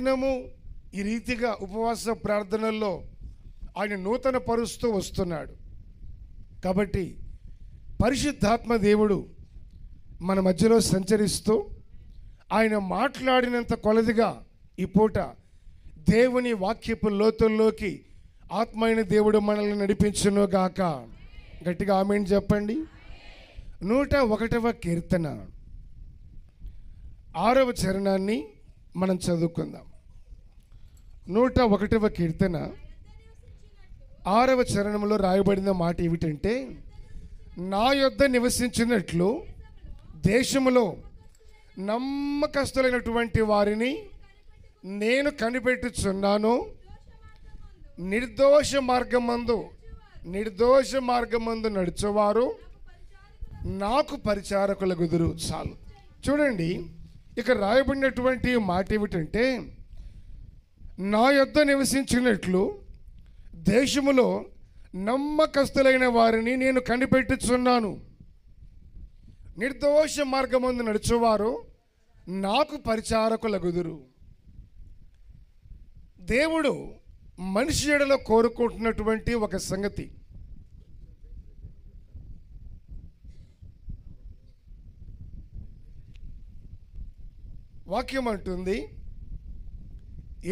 దినము ఈ రీతిగా ఉపవాస ప్రార్థనల్లో ఆయన నూతన పరుస్తూ వస్తున్నాడు. కాబట్టి పరిశుద్ధాత్మ దేవుడు మన మధ్యలో సంచరిస్తూ ఆయన మాట్లాడినంత కొలదిగా ఈ పూట దేవుని వాక్యపు లోతుల్లోకి ఆత్మైన దేవుడు మనల్ని నడిపించును గాక. గట్టిగా ఆమేన్ చెప్పండి. 101వ కీర్తన 6వ చరణాన్ని మనం చదువుకుందాం. 101వ కీర్తన 6వ చరణంలో రాయబడిన మాట ఏమిటంటే, నా యొద్ద నివసించినట్లు దేశములో నమ్మకస్తులైనటువంటి వారిని నేను కనిపెట్టుచున్నాను. నిర్దోష మార్గమందు నడుచువారు నాకు పరిచారకులగుదురు. చాలు చూడండి, ఇక్కడ రాయబడినటువంటి మాట ఏమిటంటే, నా యొద్ద నివసించినట్లు దేశములో నమ్మకస్తులైన వారిని నేను కనిపెట్టుచున్నాను. నిర్దోష మార్గమందు నడుచువారు నాకు పరిచారకులగుదురు. దేవుడు మనిషి ఎడలో కోరుకుంటున్నటువంటి ఒక సంగతి, వాక్యం అంటుంది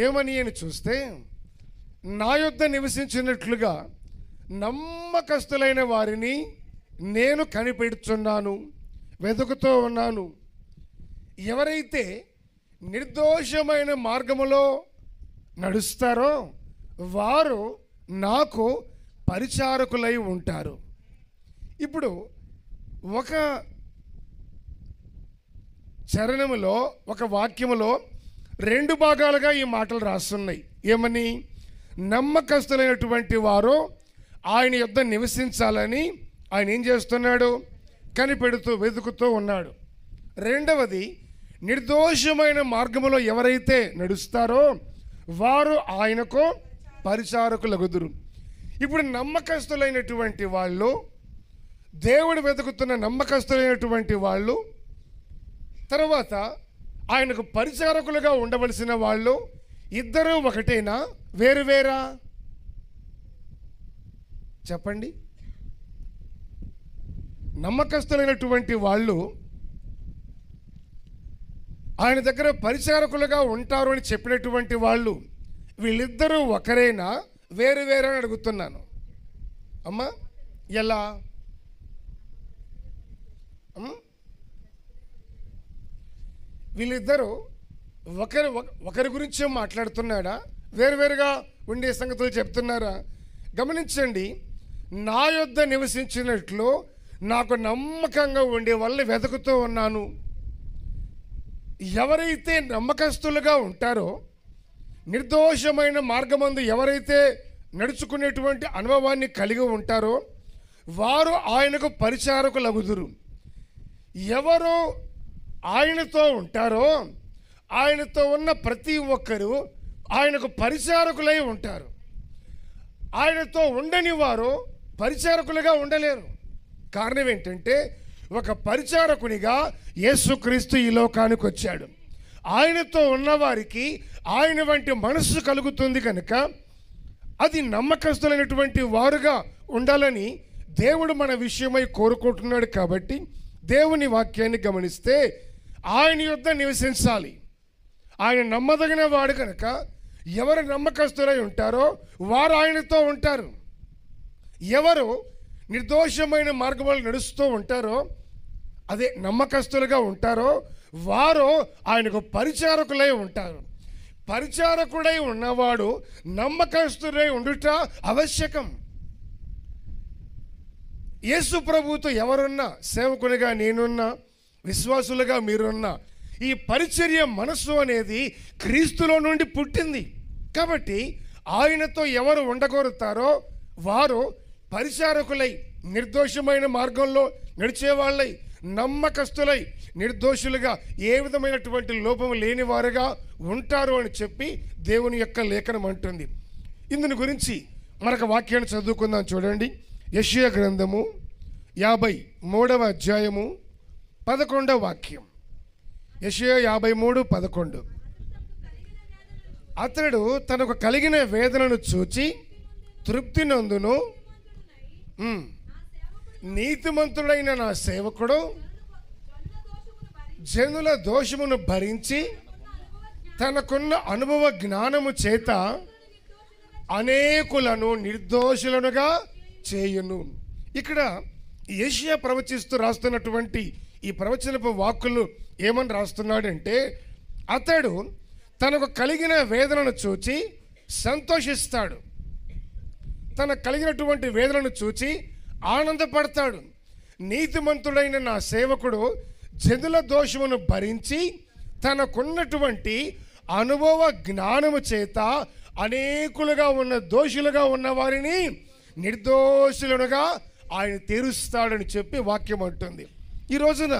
ఏమని అని చూస్తే, నా యొద్ద నివసించినట్లుగా నమ్మకస్తులైన వారిని నేను కనిపెడుచున్నాను, వెతుకుతూ ఉన్నాను. ఎవరైతే నిర్దోషమైన మార్గములో నడుస్తారో వారు నాకు పరిచారకులై ఉంటారు. ఇప్పుడు ఒక చరణములో, ఒక వాక్యములో 2 భాగాలుగా ఈ మాటలు రాస్తున్నాయి. ఏమని? నమ్మకస్తులైనటువంటి వారు ఆయన యొద్ద నివసించాలని ఆయన ఏం చేస్తున్నాడు? కనిపెడుతూ వెతుకుతూ ఉన్నాడు. రెండవది, నిర్దోషమైన మార్గములో ఎవరైతే నడుస్తారో వారు ఆయనకు పరిచారకులగుదురు. ఇప్పుడు నమ్మకస్తులైనటువంటి వాళ్ళు, దేవుడు వెతుకుతున్న నమ్మకస్తులైనటువంటి వాళ్ళు, తర్వాత ఆయనకు పరిచారకులుగా ఉండవలసిన వాళ్ళు ఇద్దరూ ఒకటేనా, వేరువేరా? చెప్పండి. నమ్మకస్తులైనటువంటి వాళ్ళు ఆయన దగ్గర పరిచారకులుగా ఉంటారు అని చెప్పినటువంటి వాళ్ళు వీళ్ళిద్దరూ ఒకరేనా, వేరువేరా అని అడుగుతున్నాను. అమ్మా, ఎలా? వీళ్ళిద్దరూ ఒకరి గురించే మాట్లాడుతున్నాడా, వేరువేరుగా ఉండే సంగతులు చెప్తున్నారా? గమనించండి. నా యొద్ద నివసించినట్లు నాకు నమ్మకంగా ఉండే వాళ్ళని వెతుకుతూ ఉన్నాను. ఎవరైతే నమ్మకస్తులుగా ఉంటారో, నిర్దోషమైన మార్గమందు ఎవరైతే నడుచుకునేటువంటి అనుభవాన్ని కలిగి ఉంటారో వారు ఆయనకు పరిచారకులగుదురు. ఎవరు ఆయనతో ఉంటారో ఆయనతో ఉన్న ప్రతి ఒక్కరూ ఆయనకు పరిచారకులై ఉంటారు. ఆయనతో ఉండని వారు పరిచారకులుగా ఉండలేరు. కారణం ఏంటంటే, ఒక పరిచారకునిగా యేసుక్రీస్తు ఈ లోకానికి వచ్చాడు. ఆయనతో ఉన్నవారికి ఆయన వంటి మనస్సు కలుగుతుంది కనుక అది నమ్మకస్తులైనటువంటి వారుగా ఉండాలని దేవుడు మన విషయమై కోరుకుంటున్నాడు. కాబట్టి దేవుని వాక్యాన్ని గమనిస్తే ఆయన యొద్ద నివసించాలి. ఆయన నమ్మదగిన వాడు కనుక ఎవరు నమ్మకస్తులై ఉంటారో వారు ఆయనతో ఉంటారు. ఎవరు నిర్దోషమైన మార్గంలో నడుస్తూ ఉంటారో, అదే నమ్మకస్తులుగా ఉంటారో వారు ఆయనకు పరిచారకులై ఉంటారు. పరిచారకుడై ఉన్నవాడు నమ్మకస్తుడై ఉండుట ఆవశ్యకం. యేసు ప్రభువుతో ఎవరున్నా, సేవకునిగా నేనున్నా, విశ్వాసులుగా మీరున్నా, ఈ పరిచర్య మనస్సు అనేది క్రీస్తులో నుండి పుట్టింది. కాబట్టి ఆయనతో ఎవరు ఉండగోరుతారో వారు పరిచారకులై, నిర్దోషమైన మార్గంలో నడిచేవాళ్ళై, నమ్మకస్తులై, నిర్దోషులుగా, ఏ విధమైనటువంటి లోపం లేని వారుగా ఉంటారు అని చెప్పి దేవుని యొక్క లేఖనం అంటుంది. ఇందుని గురించి మరొక వాక్యాన్ని చదువుకుందాం. చూడండి, యెషయా గ్రంథము 53వ అధ్యాయము 11వ వాక్యం. యెషయా 53:11. అతడు తనకు కలిగిన వేదనను చూచి తృప్తి నందును. నీతిమంతుడైన నా సేవకుడు జనుల దోషమును భరించి తనకున్న అనుభవ జ్ఞానము చేత అనేకులను నిర్దోషులనుగా చేయును. ఇక్కడ యెషయా ప్రవచిస్తూ రాస్తున్నటువంటి ఈ ప్రవచనపు వాక్కులు ఏమని రాస్తున్నాడంటే, అతడు తనకు కలిగిన వేదనను చూచి సంతోషిస్తాడు, తనకు కలిగినటువంటి వేదనను చూచి ఆనందపడతాడు. నీతిమంతుడైన నా సేవకుడు జనుల దోషమును భరించి తనకున్నటువంటి అనుభవ జ్ఞానము చేత అనేకులుగా ఉన్న దోషులుగా ఉన్న వారిని నిర్దోషులుగా ఆయన తీరుస్తాడని చెప్పి వాక్యం అంటుంది. ఈ రోజున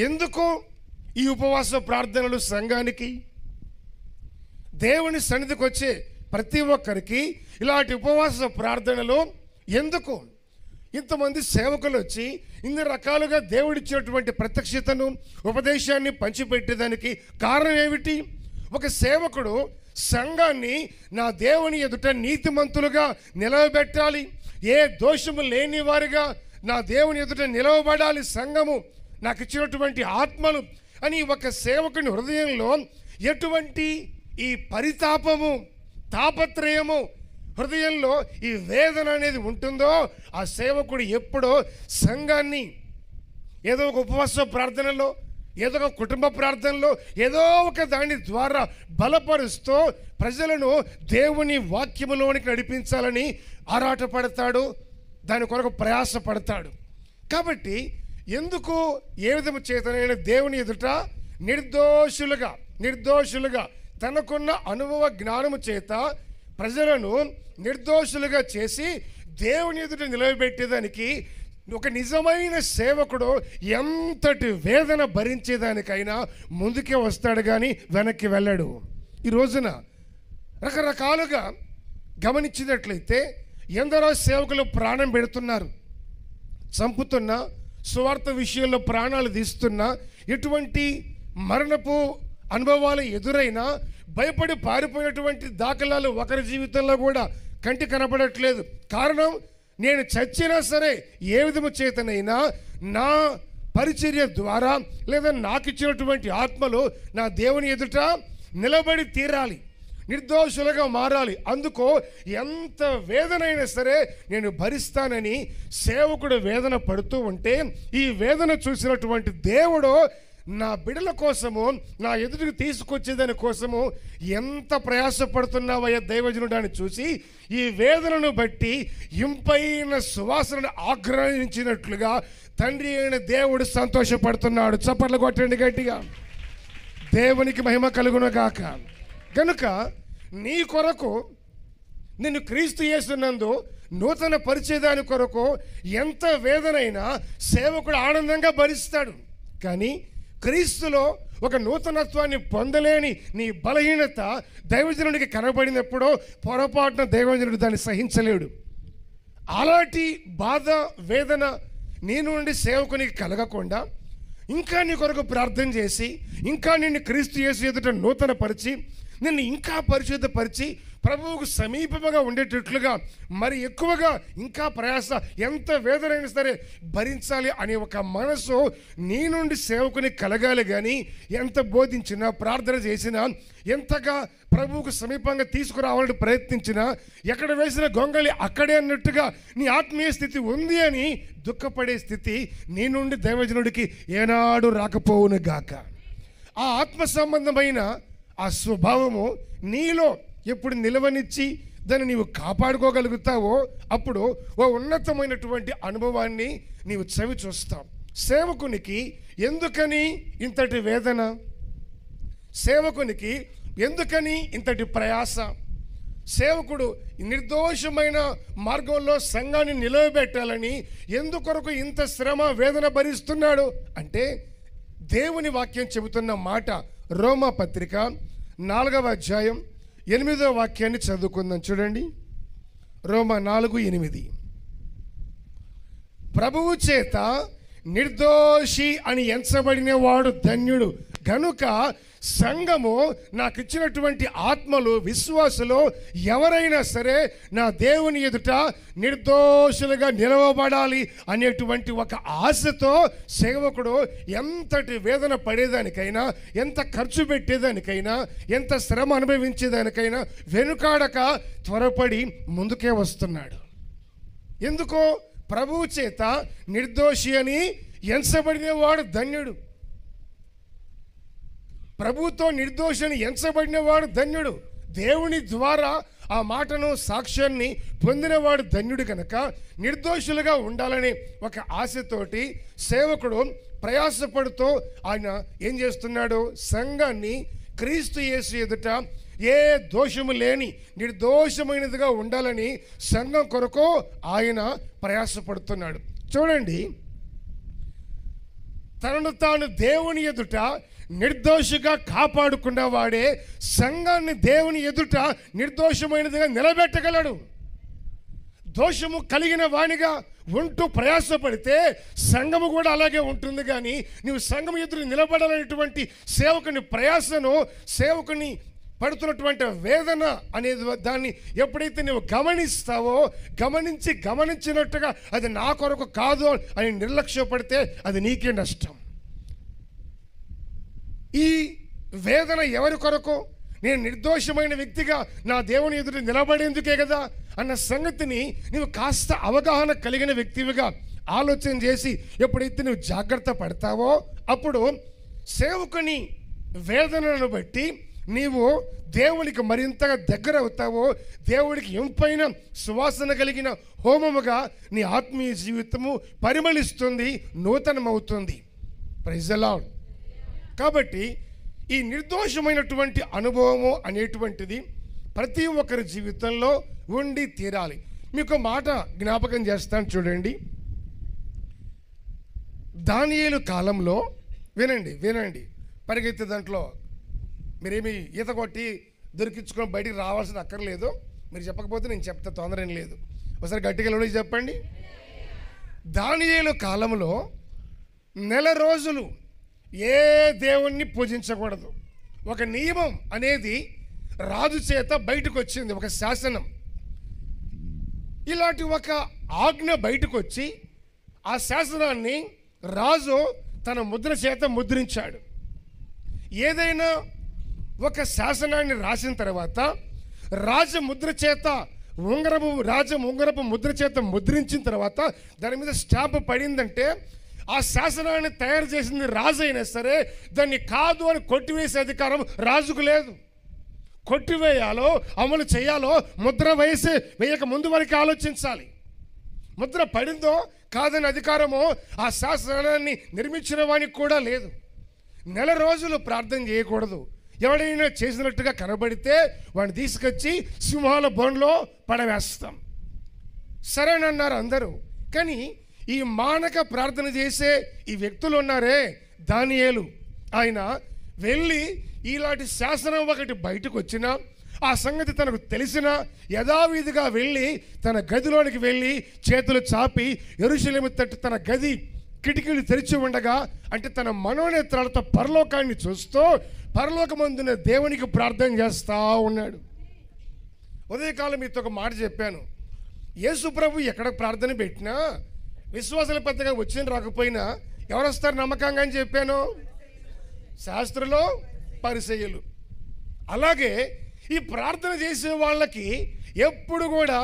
ఎందుకు ఈ ఉపవాస ప్రార్థనలు సంఘానికి, దేవుని సన్నిధికి వచ్చే ప్రతి ఒక్కరికి ఇలాంటి ఉపవాస ప్రార్థనలు ఎందుకు? ఇంతమంది సేవకులు వచ్చి ఇన్ని రకాలుగా దేవుడిచ్చినటువంటి ప్రత్యక్షతను ఉపదేశాన్ని పంచిపెట్టేదానికి కారణం ఏమిటి? ఒక సేవకుడు సంఘాన్ని నా దేవుని ఎదుట నీతిమంతులుగా నిలవబెట్టాలి, ఏ దోషము లేని వారిగా నా దేవుని ఎదుట నిలవబడాలి సంఘము, నాకు ఇచ్చినటువంటి ఆత్మలు అని ఒక సేవకుని హృదయంలో ఎటువంటి ఈ పరితాపము, తాపత్రయము, హృదయంలో ఈ వేదన అనేది ఉంటుందో ఆ సేవకుడు ఎప్పుడో సంఘాన్ని ఏదో ఒక ఉపవాస ప్రార్థనలో, ఏదో ఒక కుటుంబ ప్రార్థనలో, ఏదో ఒక దాని ద్వారా బలపరుస్తూ ప్రజలను దేవుని వాక్యములోనికి నడిపించాలని ఆరాటపడతాడు, దాని కొరకు ప్రయాసపడతాడు. కాబట్టి ఎందుకు ఏ విధము చేతనైనా దేవుని ఎదుట నిర్దోషులుగా తనకున్న అనుభవ జ్ఞానము చేత ప్రజలను నిర్దోషులుగా చేసి దేవుని ఎదుట నిలబెట్టేదానికి ఒక నిజమైన సేవకుడు ఎంతటి వేదన భరించేదానికైనా ముందుకే వస్తాడు కానీ వెనక్కి వెళ్ళాడు. ఈ రోజున రకరకాలుగా గమనించినట్లయితే ఎందరో సేవకులు ప్రాణం పెడుతున్నారు, చంపుతున్నా, సువార్త విషయంలో ప్రాణాలు తీస్తున్నా, ఎటువంటి మరణపు అనుభవాలు ఎదురైనా భయపడి పారిపోయినటువంటి దాఖలాలు ఒకరి జీవితంలో కూడా కంటి కనపడట్లేదు. కారణం, నేను చచ్చినా సరే ఏ విధము చేతనైనా నా పరిచర్య ద్వారా లేదా నాకు ఇచ్చినటువంటి ఆత్మలు నా దేవుని ఎదుట నిలబడి తీరాలి, నిర్దోషులుగా మారాలి. అందుకో ఎంత వేదనైనా సరే నేను భరిస్తానని సేవకుడు వేదన పడుతూ ఉంటే, ఈ వేదన చూసినటువంటి దేవుడు నా బిడ్డల కోసము, నా ఎదుటికి తీసుకొచ్చేదాని కోసము ఎంత ప్రయాసపడుతున్నావయ్యా దైవజనుడు అని చూసి ఈ వేదనను బట్టి ఇంపైన సువాసనను ఆగ్రహించినట్లుగా తండ్రి అయిన దేవుడు సంతోషపడుతున్నాడు. చప్పట్లు కొట్టండి గట్టిగా, దేవునికి మహిమ కలుగును గాక. కనుక నీ కొరకు నిన్ను క్రీస్తు యేసునందు నూతన పరిచేదాని కొరకు ఎంత వేదనైనా సేవకుడు ఆనందంగా భరిస్తాడు. కానీ క్రీస్తులో ఒక నూతనత్వాన్ని పొందలేని నీ బలహీనత దైవజనుడికి కనబడినప్పుడు పొరపాటున దైవజనుడు దాన్ని సహించలేడు. అలాంటి బాధ, వేదన నీ నుండి సేవకునికి కలగకుండా ఇంకా నీ కొరకు ప్రార్థన చేసి, ఇంకా నిన్ను క్రీస్తు యేసు ఎదుట నూతన పరిచి, నిన్ను ఇంకా పరిశుద్ధపరిచి ప్రభువుకు సమీపముగా ఉండేటట్లుగా మరి ఎక్కువగా ఇంకా ప్రయాస, ఎంత వేదనైనా సరే భరించాలి అనే ఒక మనసు నీ నుండి సేవకుని కలగాలి. కానీ ఎంత బోధించినా, ప్రార్థన చేసినా, ఎంతగా ప్రభువుకు సమీపంగా తీసుకురావాలని ప్రయత్నించినా, ఎక్కడ వేసిన గొంగళి అక్కడే అన్నట్టుగా నీ ఆత్మీయ స్థితి ఉంది అని దుఃఖపడే స్థితి నీ నుండి దైవజనుడికి ఏనాడు రాకపోవును గాక. ఆ ఆత్మ సంబంధమైన ఆ స్వభావము నీలో ఎప్పుడు నిలవనిచ్చి దాన్ని నీవు కాపాడుకోగలుగుతావో అప్పుడు ఓ ఉన్నతమైనటువంటి అనుభవాన్ని నీవు చవి చూస్తావు. సేవకునికి ఎందుకని ఇంతటి వేదన? సేవకునికి ఎందుకని ఇంతటి ప్రయాస? సేవకుడు నిర్దోషమైన మార్గంలో సంఘాన్ని నిలవబెట్టాలని ఎందుకొరకు ఇంత శ్రమ, వేదన భరిస్తున్నాడు అంటే దేవుని వాక్యం చెబుతున్న మాట. రోమా పత్రిక 4వ అధ్యాయం 8వ వాక్యాన్ని చదువుకుందాం. చూడండి, రోమా 4:8. ప్రభువు చేత నిర్దోషి అని ఎంచబడిన వాడు ధన్యుడు కనుక సంఘము నాకు ఇచ్చినటువంటి ఆత్మలు, విశ్వాసులు ఎవరైనా సరే నా దేవుని ఎదుట నిర్దోషులుగా నిలవబడాలి అనేటువంటి ఒక ఆశతో సేవకుడు ఎంతటి వేదన పడేదానికైనా, ఎంత ఖర్చు పెట్టేదానికైనా, ఎంత శ్రమ అనుభవించేదానికైనా వెనుకాడక త్వరపడి ముందుకే వస్తున్నాడు. ఎందుకో ప్రభువు చేత నిర్దోషి అని ఎంచబడిన వాడు ధన్యుడు. ప్రభుతో నిర్దోషిని ఎంచబడిన వాడు ధన్యుడు. దేవుని ద్వారా ఆ మాటను, సాక్ష్యాన్ని పొందినవాడు ధన్యుడు. కనుక నిర్దోషులుగా ఉండాలని ఒక ఆశతోటి సేవకుడు ప్రయాసపడుతూ ఆయన ఏం చేస్తున్నాడు? సంఘాన్ని క్రీస్తు యేసు ఎదుట ఏ దోషము లేని నిర్దోషమైనదిగా ఉండాలని సంఘం కొరకు ఆయన ప్రయాసపడుతున్నాడు. చూడండి, తనను తాను దేవుని ఎదుట నిర్దోషిగా కాపాడుకున్న వాడే సంఘాన్ని దేవుని ఎదుట నిర్దోషమైనదిగా నిలబెట్టగలడు. దోషము కలిగిన వానిగా ఉంటూ ప్రయాసపడితే సంఘము కూడా అలాగే ఉంటుంది. కానీ నువ్వు సంఘం ఎదురు నిలబడాలనేటువంటి సేవకుని ప్రయాసను, సేవకుని పడుతున్నటువంటి వేదన అనేది దాన్ని ఎప్పుడైతే నువ్వు గమనిస్తావో, గమనించినట్టుగా అది నా కొరకు కాదు అని నిర్లక్ష్యపడితే అది నీకే నష్టం. ఈ వేదన ఎవరి కొరకు? నేను నిర్దోషమైన వ్యక్తిగా నా దేవుని ఎదుట నిలబడేందుకే కదా అన్న సంగతిని నువ్వు కాస్త అవగాహన కలిగిన వ్యక్తివిగా ఆలోచన చేసి ఎప్పుడైతే నువ్వు జాగ్రత్త పడతావో అప్పుడు సేవకుని వేదనను బట్టి నీవు దేవునికి మరింతగా దగ్గర అవుతావో, దేవుడికి ఇంపైన సువాసన కలిగిన హోమముగా నీ ఆత్మీయ జీవితము పరిమళిస్తుంది, నూతనమవుతుంది. Praise the Lord. కాబట్టి ఈ నిర్దోషమైనటువంటి అనుభవము అనేటువంటిది ప్రతి ఒక్కరి జీవితంలో ఉండి తీరాలి. మీకు మాట జ్ఞాపకం చేస్తాను, చూడండి. దానియేలు కాలంలో వినండి పరిగెత్తే దాంట్లో మీరేమి ఈత కొట్టి దొరికించుకొని బయటికి రావాల్సిన అక్కర్లేదు. మీరు చెప్పకపోతే నేను చెప్తా, తొందర ఏం లేదు. ఒకసారి గట్టిగా చెప్పండి. దానియేలు కాలంలో 9 రోజులు ఏ దేవుణ్ణి పూజించకూడదు. ఒక నియమం అనేది రాజు చేత బయటకు వచ్చింది, ఒక శాసనం. ఇలాంటి ఒక ఆజ్ఞ బయటకు వచ్చి ఆ శాసనాన్ని రాజు తన ముద్ర చేత ముద్రించాడు. ఏదైనా ఒక శాసనాన్ని రాసిన తర్వాత రాజముద్ర చేత ఉంగరపు ముద్ర చేత ముద్రించిన తర్వాత దాని మీద స్టాంప్ పడిందంటే ఆ శాసనాన్ని తయారు చేసింది రాజు అయినా సరే దాన్ని కాదు అని కొట్టివేసే అధికారం రాజుకు లేదు. కొట్టివేయాలో అమలు చేయాలో ముద్ర వేయక ముందు వరకు ఆలోచించాలి. ముద్ర పడిందో కాదని అధికారము ఆ శాసనాన్ని నిర్మించిన వానికి కూడా లేదు. 9 రోజులు ప్రార్థన చేయకూడదు. ఎవడైనా చేసినట్టుగా కనబడితే వాడిని తీసుకొచ్చి సింహాల బోన్లో పడవేస్తాం. సరేనన్నారు అందరూ. కానీ ఈ మానక ప్రార్థన చేసే ఈ వ్యక్తులు ఉన్నారే, దానియేలు, ఆయన వెళ్ళి ఇలాంటి శాసనం ఒకటి బయటకు వచ్చినా ఆ సంగతి తనకు తెలిసిన యథావిధిగా వెళ్ళి తన గదిలోనికి వెళ్ళి చేతులు చాపి యెరూషలేము తట్టు తన గది కిటికీలు తెరిచి ఉండగా, అంటే తన మనోనేత్రాలతో పరలోకాన్ని చూస్తూ పరలోకమందున దేవునికి ప్రార్థన చేస్తూ ఉన్నాడు. ఉదయకాలం మీతో ఒక మాట చెప్పాను. యేసు ప్రభు ఎక్కడ ప్రార్థన పెట్టినా విశ్వాసాల పెద్దగా వచ్చిన రాకపోయినా ఎవరు వస్తారు నమ్మకంగా అని చెప్పాను? శాస్త్రులు, పరిసయ్యులు. అలాగే ఈ ప్రార్థన చేసే వాళ్ళకి ఎప్పుడు కూడా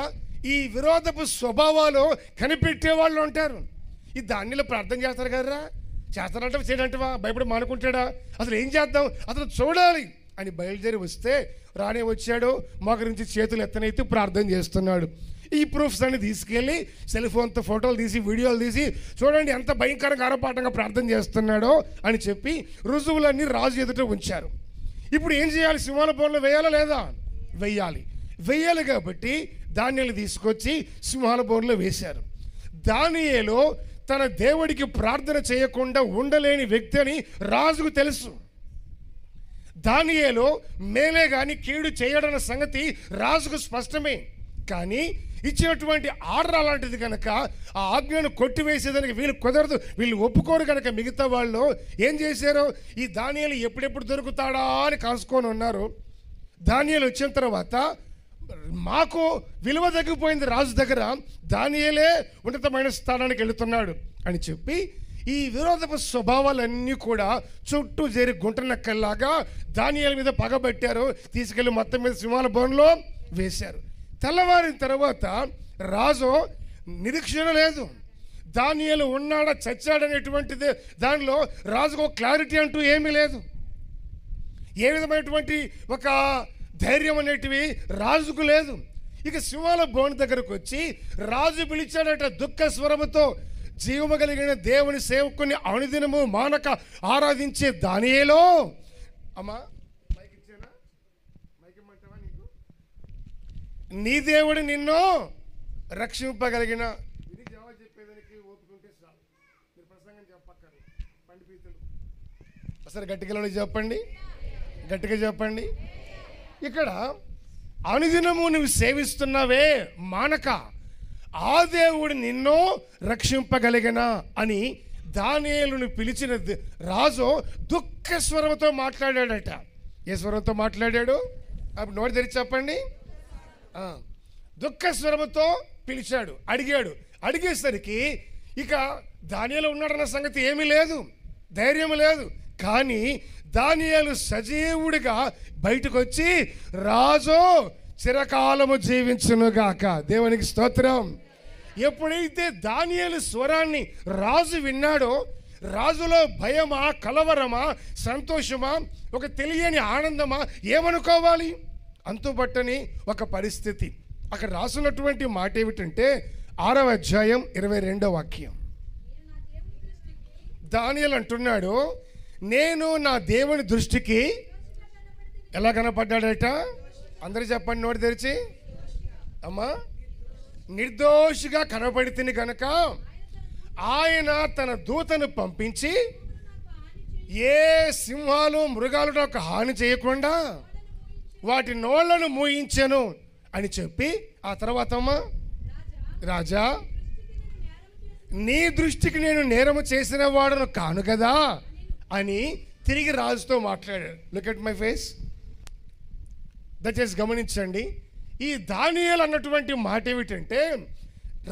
ఈ విరోధపు స్వభావాలు కనిపెట్టే వాళ్ళు ఉంటారు. ఈ దానిలో ప్రార్థన చేస్తారు కదరా, చేస్తారంట చేయడంటవా, భయపడి మానుకుంటాడా, అసలు ఏం చేద్దాం, అసలు చూడాలి అని బయలుదేరి వస్తే రానే వచ్చాడు, మోకరించి చేతులు ఎత్తనైతే ప్రార్థన చేస్తున్నాడు. ఈ ప్రూఫ్స్ అన్ని తీసుకెళ్ళి సెల్ ఫోన్తో ఫోటోలు తీసి వీడియోలు తీసి చూడండి ఎంత భయంకరంగా ఆరపాటంగా ప్రార్థన చేస్తున్నాడో అని చెప్పి రుజువులన్నీ రాజు ఎదుట ఉంచారు. ఇప్పుడు ఏం చేయాలి? సింహాల బోన్లో వేయాలా లేదా? వెయ్యాలి కాబట్టి దానియేలు తీసుకొచ్చి సింహాల బోన్లో వేశారు. దానియేలు తన దేవుడికి ప్రార్థన చేయకుండా ఉండలేని వ్యక్తి అని రాజుకు తెలుసు. దానియేలు మేలే కానీ కీడు చేయడన్న సంగతి రాజుకు స్పష్టమే. కానీ ఇచ్చినటువంటి ఆర్డర్ అలాంటిది కనుక ఆ ఆజ్ఞను కొట్టివేసేదానికి వీళ్ళు కుదరదు, వీళ్ళు ఒప్పుకోరు కనుక మిగతా వాళ్ళు ఏం చేశారు, ఈ దానియేలు ఎప్పుడెప్పుడు దొరుకుతాడా అని కాసుకొని ఉన్నారు. దానియేలు వచ్చిన తర్వాత మాకు విలువ తగ్గిపోయింది రాజు దగ్గర, దానియేలే ఉన్నతమైన స్థానానికి వెళుతున్నాడు అని చెప్పి ఈ విరోధపు స్వభావాలన్నీ కూడా చుట్టూ చేరి గుంటనక్కల్లాగా దానియేలు మీద పగబట్టారు. తీసుకెళ్లి మొత్తం మీద సింహాల బోన్లో వేశారు. తెల్లవారిన తర్వాత రాజు నిరీక్షణ లేదు, దానియేలు ఉన్నాడా చచ్చాడనేటువంటిది దానిలో రాజుకు క్లారిటీ అంటూ ఏమీ లేదు. ఏ విధమైనటువంటి ఒక ధైర్యం అనేటివి రాజుకు లేదు. ఇక సింహాల బోన్ దగ్గరకు వచ్చి రాజు పిలిచాడట దుఃఖ స్వరముతో, జీవము కలిగిన దేవుని సేవకుని అనుదినము మానక ఆరాధించే దానియేలో. అమ్మా మైక్ ఇచ్చానా, మైక్ ఇమ్మంటావా? నీకు నీ దేవుడు నిన్ను రక్షింపగలిగిన, ఇది జవాబు చెప్పేదానికి ఓపుకుంటే చాలు, మీరు ప్రసంగం చెప్పక్కర్లేదు. పండితులు అసలు గట్టిగా చెప్పండి, గట్టిగా చెప్పండి. ఇక్కడ అనుదినము నువ్వు సేవిస్తున్నావే మానక, ఆ దేవుడు నిన్ను రక్షింపగలిగిన అని దానియేలును పిలిచిన రాజు దుఃఖ స్వరంతో మాట్లాడాడట. ఏ స్వరంతో మాట్లాడాడు? అప్పుడు నోటి తెరిచి చెప్పండి. దుఃఖ స్వరంతో పిలిచాడు, అడిగాడు. అడిగేసరికి ఇక దానియేలు ఉన్నాడన్న సంగతి ఏమీ లేదు, ధైర్యం లేదు. కానీ దానియేలు సజీవుడిగా బయటకు వచ్చి రాజు చిరకాలము జీవించునుగాక. దేవునికి స్తోత్రం. ఎప్పుడైతే దానియేలు స్వరాన్ని రాజు విన్నాడో రాజులో భయమా, కలవరమా, సంతోషమా, ఒక తెలియని ఆనందమా, ఏమనుకోవాలి? అంతుబట్టని ఒక పరిస్థితి. అక్కడ రాసున్నటువంటి మాట ఏమిటంటే 6వ అధ్యాయం 22వ వాక్యం. దానియేలు అంటున్నాడు, నేను నా దేవుని దృష్టికి ఎలా కనపడ్డాడట? అందరూ చెప్పండి నోటి తెరిచి. అమ్మా, నిర్దోషిగా కనబడితిని కనుక ఆయన తన దూతను పంపించి ఏ సింహాలు మృగాలు నాకు హాని చేయకుండా వాటి నోళ్లను మూయించెను అని చెప్పి ఆ తర్వాత అమ్మా, రాజా నీ దృష్టికి నేను నేరము చేసిన వాడును కాను కదా అని తిరిగి రాజుతో మాట్లాడాడు. Look at my face. దయచేసి గమనించండి. ఈ దానియేలు అన్నటువంటి మాట ఏమిటంటే,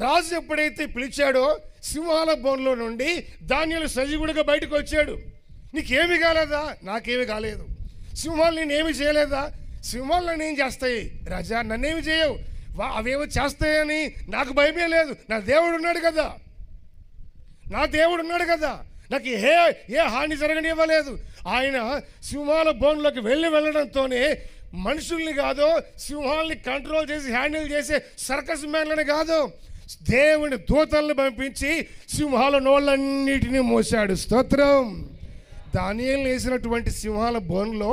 రాజు ఎప్పుడైతే పిలిచాడో సింహాల బోన్లో నుండి దానియేలు సజీవుడిగా బయటకు వచ్చాడు. నీకేమి కాలేదా? నాకేమి కాలేదు. సింహాలు నేనేమి చేయలేదా? సింహాలు నన్నేం చేస్తాయి రాజా? నన్నేమి చేయవు. అవేమో చేస్తాయని నాకు భయమే లేదు. నా దేవుడు ఉన్నాడు కదా, నా దేవుడు ఉన్నాడు కదా, నాకు ఏ హాని జరగనివ్వలేదు. ఆయన సింహాల బోన్లోకి వెళ్ళడంతోనే మనుషుల్ని కాదు, సింహాలని కంట్రోల్ చేసి హ్యాండిల్ చేసే సర్కస్ మ్యాన్లని కాదు, దేవుని దూతలను పంపించి సింహాల నోళ్ళన్నిటినీ మోసాడు. స్తోత్రం. దానియేలు వేసినటువంటి సింహాల బోన్లో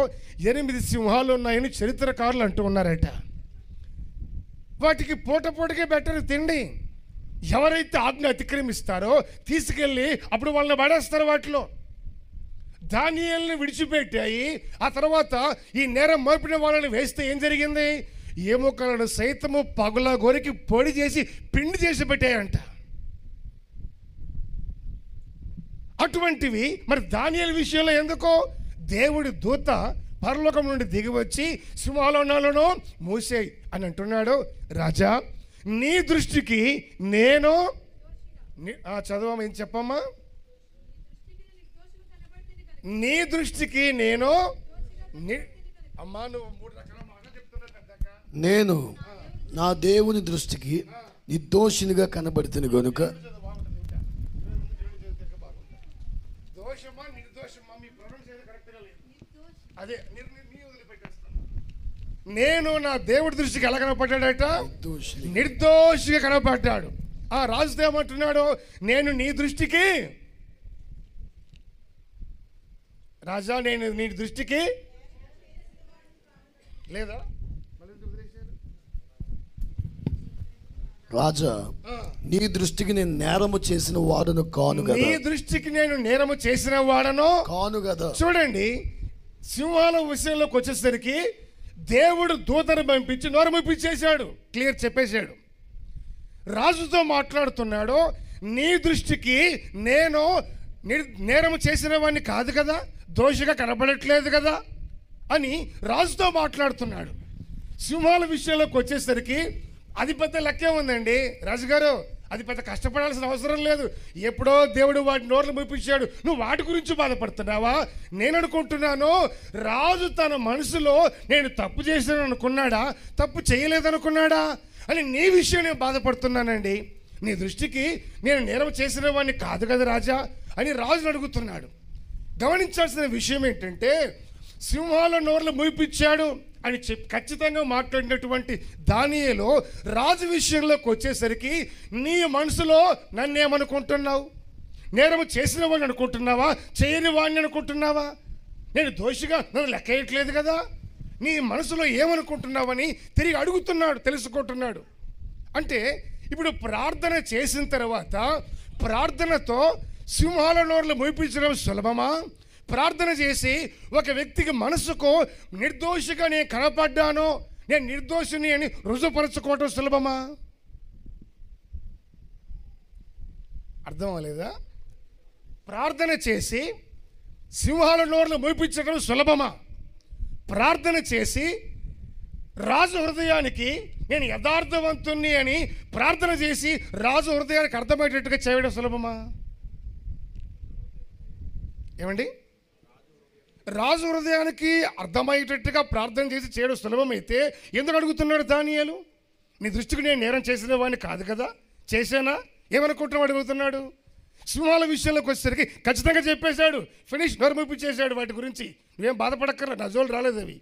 8 సింహాలు ఉన్నాయని చరిత్రకారులు అంటూ ఉన్నారట. వాటికి పూటకే బెటర్ తిండి. ఎవరైతే ఆజ్ఞ అతిక్రమిస్తారో తీసుకెళ్ళి అప్పుడు వాళ్ళని పడేస్తారు వాటిలో. దానియేలుని విడిచిపెట్టాయి. ఆ తర్వాత ఈ నేరం మోపిన వాళ్ళని వేస్తే ఏం జరిగింది? ఎముకలను సైతము పగుల గోరికి పొడి చేసి పిండి చేసి పెట్టాయంట. అటువంటివి మరి దానియేలు విషయంలో ఎందుకో దేవుడి దూత పరలోకం నుండి దిగి వచ్చి సింహాలను మూసేయి అని అంటున్నాడు. రాజా నీ దృష్టికి నేను చదవమని చెప్పమ్మా. నీ దృష్టికి నేను అమ్మా, నువ్వు 3 రకాల మాటలు చెప్తున్నావు పెద్దక్క. నేను నా దేవుని దృష్టికి నిర్దోషినిగా కనబడుతుంది కనుక. దోషమా నిర్దోషమా మీ ప్రొనౌన్సియేషన్ కరెక్ట్గా లేదు. అదే వదిలిపెట్టేస్తాను. నేను నా దేవుడి దృష్టికి ఎలా కనపడ్డాడట? నిర్దోషిగా కనపడ్డాడు. ఆ రాజుతో ఏమంటున్నాడు? నేను నీ దృష్టికి, రాజా నేను నీ దృష్టికి లేదా రాజా నీ దృష్టికి నేను నేరము చేసిన వాడను కాను కదా. నీ దృష్టికి నేను నేరము చేసిన వాడను కాను కదా. చూడండి, సింహాల విషయంలోకి వచ్చేసరికి దేవుడు దూతను పంపించి నోరు ముప్పించేశాడు. క్లియర్ చెప్పేశాడు. రాజుతో మాట్లాడుతున్నాడు, నీ దృష్టికి నేను నేరము చేసిన వాడిని కాదు కదా, దోషిగా కనబడట్లేదు కదా అని రాజుతో మాట్లాడుతున్నాడు. సింహాల విషయంలోకి వచ్చేసరికి అది పెద్ద లెక్కే ఉందండి. రాజుగారు, అది పెద్ద కష్టపడాల్సిన అవసరం లేదు. ఎప్పుడో దేవుడు వాటి నోర్లు మూపించాడు, నువ్వు వాటి గురించి బాధపడుతున్నావా? నేను అనుకుంటున్నాను, రాజు తన మనసులో నేను తప్పు చేశాను అనుకున్నాడా, తప్పు చేయలేదనుకున్నాడా అని నీ విషయం నేను బాధపడుతున్నానండి. నీ దృష్టికి నేను నేరం చేసిన వాడిని కాదు కదా రాజా అని రాజును అడుగుతున్నాడు. గమనించాల్సిన విషయం ఏంటంటే, సింహాల నోర్లు మూపించాడు అని ఖచ్చితంగా మాట్లాడినటువంటి దానియేలు రాజు విషయంలోకి వచ్చేసరికి నీ మనసులో నన్నేమనుకుంటున్నావు? నేరము చేసిన వాడిని అనుకుంటున్నావా, చేయని వాడిని అనుకుంటున్నావా? నేను దోషిగా నన్ను లెక్కేయట్లేదు కదా, నీ మనసులో ఏమనుకుంటున్నావని తిరిగి అడుగుతున్నాడు, తెలుసుకుంటున్నాడు. అంటే ఇప్పుడు ప్రార్థన చేసిన తర్వాత ప్రార్థనతో సింహాల నోర్లు మూపించడం సులభమా? ప్రార్థన చేసి ఒక వ్యక్తికి మనసుకు నిర్దోషిగా నేను కనపడ్డాను, నేను నిర్దోషిని అని రుజుపరచుకోవటం సులభమా? అర్థం అవ్వలేదా? ప్రార్థన చేసి సింహాల నోర్లు మూపించడం సులభమా? ప్రార్థన చేసి రాజు హృదయానికి నేను యథార్థవంతుణ్ణి అని ప్రార్థన చేసి రాజు హృదయానికి అర్థమయ్యేటట్టుగా చేయడం సులభమా? ఏమండి, రాజు హృదయానికి అర్థమయ్యేటట్టుగా ప్రార్థన చేసి చేయడం సులభమైతే ఎందుకు అడుగుతున్నాడు దానియేలు? నీ దృష్టికి నేను నేరం చేసిన వాడిని కాదు కదా, చేశానా, ఏమనుకుంటున్నాడు అడుగుతున్నాడు. సింహాల విషయంలోకి వచ్చేసరికి ఖచ్చితంగా చెప్పేశాడు, ఫినిష్, నోరు మూపించేశాడు. వాటి గురించి నువ్వేం బాధపడక్కర్లా, నా జోలు రాలేదు అవి.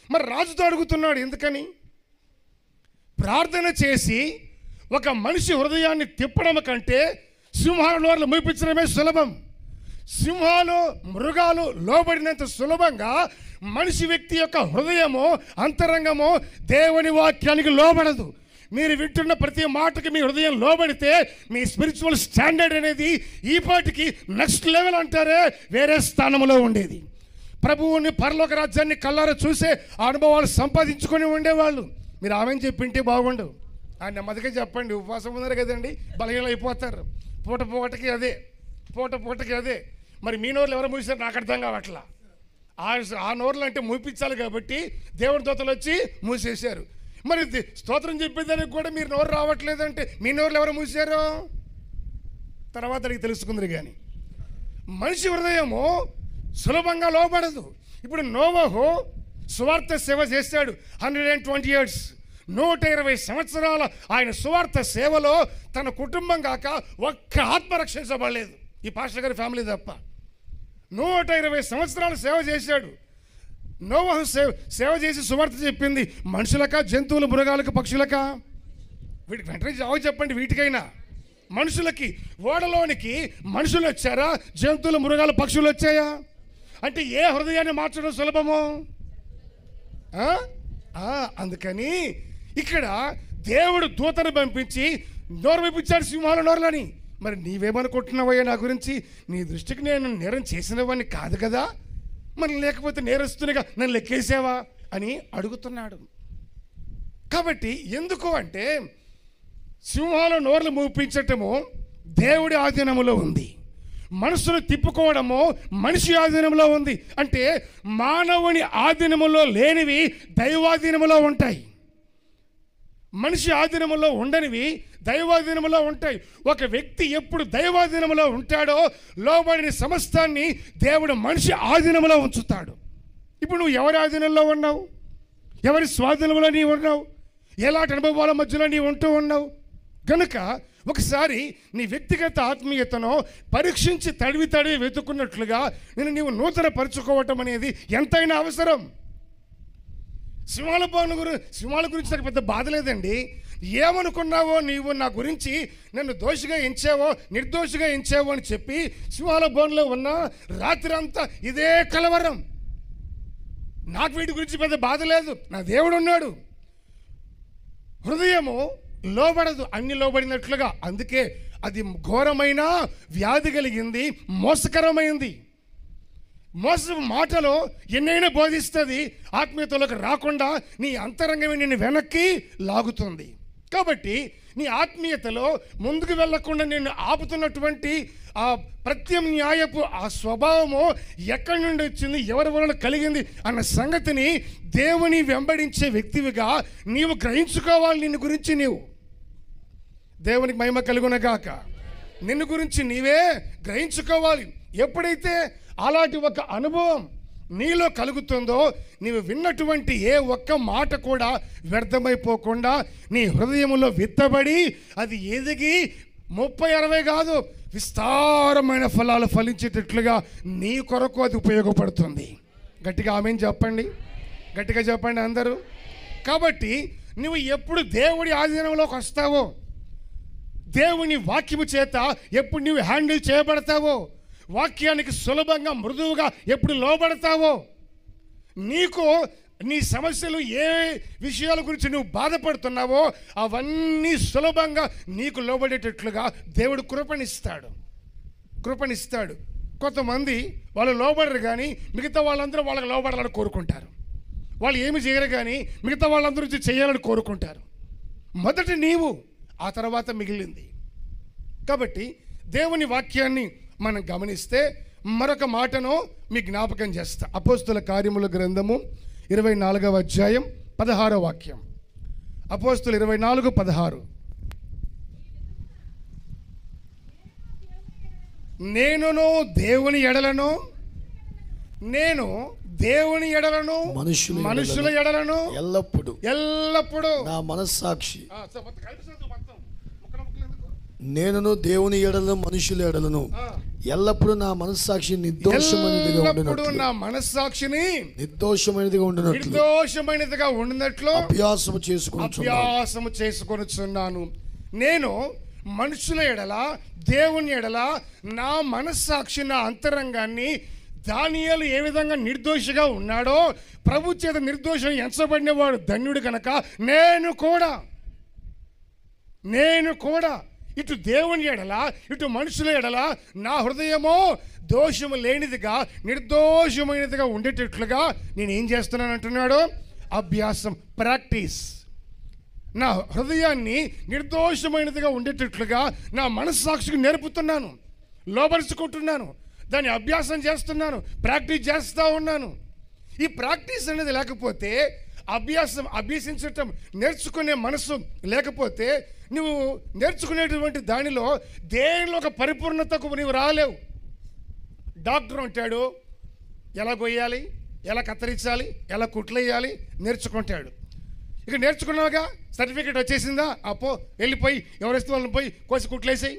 మరి రాజుతో అడుగుతున్నాడు ఎందుకని? ప్రార్థన చేసి ఒక మనిషి హృదయాన్ని తిప్పడం కంటే సింహాల నోర్లు మూపించడమే సులభం. సింహాలు, మృగాలు లోబడినంత సులభంగా మనిషి వ్యక్తి యొక్క హృదయము, అంతరంగము దేవుని వాక్యానికి లోబడదు. మీరు వింటున్న ప్రతి మాటకి మీ హృదయం లోబడితే మీ స్పిరిచువల్ స్టాండర్డ్ అనేది ఈ పాటికి నెక్స్ట్ లెవెల్ అంటారే వేరే స్థానంలో ఉండేది. ప్రభువుని, పరలోక రాజ్యాన్ని కళ్ళారా చూసే అనుభవాలు సంపాదించుకొని ఉండేవాళ్ళు. మీరు ఆమెను చెప్పింటే బాగుండు. ఆయన నెమ్మదిగా చెప్పండి, ఉపవాసం ఉన్నారు కదండి, బలహీనలు అయిపోతారు. పూట పూటకి అదే. మరి మీ నోర్లు ఎవరు మూసారు నాకు అర్థం కావట్లా. ఆ నోర్లు అంటే మూపించాలి కాబట్టి దేవుడి దూతలు వచ్చి మూసేశారు. మరి స్తోత్రం చెప్పేదానికి కూడా మీరు నోరు రావట్లేదంటే మీ నోర్లు ఎవరు మూసారు? తర్వాత అడిగి తెలుసుకుందరు. కానీ మనిషి హృదయము సులభంగా లోబడదు. ఇప్పుడు నోవహు సువార్త సేవ చేశాడు 120 years, 120 సంవత్సరాల ఆయన సువార్త సేవలో తన కుటుంబం కాక ఒక్క ఆత్మ రక్షించబడలేదు, ఈ పాస్టర్ గారి ఫ్యామిలీ తప్ప. 120 సంవత్సరాలు సేవ చేశాడు. నోవహు సేవ చేసి సువార్త చెప్పింది మనుషులకా, జంతువులు, మృగాలకు, పక్షులకా? వీటికి వెంటనే జవాబు చెప్పండి. వీటికైనా మనుషులకి. ఓడలోనికి మనుషులు వచ్చారా, జంతువులు, మృగాలు, పక్షులు వచ్చాయా? అంటే ఏ హృదయాన్ని మార్చడం సులభము? అందుకని ఇక్కడ దేవుడు దూతను పంపించి నోరు పంపించాడు సింహాల నోరులని. మరి నీవేమనుకుంటున్నావయ్యా నా గురించి? నీ దృష్టికి నేను నేరం చేసినవన్నీ కాదు కదా, మరి లేకపోతే నేరస్తునిగా నన్ను లెక్కేసావా అని అడుగుతున్నాడు. కాబట్టి ఎందుకు అంటే సింహాల నోర్లు మూపించటము దేవుడి ఆధీనములో ఉంది, మనసును తిప్పుకోవడము మనిషి ఆధీనంలో ఉంది. అంటే మానవుని ఆధీనములో లేనివి దైవాధీనములో ఉంటాయి, మనిషి ఆధీనములో ఉండనివి దైవాధీనములో ఉంటాయి. ఒక వ్యక్తి ఎప్పుడు దైవాధీనములో ఉంటాడో లోబడిన సమస్తాన్ని దేవుడు మనిషి ఆధీనములో ఉంచుతాడు. ఇప్పుడు నువ్వు ఎవరి ఆధీనంలో ఉన్నావు? ఎవరి స్వాధీనంలో నీవు ఉన్నావు? ఎలాంటి అనుభవాల మధ్యలో నీవు ఉంటూ ఉన్నావు? కనుక ఒకసారి నీ వ్యక్తిగత ఆత్మీయతను పరీక్షించి తడివి వెతుకున్నట్లుగా నీవు నూతన పరుచుకోవటం అనేది ఎంతైనా అవసరం. సింహాల గురించి నాకు పెద్ద బాధ లేదండి. ఏమనుకున్నావో నీవు నా గురించి, నన్ను దోషిగా ఎంచావో నిర్దోషిగా ఎంచావో అని చెప్పి సింహాల బోన్లో ఉన్న రాత్రి అంతా ఇదే కలవరం. నాకు వీటి గురించి పెద్ద బాధ లేదు, నా దేవుడు ఉన్నాడు. హృదయము లోబడదు అన్ని లోబడినట్లుగా. అందుకే అది ఘోరమైన వ్యాధి కలిగింది, మోసకరమైంది. మోసపు మాటలో ఎన్నైనా బోధిస్తుంది, ఆత్మీయతలోకి రాకుండా నీ అంతరంగమే నిన్ను వెనక్కి లాగుతుంది. కాబట్టి నీ ఆత్మీయతలో ముందుకు వెళ్లకుండా నిన్ను ఆపుతున్నటువంటి ఆ ప్రత్యామ్నాయపు ఆ స్వభావము ఎక్కడి నుండి వచ్చింది, ఎవరి వలన కలిగింది అన్న సంగతిని దేవుని వెంబడించే వ్యక్తివిగా నీవు గ్రహించుకోవాలి. నిన్ను గురించి నీవు, దేవునికి మహిమ కలుగునగాక, నిన్ను గురించి నీవే గ్రహించుకోవాలి. ఎప్పుడైతే అలాంటి ఒక అనుభవం నీలో కలుగుతుందో నీవు విన్నటువంటి ఏ ఒక్క మాట కూడా వ్యర్థమైపోకుండా నీ హృదయంలో విత్తబడి అది ఎదిగి 30-60 కాదు, విస్తారమైన ఫలాలు ఫలించేటట్లుగా నీ కొరకు అది ఉపయోగపడుతుంది. గట్టిగా ఆమేన్ చెప్పండి, గట్టిగా చెప్పండి అందరూ. కాబట్టి నువ్వు ఎప్పుడు దేవుడి ఆధీనంలోకి వస్తావో, దేవుని వాక్యము చేత ఎప్పుడు నువ్వు హ్యాండిల్ చేయబడతావో, వాక్యానికి సులభంగా మృదువుగా ఎప్పుడు లోబడతావో, నీకు నీ సమస్యలు ఏ విషయాల గురించి నువ్వు బాధపడుతున్నావో అవన్నీ సులభంగా నీకు లోబడేటట్లుగా దేవుడు కృపణిస్తాడు. కొంతమంది వాళ్ళు లోబడరు కానీ మిగతా వాళ్ళందరూ వాళ్ళకి లోబడాలని కోరుకుంటారు. వాళ్ళు ఏమి చేయరు కానీ మిగతా వాళ్ళందరూ చేయాలని కోరుకుంటారు. మొదట నీవు, ఆ తర్వాత మిగిలింది. కాబట్టి దేవుని వాక్యాన్ని మనం గమనిస్తే మరొక మాటను మీ జ్ఞాపకం చేస్తా. అపోస్తుల కార్యముల గ్రంథము 24వ అధ్యాయం 16వ వాక్యం. అపోస్తులు 24:16. నేను దేవుని ఎడలను మనుషుల ఎడలను ఎల్లప్పుడు నా మనస్సాక్షి, నేను దేవుని ఎడలను మనుషుల ఎడలను ఎల్లప్పుడు నా మనస్సాక్షి నిర్దోషమైనదిగా ఉండినట్లు అభ్యాసము చేసుకొనుచున్నాను. నేను మనుషుల ఎడల దేవుని ఎడల నా మనస్సాక్షి, నా అంతరంగాన్ని, దానియేలు ఏ విధంగా నిర్దోషిగా ఉన్నాడో, ప్రభు చేత నిర్దోషం ఎంచబడిన వాడు ధన్యుడు కనుక నేను కూడా ఇటు దేవుని ఎడల ఇటు మనుషుల ఎడల నా హృదయమో దోషము లేనిదిగా నిర్దోషమైనదిగా ఉండేటట్లుగా నేను ఏం చేస్తున్నాను అంటున్నాడు? అభ్యాసం, ప్రాక్టీస్. నా హృదయాన్ని నిర్దోషమైనదిగా ఉండేటట్లుగా నా మనస్సాక్షికి నేర్పుతున్నాను, లోబరుచుకుంటున్నాను, దాన్ని అభ్యాసం చేస్తున్నాను, ప్రాక్టీస్ చేస్తూ ఉన్నాను. ఈ ప్రాక్టీస్ అనేది లేకపోతే, అభ్యసించటం, నేర్చుకునే మనసు లేకపోతే నువ్వు నేర్చుకునేటువంటి దానిలో దేనిలో ఒక పరిపూర్ణతకు నీవు రాలేవు. డాక్టర్ అంటాడు ఎలా కొయ్యాలి, ఎలా కత్తిరించాలి, ఎలా కుట్లేయాలి నేర్చుకుంటాడు. ఇక నేర్చుకున్నావుగా, సర్టిఫికేట్ వచ్చేసిందా, అప్పో వెళ్ళిపోయి ఎవరిస్తే వాళ్ళని పోయి కోసి కుట్లేసాయి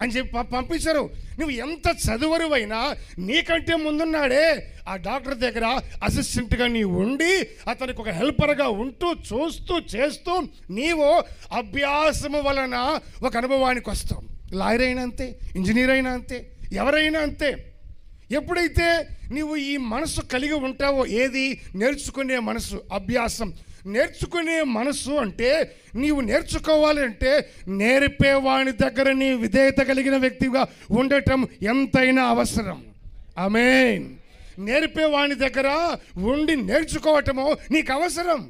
అని చెప్పి పంపించారు. నువ్వు ఎంత చదువరువైనా నీకంటే ముందున్నాడే ఆ డాక్టర్ దగ్గర అసిస్టెంట్గా నీవు ఉండి అతనికి ఒక హెల్పర్గా ఉంటూ చూస్తూ చేస్తూ నీవు అభ్యాసము వలన ఒక అనుభవానికి వస్తావు. లాయర్ అయినా అంతే, ఇంజనీర్ అయినా అంతే, ఎవరైనా అంతే. ఎప్పుడైతే నీవు ఈ మనసు కలిగి ఉంటావో, ఏది నేర్చుకునే మనసు, అభ్యాసం. నేర్చుకునే మనసు అంటే నీవు నేర్చుకోవాలి అంటే నేర్పేవాని దగ్గర నీ విధేయత కలిగిన వ్యక్తిగా ఉండటం ఎంతైనా అవసరం. ఆమేన్. నేర్పేవాని దగ్గర ఉండి నేర్చుకోవటము నీకు అవసరం.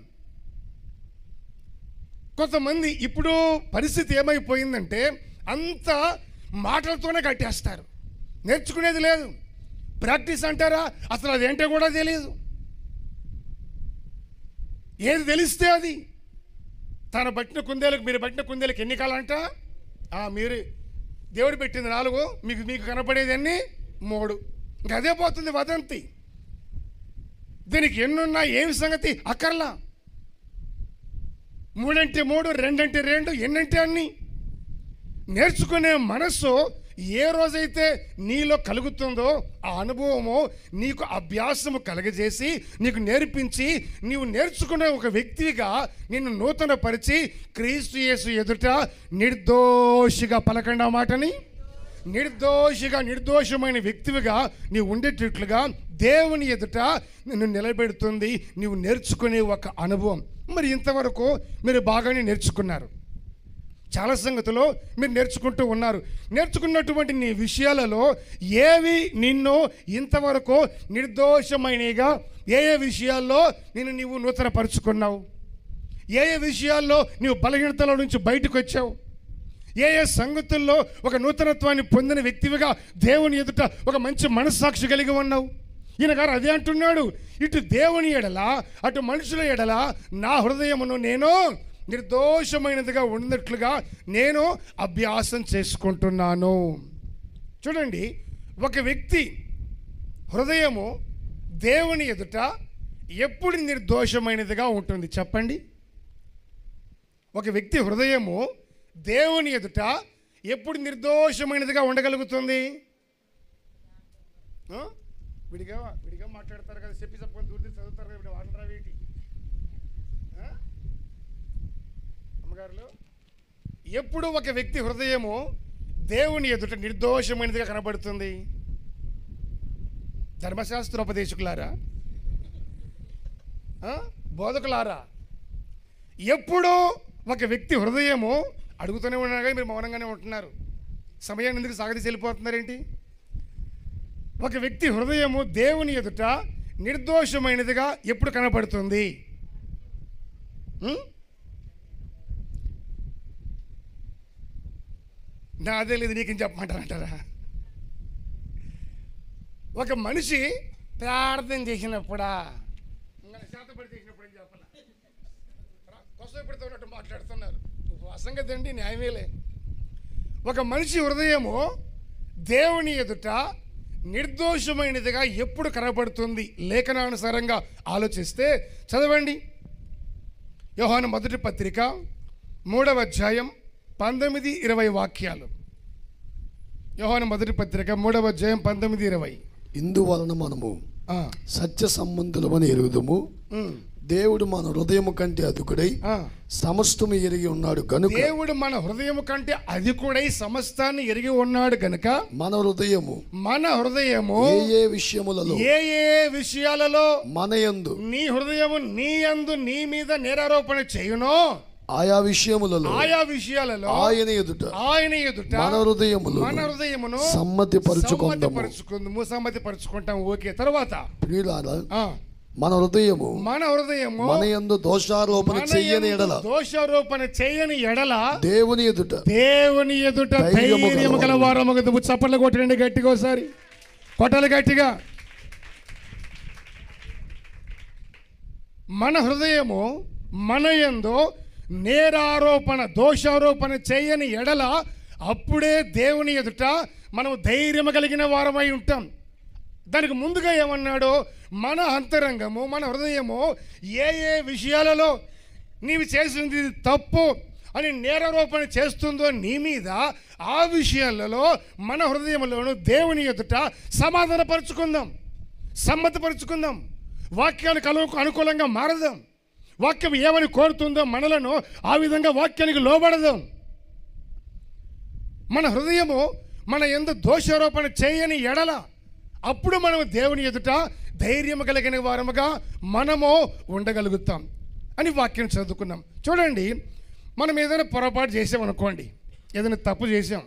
కొంతమంది ఇప్పుడు పరిస్థితి ఏమైపోయిందంటే అంత మాటలతోనే కట్టేస్తారు, నేర్చుకునేది లేదు. ప్రాక్టీస్ అంటారా, అసలు అదేంటో కూడా తెలియదు. ఏది తెలిస్తే అది. తన బట్టిన కుందేలకు, మీరు బట్టిన కుందేలకు ఎన్ని కాలంట? మీరు దేవుడు పెట్టింది 4, మీకు కనపడేది ఎన్ని? 3. ఇంకా అదే పోతుంది వదంతి. దీనికి ఎన్నున్నా ఏమి సంగతి అక్కర్లా. 3 అంటే 3, 2 అంటే 2, ఎన్నంటే అన్ని. నేర్చుకునే మనసు ఏ రోజైతే నీలో కలుగుతుందో ఆ అనుభవము నీకు అభ్యాసము కలగజేసి నీకు నేర్పించి నీవు నేర్చుకునే ఒక వ్యక్తిగా నిన్ను నూతనపరిచి క్రీస్తు యేసు ఎదుట నిర్దోషిగా, పలకండి ఆ మాటని, నిర్దోషమైన వ్యక్తివిగా నీవు ఉండేటట్లుగా దేవుని ఎదుట నిన్ను నిలబెడుతుంది నీవు నేర్చుకునే ఒక అనుభవం. మరి ఇంతవరకు మీరు బాగానే నేర్చుకున్నారు, చాలా సంగతులు మీరు నేర్చుకుంటూ ఉన్నారు. నేర్చుకున్నటువంటి నీ విషయాలలో ఏవి నిన్ను ఇంతవరకు నిర్దోషమైనగా, ఏ విషయాల్లో నీవు నూతనపరుచుకున్నావు? ఏ ఏ విషయాల్లో నీవు బలహీనతల నుంచి బయటకు వచ్చావు, ఏ ఏ సంగతుల్లో ఒక నూతనత్వాన్ని పొందిన వ్యక్తివిగా దేవుని ఎదుట ఒక మంచి మనస్సాక్షి కలిగి ఉన్నావు. ఈయన గారు అదే అంటున్నాడు, ఇటు దేవుని ఎడల అటు మనుషుల ఎడల నా హృదయమును నేను నిర్దోషమైనదిగా ఉన్నట్లుగా నేను అభ్యాసం చేసుకుంటున్నాను. చూడండి, ఒక వ్యక్తి హృదయము దేవుని ఎదుట ఎప్పుడు నిర్దోషమైనదిగా ఉంటుంది చెప్పండి? ఒక వ్యక్తి హృదయము దేవుని ఎదుట ఎప్పుడు నిర్దోషమైనదిగా ఉండగలుగుతుంది? విడిగా విడిగా మాట్లాడతారు కదా, చెప్పని దూరం చదువుతారు కదా, ఇప్పుడు వాడరా వీటి అమ్మగారులు. ఎప్పుడు ఒక వ్యక్తి హృదయము దేవుని ఎదుట నిర్దోషమైనదిగా కనబడుతుంది? ధర్మశాస్త్రోపదేశకులారా, బోధకులారా, ఎప్పుడో ఒక వ్యక్తి హృదయము అడుగుతూనే ఉన్నారు కానీ మీరు మౌనంగానే ఉంటున్నారు. సమయాన్ని ఎందుకు సాగదీసి వెళ్ళిపోతున్నారేంటి? ఒక వ్యక్తి హృదయము దేవుని ఎదుట నిర్దోషమైనదిగా ఎప్పుడు కనబడుతుంది? నాదే లేదు నీకేం చెప్పమంటారంటారా? ఒక మనిషి ప్రార్థన చేసినప్పుడా, శాతపడి చేసినప్పుడు ఏం చెప్పాల, కొసపెడుతున్నట్టు మాట్లాడుతున్నారు. ఉపవాసం కదండి, న్యాయమేలే. ఒక మనిషి హృదయము దేవుని ఎదుట నిర్దోషమైనదిగా ఎప్పుడు కనబడుతుంది? లేఖనానుసారంగా ఆలోచిస్తే చదవండి. యోహాను మొదటి పత్రిక 3వ అధ్యాయం 19-20 వాక్యాలు. యోహాను మొదటి పత్రిక 3వ అధ్యాయం 19-20. ఇందువలన మనము సత్య సంబంధులమని ఎరుగుదుము, దేవుడు మన హృదయము కంటే అధికుడై సమస్తము ఎరిగి ఉన్నాడు కనుక. దేవుడు మన హృదయము కంటే అధికుడై సమస్తాన్ని ఎరిగి ఉన్నాడు కనుక మన హృదయము ఏ ఏ విషయాలలో మన యందు నీ హృదయము నీ యందు నీ మీద నేరారోపణ చేయునో ఆయా విషయములలో ఆయన ఎదుట మన హృదయమును సమ్మతి పరుచుకుంటాం. ఓకే, తర్వాత మన హృదయము మన యందు దోషారోపణ చేయని ఎడల దేవుని ఎదుట ధైర్యము గలవారము. చప్పట్లు కొట్టండి గట్టిగా, ఒకసారి కొట్టాలి గట్టిగా. మన హృదయము మన యందు దోషారోపణ చేయని ఎడల అప్పుడే దేవుని ఎదుట మనం ధైర్యం కలిగిన వారమై ఉంటాం. దానికి ముందుగా ఏమన్నాడో, మన అంతరంగము మన హృదయము ఏ ఏ విషయాలలో నీవు చేసింది తప్పు అని నేరారోపణ చేస్తుందో నీ మీద, ఆ విషయాలలో మన హృదయంలోను దేవుని ఎదుట సమాధానపరుచుకుందాం, సమ్మతిపరుచుకుందాం. వాక్యానికి అనుకూలంగా మారదాం. వాక్యం ఏమని కోరుతుందో మనలను ఆ విధంగా వాక్యానికి లోబడదాం. మన హృదయము మన యందు దోషారోపణ చేయని ఎడల అప్పుడు మనము దేవుని ఎదుట ధైర్యం కలిగిన వారముగా మనము ఉండగలుగుతాం అని వాక్యం చదువుకున్నాం. చూడండి, మనం ఏదైనా పొరపాటు చేసామనుకోండి, ఏదైనా తప్పు చేసాం,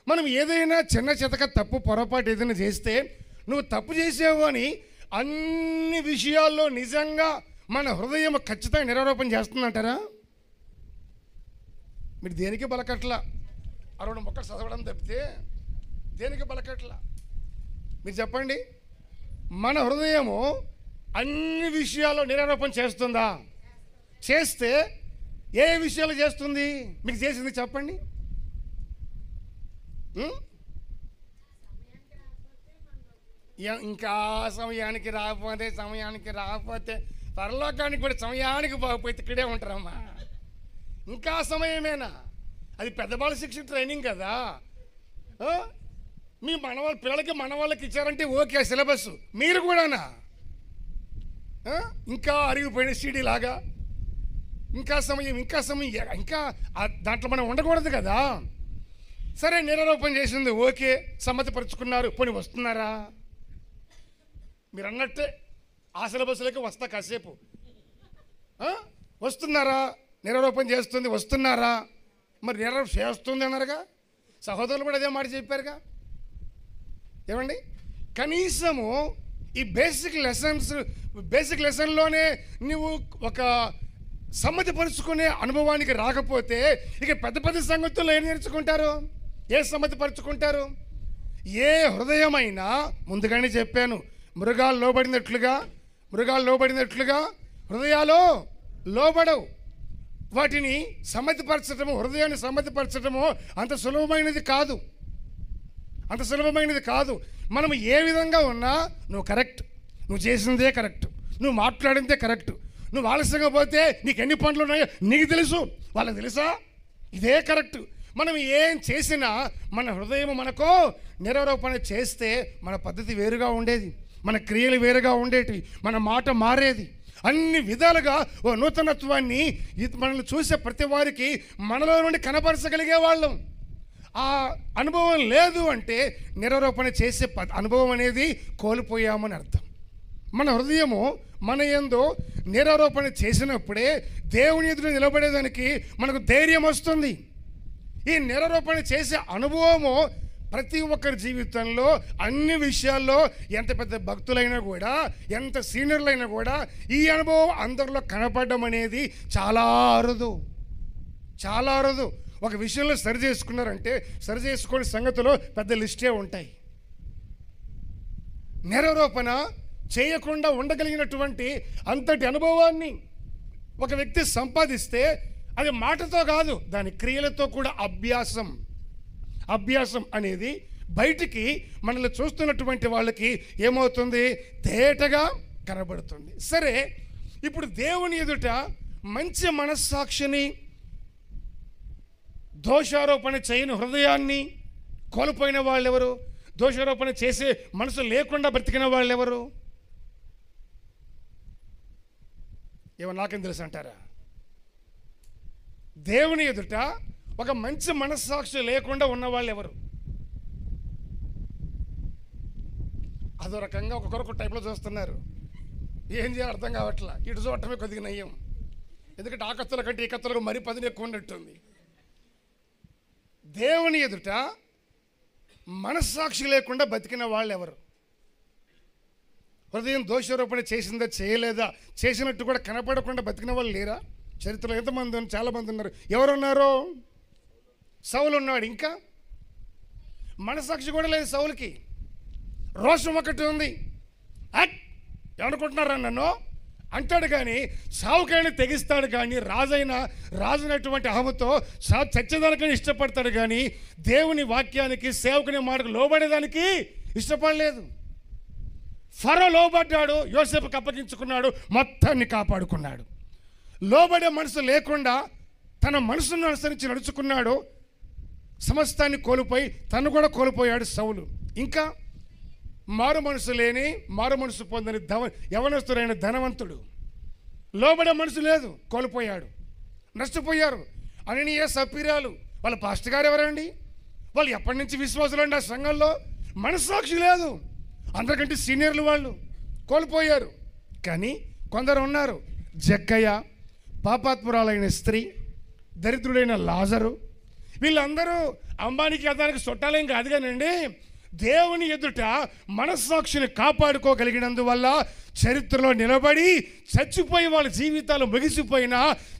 మనం ఏదైనా చిన్న చితక తప్పు పొరపాటు ఏదైనా చేస్తే నువ్వు తప్పు చేసావు అని అన్ని విషయాల్లో నిజంగా మన హృదయం ఖచ్చితంగా నిరారోపణ చేస్తుందంటారా? మీరు దేనికి బలకట్ల 60 మొక్కలు చదవడం తప్పితే దేనికి బలకట్ల? మీరు చెప్పండి. మన హృదయము అన్ని విషయాల్లో నిరారోపణ చేస్తుందా? చేస్తే ఏ విషయాలు చేస్తుంది? మీకు చేసింది చెప్పండి. ఇంకా సమయానికి రాకపోతే పరలోకానికి కూడా సమయానికి పోకపోతే ఇక్కడే ఉంటారమ్మా. ఇంకా సమయమేనా? అది పెద్దవాళ్ళ శిక్షణ ట్రైనింగ్ కదా. మీ మనవాళ్ళ పిల్లలకి మనవాళ్ళకి ఇచ్చారంటే ఓకే సిలబస్, మీరు కూడానా ఇంకా అరిగిపోయిన సీడీ లాగా ఇంకా సమయం ఇంకా దాంట్లో మనం ఉండకూడదు కదా. సరే, నిరారోపణ చేసింది ఓకే, సమ్మతిపరుచుకున్నారు, పోనీ వస్తున్నారా? మీరు అన్నట్టే ఆ సిలబస్లోకి వస్తా కాసేపు. వస్తున్నారా? నిరారోపణ చేస్తుంది, వస్తున్నారా? మరి నిరారోపణ చేస్తుంది అన్నారుగా, సహోదరులు కూడా అదే మాట చెప్పారుగా. ఏమండి, కనీసము ఈ బేసిక్ లెసన్లోనే నువ్వు ఒక సమ్మతిపరుచుకునే అనుభవానికి రాకపోతే ఇక పెద్ద పెద్ద సంగతుల్లో ఏం నేర్చుకుంటారు? ఏ సమ్మతిపరుచుకుంటారు? ఏ హృదయమైనా, ముందుగానే చెప్పాను, మృగాలు లోబడినట్లుగా హృదయాలు లోబడవు. వాటిని సమ్మతిపరచటము, హృదయాన్ని సమ్మతిపరచటము అంత సులభమైనది కాదు. మనం ఏ విధంగా ఉన్నా నువ్వు కరెక్ట్, నువ్వు చేసిందే కరెక్ట్, నువ్వు మాట్లాడిందే కరెక్ట్, నువ్వు ఆలస్యంగా పోతే నీకు ఎన్ని పనులు ఉన్నాయో నీకు తెలుసు, వాళ్ళకి తెలుసా, ఇదే కరెక్ట్. మనం ఏం చేసినా మన హృదయం మనకు నిరారోపణ చేస్తే మన పద్ధతి వేరుగా ఉండేది, మన క్రియలు వేరుగా ఉండేటివి, మన మాట మారేది. అన్ని విధాలుగా ఓ నూతనత్వాన్ని మనల్ని చూసే ప్రతి వారికి మనలో నుండి కనపరచగలిగే వాళ్ళం. ఆ అనుభవం లేదు అంటే నిరారోపణ చేసే అనుభవం అనేది కోల్పోయామని అర్థం. మన హృదయము మన యందు నిరారోపణ చేసినప్పుడే దేవుని ఎదుట నిలబడేదానికి మనకు ధైర్యం వస్తుంది. ఈ నిరారోపణ చేసే అనుభవము ప్రతి ఒక్కరి జీవితంలో అన్ని విషయాల్లో, ఎంత పెద్ద భక్తులైనా కూడా, ఎంత సీనియర్లైనా కూడా ఈ అనుభవం అందరిలో కనపడడం అనేది చాలా అరుదు. ఒక విషయంలో సరి చేసుకున్నారంటే సరి చేసుకునే సంగతులు పెద్ద లిస్టే ఉంటాయి. నిరారోపణ చేయకుండా ఉండగలిగినటువంటి అంతటి అనుభవాన్ని ఒక వ్యక్తి సంపాదిస్తే అది మాటతో కాదు, దాని క్రియలతో కూడా అభ్యాసం అనేది బయటికి మనల్ని చూస్తున్నటువంటి వాళ్ళకి ఏమవుతుంది? తేటగా కనబడుతుంది. సరే, ఇప్పుడు దేవుని ఎదుట మంచి మనస్సాక్షిని, దోషారోపణ చేయని హృదయాన్ని కోల్పోయిన వాళ్ళెవరు? దోషారోపణ చేసే మనసు లేకుండా బ్రతికిన వాళ్ళెవరు? ఏమో నాకేం తెలుసు అంటారా? దేవుని ఎదుట ఒక మంచి మనస్సాక్షి లేకుండా ఉన్నవాళ్ళు ఎవరు? అదో రకంగా ఒక్కొక్కరు టైప్లో చూస్తున్నారు. ఏం చేయాలి అర్థం కావట్లా. ఇటు చూడటమే కొద్దిగా నయ్యం, ఎందుకంటే ఆ కత్తుల కంటే ఈ కత్తులకు మరీ పదును ఎక్కువ ఉన్నట్టుంది. దేవుని ఎదుట మనస్సాక్షి లేకుండా బతికిన వాళ్ళు ఎవరు? హృదయం దోషారోపణ చేసిందా చేయలేదా, చేసినట్టు కూడా కనపడకుండా బతికిన వాళ్ళు లేరా? చరిత్రలో ఎంతమంది, చాలామంది ఉన్నారు. ఎవరున్నారు? సౌలు ఉన్నాడు. ఇంకా మనసాక్షి కూడా లేదు సౌలుకి. రోషం ఒకటి ఉంది. ఏమనుకుంటున్నారా నన్ను అంటాడు, కానీ సావుకైనా తెగిస్తాడు, కానీ రాజైనటువంటి అహముతో చచ్చేదానికైనా ఇష్టపడతాడు, కానీ దేవుని వాక్యానికి, సేవకుని మాటకు లోబడేదానికి ఇష్టపడలేదు. ఫరో లోబడ్డాడు, యోసేపుకి అప్పగించుకున్నాడు, మొత్తాన్ని కాపాడుకున్నాడు. లోబడే మనసు లేకుండా తన మనసును అనుసరించి నడుచుకున్నాడు, సమస్తాన్ని కోల్పోయి తను కూడా కోల్పోయాడు సౌలు. ఇంకా మారు మనసు పొందని యవనస్తుడైన ధనవంతుడు, లోబడే మనసు లేదు, కోల్పోయాడు, నష్టపోయారు. అననీయ సప్పీరాలు వాళ్ళ పాస్టర్ గారు ఎవరండి? వాళ్ళు ఎప్పటి నుంచి విశ్వాసులు అండి ఆ సంఘంలో? మనస్సాక్షి లేదు, అందరికంటే సీనియర్లు వాళ్ళు, కోల్పోయారు. కానీ కొందరు ఉన్నారు, జక్కయ్య, పాపాత్మురాలైన స్త్రీ, దరిద్రుడైన లాజరు, వీళ్ళందరూ అంబానీకి అదానికి చుట్టాలేం కాదు కానండి. దేవుని ఎదుట మనస్సాక్షిని కాపాడుకోగలిగినందువల్ల చరిత్రలో నిలబడి చచ్చిపోయి వాళ్ళ జీవితాలు ముగిసిపోయినా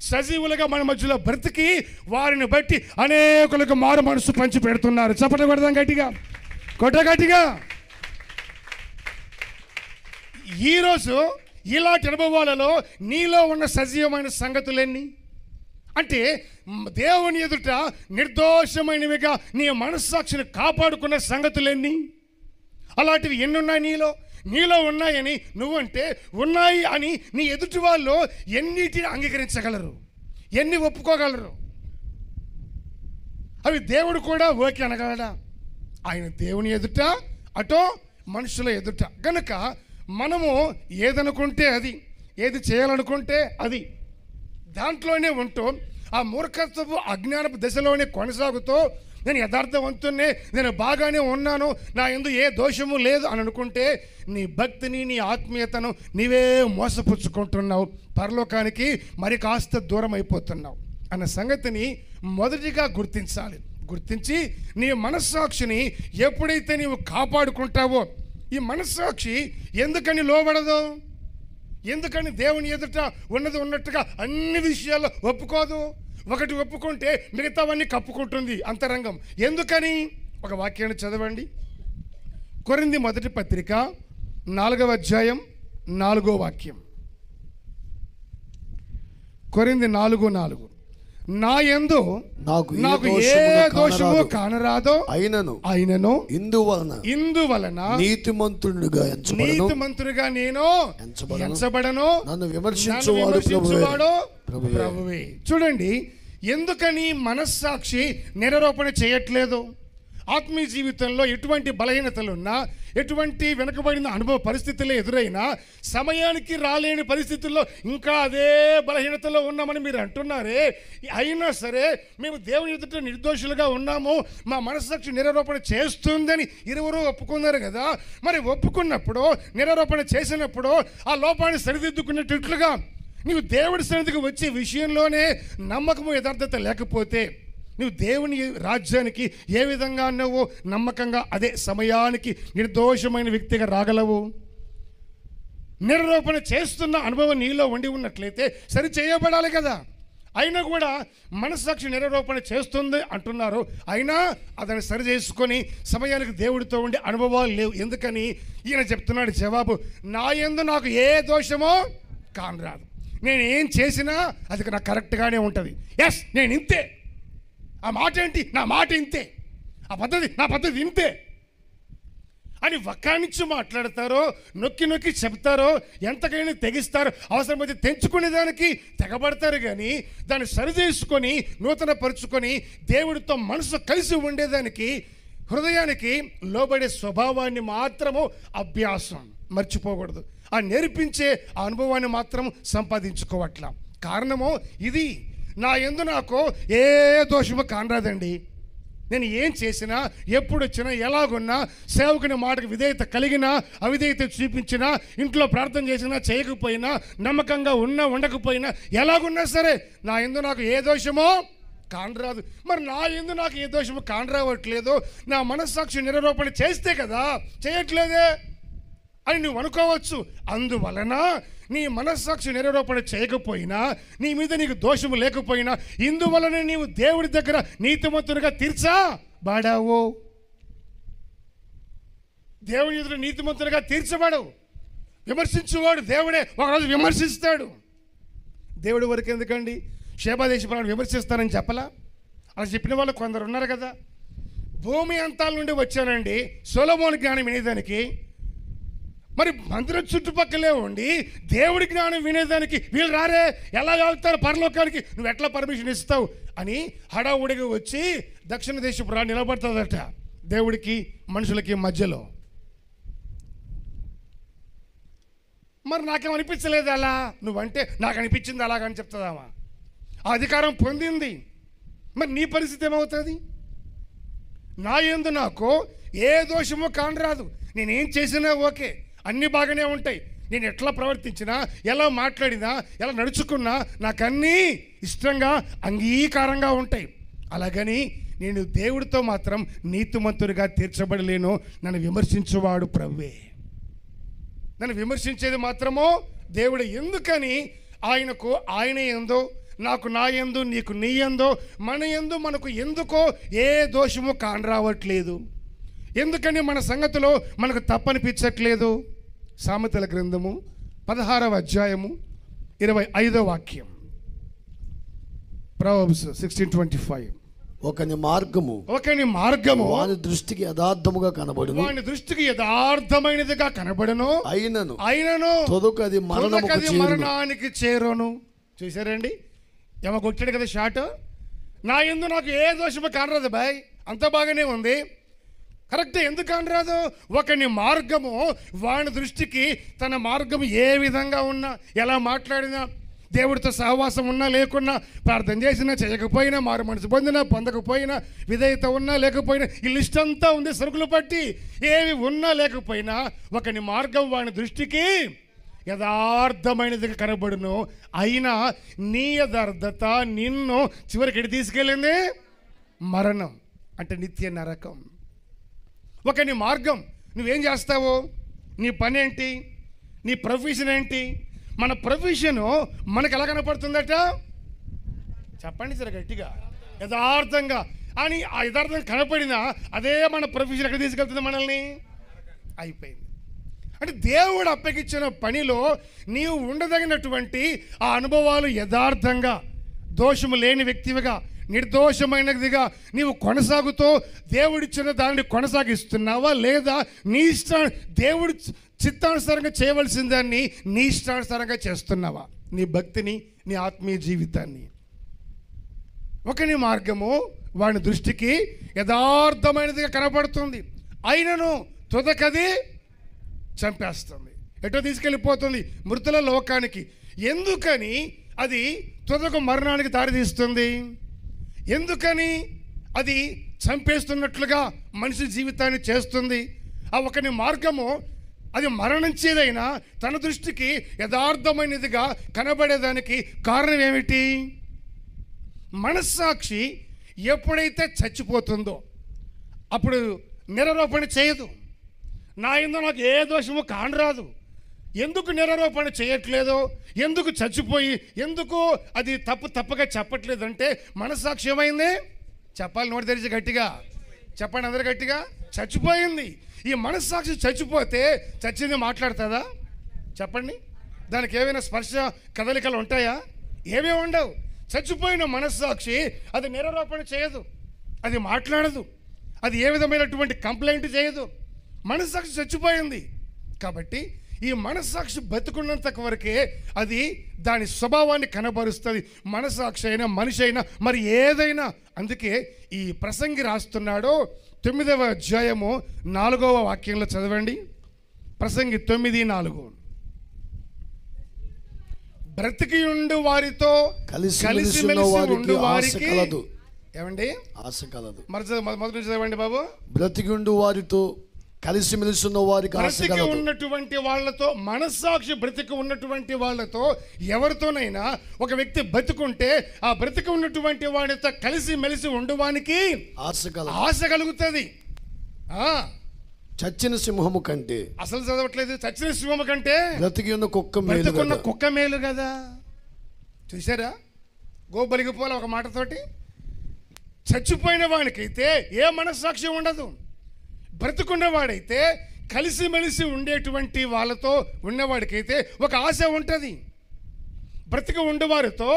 సజీవులుగా మన మధ్యలో బ్రతికి వారిని బట్టి అనేకులకు మారు మనసు పంచి పెడుతున్నారు. చప్పట్లు కొడదాం గట్టిగా, గట్టిగా. ఈరోజు ఇలాంటి అనుభవాలలో నీలో ఉన్న సజీవమైన సంగతులెన్ని? అంటే దేవుని ఎదుట నిర్దోషమైనవిగా నీ మనస్సాక్షిని కాపాడుకున్న సంగతులెన్ని? అలాంటివి ఎన్నున్నాయి నీలో ఉన్నాయని నువ్వంటే ఉన్నాయి అని నీ ఎదుటి వాళ్ళు ఎన్నిటిని అంగీకరించగలరు, ఎన్ని ఒప్పుకోగలరు? అవి దేవుడు కూడా ఓకే అనగలడా? ఆయన దేవుని ఎదుట, అటో మనుషుల ఎదుట. గనుక మనము ఏదనుకుంటే అది, ఏది చేయాలనుకుంటే అది, దాంట్లోనే ఉంటూ ఆ మూర్ఖత్వపు అజ్ఞానపు దశలోనే కొనసాగుతూ నేను యథార్థవంతున్నే, నేను బాగానే ఉన్నాను, నా యందు ఏ దోషము లేదు అని అనుకుంటే నీ భక్తిని, నీ ఆత్మీయతను నీవే మోసపుచ్చుకుంటున్నావు, పరలోకానికి మరి కాస్త దూరం అయిపోతున్నావు అన్న సంగతిని మొదటిగా గుర్తించి నీ మనస్సాక్షిని ఎప్పుడైతే నీవు కాపాడుకుంటావో, ఈ మనస్సాక్షి ఎందుకని లోబడదు? ఎందుకని దేవుని ఎదుట ఉన్నది ఉన్నట్టుగా అన్ని విషయాల్లో ఒప్పుకోదు? ఒకటి ఒప్పుకుంటే మిగతావన్నీ కప్పుకుంటుంది అంతరంగం. ఎందుకని? ఒక వాక్యాన్ని చదవండి. కొరింథీ మొదటి పత్రిక 4వ అధ్యాయం 4వ వాక్యం. కొరింథీ 4:4. నా యందు నాకు ఏ దోషము కానరాదో అయినను ఇందువలన నీతిమంతునిగా నేను ఎంచబడను, నన్ను విమర్శించువాడు ప్రభువే. చూడండి, ఎందుకని మనస్సాక్షి నిరారోపణ చేయట్లేదు? ఆత్మీయ జీవితంలో ఎటువంటి బలహీనతలున్నా, ఎటువంటి వెనుకబడిన అనుభవ పరిస్థితుల్లో ఎదురైనా, సమయానికి రాలేని పరిస్థితుల్లో ఇంకా అదే బలహీనతలో ఉన్నామని మీరు అంటున్నారే, అయినా సరే మేము దేవుని ఎదుట నిర్దోషులుగా ఉన్నాము, మా మనస్సాక్షి నిరారోపణ చేస్తుందని ఇరువురు ఒప్పుకున్నారు కదా. మరి ఒప్పుకున్నప్పుడు, నిరారోపణ చేసినప్పుడు ఆ లోపాన్ని సరిదిద్దుకునేటట్లుగా నీవు దేవుడి సన్నిధికి వచ్చే విషయంలోనే నమ్మకము యథార్థత లేకపోతే నువ్వు దేవుని రాజ్యానికి ఏ విధంగా నువ్వు నమ్మకంగా అదే సమయానికి నిర్దోషమైన వ్యక్తిగా రాగలవు? నిరారోపణ చేస్తున్న అనుభవం నీలో ఉండి ఉన్నట్లయితే సరి చేయబడాలి కదా. అయినా కూడా మనస్సాక్షి నిరారోపణ చేస్తుంది అంటున్నారు, అయినా అతన్ని సరి చేసుకొని సమయానికి దేవుడితో ఉండే అనుభవాలు లేవు. ఎందుకని? ఈయన చెప్తున్నాడు జవాబు, నా యందు నాకు ఏ దోషమో కానరాదు. నేను ఏం చేసినా అది నాకు కరెక్ట్గానే ఉంటుంది. ఎస్, నేను ఇంతే. ఆ మాట ఏంటి? నా మాట ఇంతే. ఆ పద్ధతి నా పద్ధతి ఇంతే అని వక్కానిచ్చి మాట్లాడతారో, నొక్కి నొక్కి చెప్తారో, ఎంతకైనా తెగిస్తారో, అవసరమైతే తెంచుకునేదానికి తెగబడతారు. కానీ దాన్ని సరిచేసుకొని నూతన పరుచుకొని దేవుడితో మనసు కలిసి ఉండేదానికి, హృదయానికి లోబడే స్వభావాన్ని మాత్రము అభ్యాసం మర్చిపోకూడదు. ఆ నేర్పించే ఆ అనుభవాన్ని మాత్రం సంపాదించుకోవట్ల. కారణము ఇది, నా యందు నాకు ఏ దోషము కానరాదండి. నేను ఏం చేసినా, ఎప్పుడు వచ్చినా, ఎలాగున్నా, సేవకుని మాటకు విధేయత కలిగినా, అవిధేయత చూపించినా, ఇంట్లో ప్రార్థన చేసినా చేయకపోయినా, నమ్మకంగా ఉన్నా ఉండకపోయినా, ఎలాగున్నా సరే నా యందు నాకు ఏ దోషమో కానరాదు. మరి నా యందు నాకు ఏ దోషము కానరావట్లేదు, నా మనస్సాక్షి నిరారోపణ చేస్తే కదా, చేయట్లేదే అని నువ్వు అనుకోవచ్చు. అందువలన నీ మనస్సాక్షి నిరారోపణ చేయకపోయినా, నీ మీద నీకు దోషము లేకపోయినా, ఇందువలన నీవు దేవుడి దగ్గర నీతిమంతునిగా తీర్చబడవు. దేవుని ఎదుట నీతిమంతునిగా తీర్చబడవు. విమర్శించువాడు దేవుడే ఒకరోజు విమర్శిస్తాడు. దేవుడి వరకు ఎందుకండి? శేబాదేశపురాన్ని విమర్శిస్తానని చెప్పలా? అలా చెప్పిన వాళ్ళు కొందరు ఉన్నారు కదా. భూమి అంతాల నుండి వచ్చానండి సొలొమోను జ్ఞానం వినేదానికి. మరి మందిరం చుట్టుపక్కలే ఉండి దేవుడి జ్ఞానం వినేదానికి వీళ్ళు రారే, ఎలా వెళ్తారు పరలోకానికి, నువ్వు ఎట్లా పర్మిషన్ ఇస్తావు అని హడావుడిగా వచ్చి దక్షిణ దేశపు రా నిలబడుతుందట దేవుడికి మనుషులకి మధ్యలో. మరి నాకేమనిపించలేదు అలా, నువ్వంటే నాకు అనిపించింది అలాగని చెప్తుందామా? ఆ అధికారం పొందింది. మరి నీ పరిస్థితి ఏమవుతుంది? నా యందు నాకు ఏ దోషమో కానరాదు. నేనేం చేసినా ఓకే, అన్నీ బాగానే ఉంటాయి. నేను ఎట్లా ప్రవర్తించినా, ఎలా మాట్లాడినా, ఎలా నడుచుకున్నా నాకన్నీ ఇష్టంగా అంగీకారంగా ఉంటాయి. అలాగని నేను దేవుడితో మాత్రం నీతిమంతుడిగా తీర్చబడలేను. నన్ను విమర్శించువాడు ప్రభువే. నన్ను విమర్శించేది మాత్రమో దేవుడు. ఎందుకని? ఆయనకు ఆయన యందు, నాకు నా యందు, నీకు నీ యందు, మన యందు మనకు ఎందుకో ఏ దోషము కానరావట్లేదు. ఎందుకని మన సంగతిలో మనకు తప్పనిపించట్లేదు? సామెతల గ్రంథము 16వ అధ్యాయము 25వ వాక్యం. Proverbs 16:25. ఒకని మార్గము వాని దృష్టికి యథార్థముగా కనబడును, వాని దృష్టికి యథార్థమైనదిగా కనబడును, అయినను తొదకది మరణానికి చేరును. చూసారండి, ఏమో కొట్టాడు కదా షాట్. నా యందు నాకు ఏ దోషము కానరాదు బాయ్, అంత బాగానే ఉంది. కరెక్ట్. ఎందుకు కానరాదు? ఒకని మార్గము వాని దృష్టికి, తన మార్గము ఏ విధంగా ఉన్నా, ఎలా మాట్లాడినా, దేవుడితో సహవాసం ఉన్నా లేకున్నా, ప్రార్థన చేసినా చేయకపోయినా, మారు మనసు పొందినా పొందకపోయినా, విధేయత ఉన్నా లేకపోయినా, ఈ లిస్ట్ అంతా ఉంది సరుకులు పట్టి. ఏవి ఉన్నా లేకపోయినా ఒకని మార్గం వాని దృష్టికి యథార్థమైనదిగా కనబడును. అయినా నీ యథార్థత నిన్ను చివరికి ఎటు తీసుకెళ్ళింది? మరణం, అంటే నిత్య నరకం. ఒకని మార్గం, నువ్వేం చేస్తావు, నీ పని ఏంటి, నీ ప్రొఫెషన్ ఏంటి, మన ప్రొఫెషను మనకు ఎలా కనపడుతుందట? చెప్పండి సరే గట్టిగా. యథార్థంగా. అని ఆ యథార్థం కనపడినా అదే మన ప్రొఫెషన్ ఎక్కడ తీసుకెళ్తుంది మనల్ని? అయిపోయింది. అంటే దేవుడు అప్పగించిన పనిలో నీవు ఉండదగినటువంటి ఆ అనుభవాలు యథార్థంగా, దోషము లేని వ్యక్తివిగా, నిర్దోషమైనదిగా నీవు కొనసాగుతూ దేవుడిచ్చిన దానిని కొనసాగిస్తున్నావా, లేదా నీ దేవుడి చిత్తానుసారంగా చేయవలసిన దాన్ని నీ ఇష్టానుసారంగా చేస్తున్నావా? నీ భక్తిని, నీ ఆత్మీయ జీవితాన్ని. ఒకని మార్గము వాడి దృష్టికి యథార్థమైనదిగా కనపడుతుంది, అయినను తుదకది చంపేస్తుంది, ఎటో తీసుకెళ్ళిపోతుంది మృతుల లోకానికి. ఎందుకని అది తుదకు మరణానికి దారితీస్తుంది? ఎందుకని అది చంపేస్తున్నట్లుగా మనిషి జీవితాన్ని చేస్తుంది? ఆ ఒకని మార్గము అది మరణించేదైనా తన దృష్టికి యథార్థమైనదిగా కనబడేదానికి కారణం ఏమిటి? మనస్సాక్షి ఎప్పుడైతే చచ్చిపోతుందో అప్పుడు నిరారోపణ చేయదు. నా యందు నాకు ఏ దోషము కానరాదు. ఎందుకు నిరారోపణ చేయట్లేదో, ఎందుకు చచ్చిపోయి, ఎందుకు అది తప్పుగా చెప్పట్లేదంటే మనస్సాక్షి ఏమైంది? చెప్పాలి నోటి తెరిచి గట్టిగా చెప్పండి అందరు గట్టిగా. చచ్చిపోయింది. ఈ మనస్సాక్షి చచ్చిపోతే చచ్చింది మాట్లాడుతుందా? చెప్పండి. దానికి ఏమైనా స్పర్శ కదలికలు ఉంటాయా? ఏమీ ఉండవు. చచ్చిపోయిన మనస్సాక్షి అది నిరారోపణ చేయదు, అది మాట్లాడదు, అది ఏ విధమైనటువంటి కంప్లైంట్ చేయదు. మనస్సాక్షి చచ్చిపోయింది కాబట్టి ఈ మనస్సాక్షి బతుకున్నంత వరకే అది దాని స్వభావాన్ని కనబరుస్తుంది. మనస్సాక్షి అయినా మనిషి అయినా మరి ఏదైనా. అందుకే ఈ ప్రసంగి రాస్తున్నాడు 9వ అధ్యాయము 4వ వాక్యంలో చదవండి. ప్రసంగి 9:4. బ్రతికి ఉండు వారితో కలిసిమెలిసి ఉండు వారికి ఏమండి ఆశ కలదు. మొదటి నుంచి చదవండి బాబు. బ్రతికి ఉండు వారితో కలిసిమెలిసి ఉన్న వారికి ఆశ బ్రతికి కలదు. ఉన్నటువంటి వాళ్ళతో, మనస్సాక్షి బ్రతికి ఉన్నటువంటి వాళ్ళతో, ఎవరితోనైనా ఒక వ్యక్తి బతుకుంటే ఆ బ్రతికి ఉన్నటువంటి వాడితో కలిసి మెలిసి ఉండవానికి ఆశ కలుగుతుంది. చచ్చిన సింహము కంటే, అసలు చదవట్లేదు, చచ్చిన సింహము కంటే బ్రతికి ఉన్న కుక్క మేలు కదా. చూసారా? గోబలిగిపోలే ఒక మాటతోటి. చచ్చిపోయిన వాడికైతే ఏ మనస్సాక్షి ఉండదు. బ్రతుకున్నవాడైతే కలిసిమెలిసి ఉండేటువంటి వాళ్ళతో ఉన్నవాడికైతే ఒక ఆశ ఉంటుంది. బ్రతికి ఉండేవారితో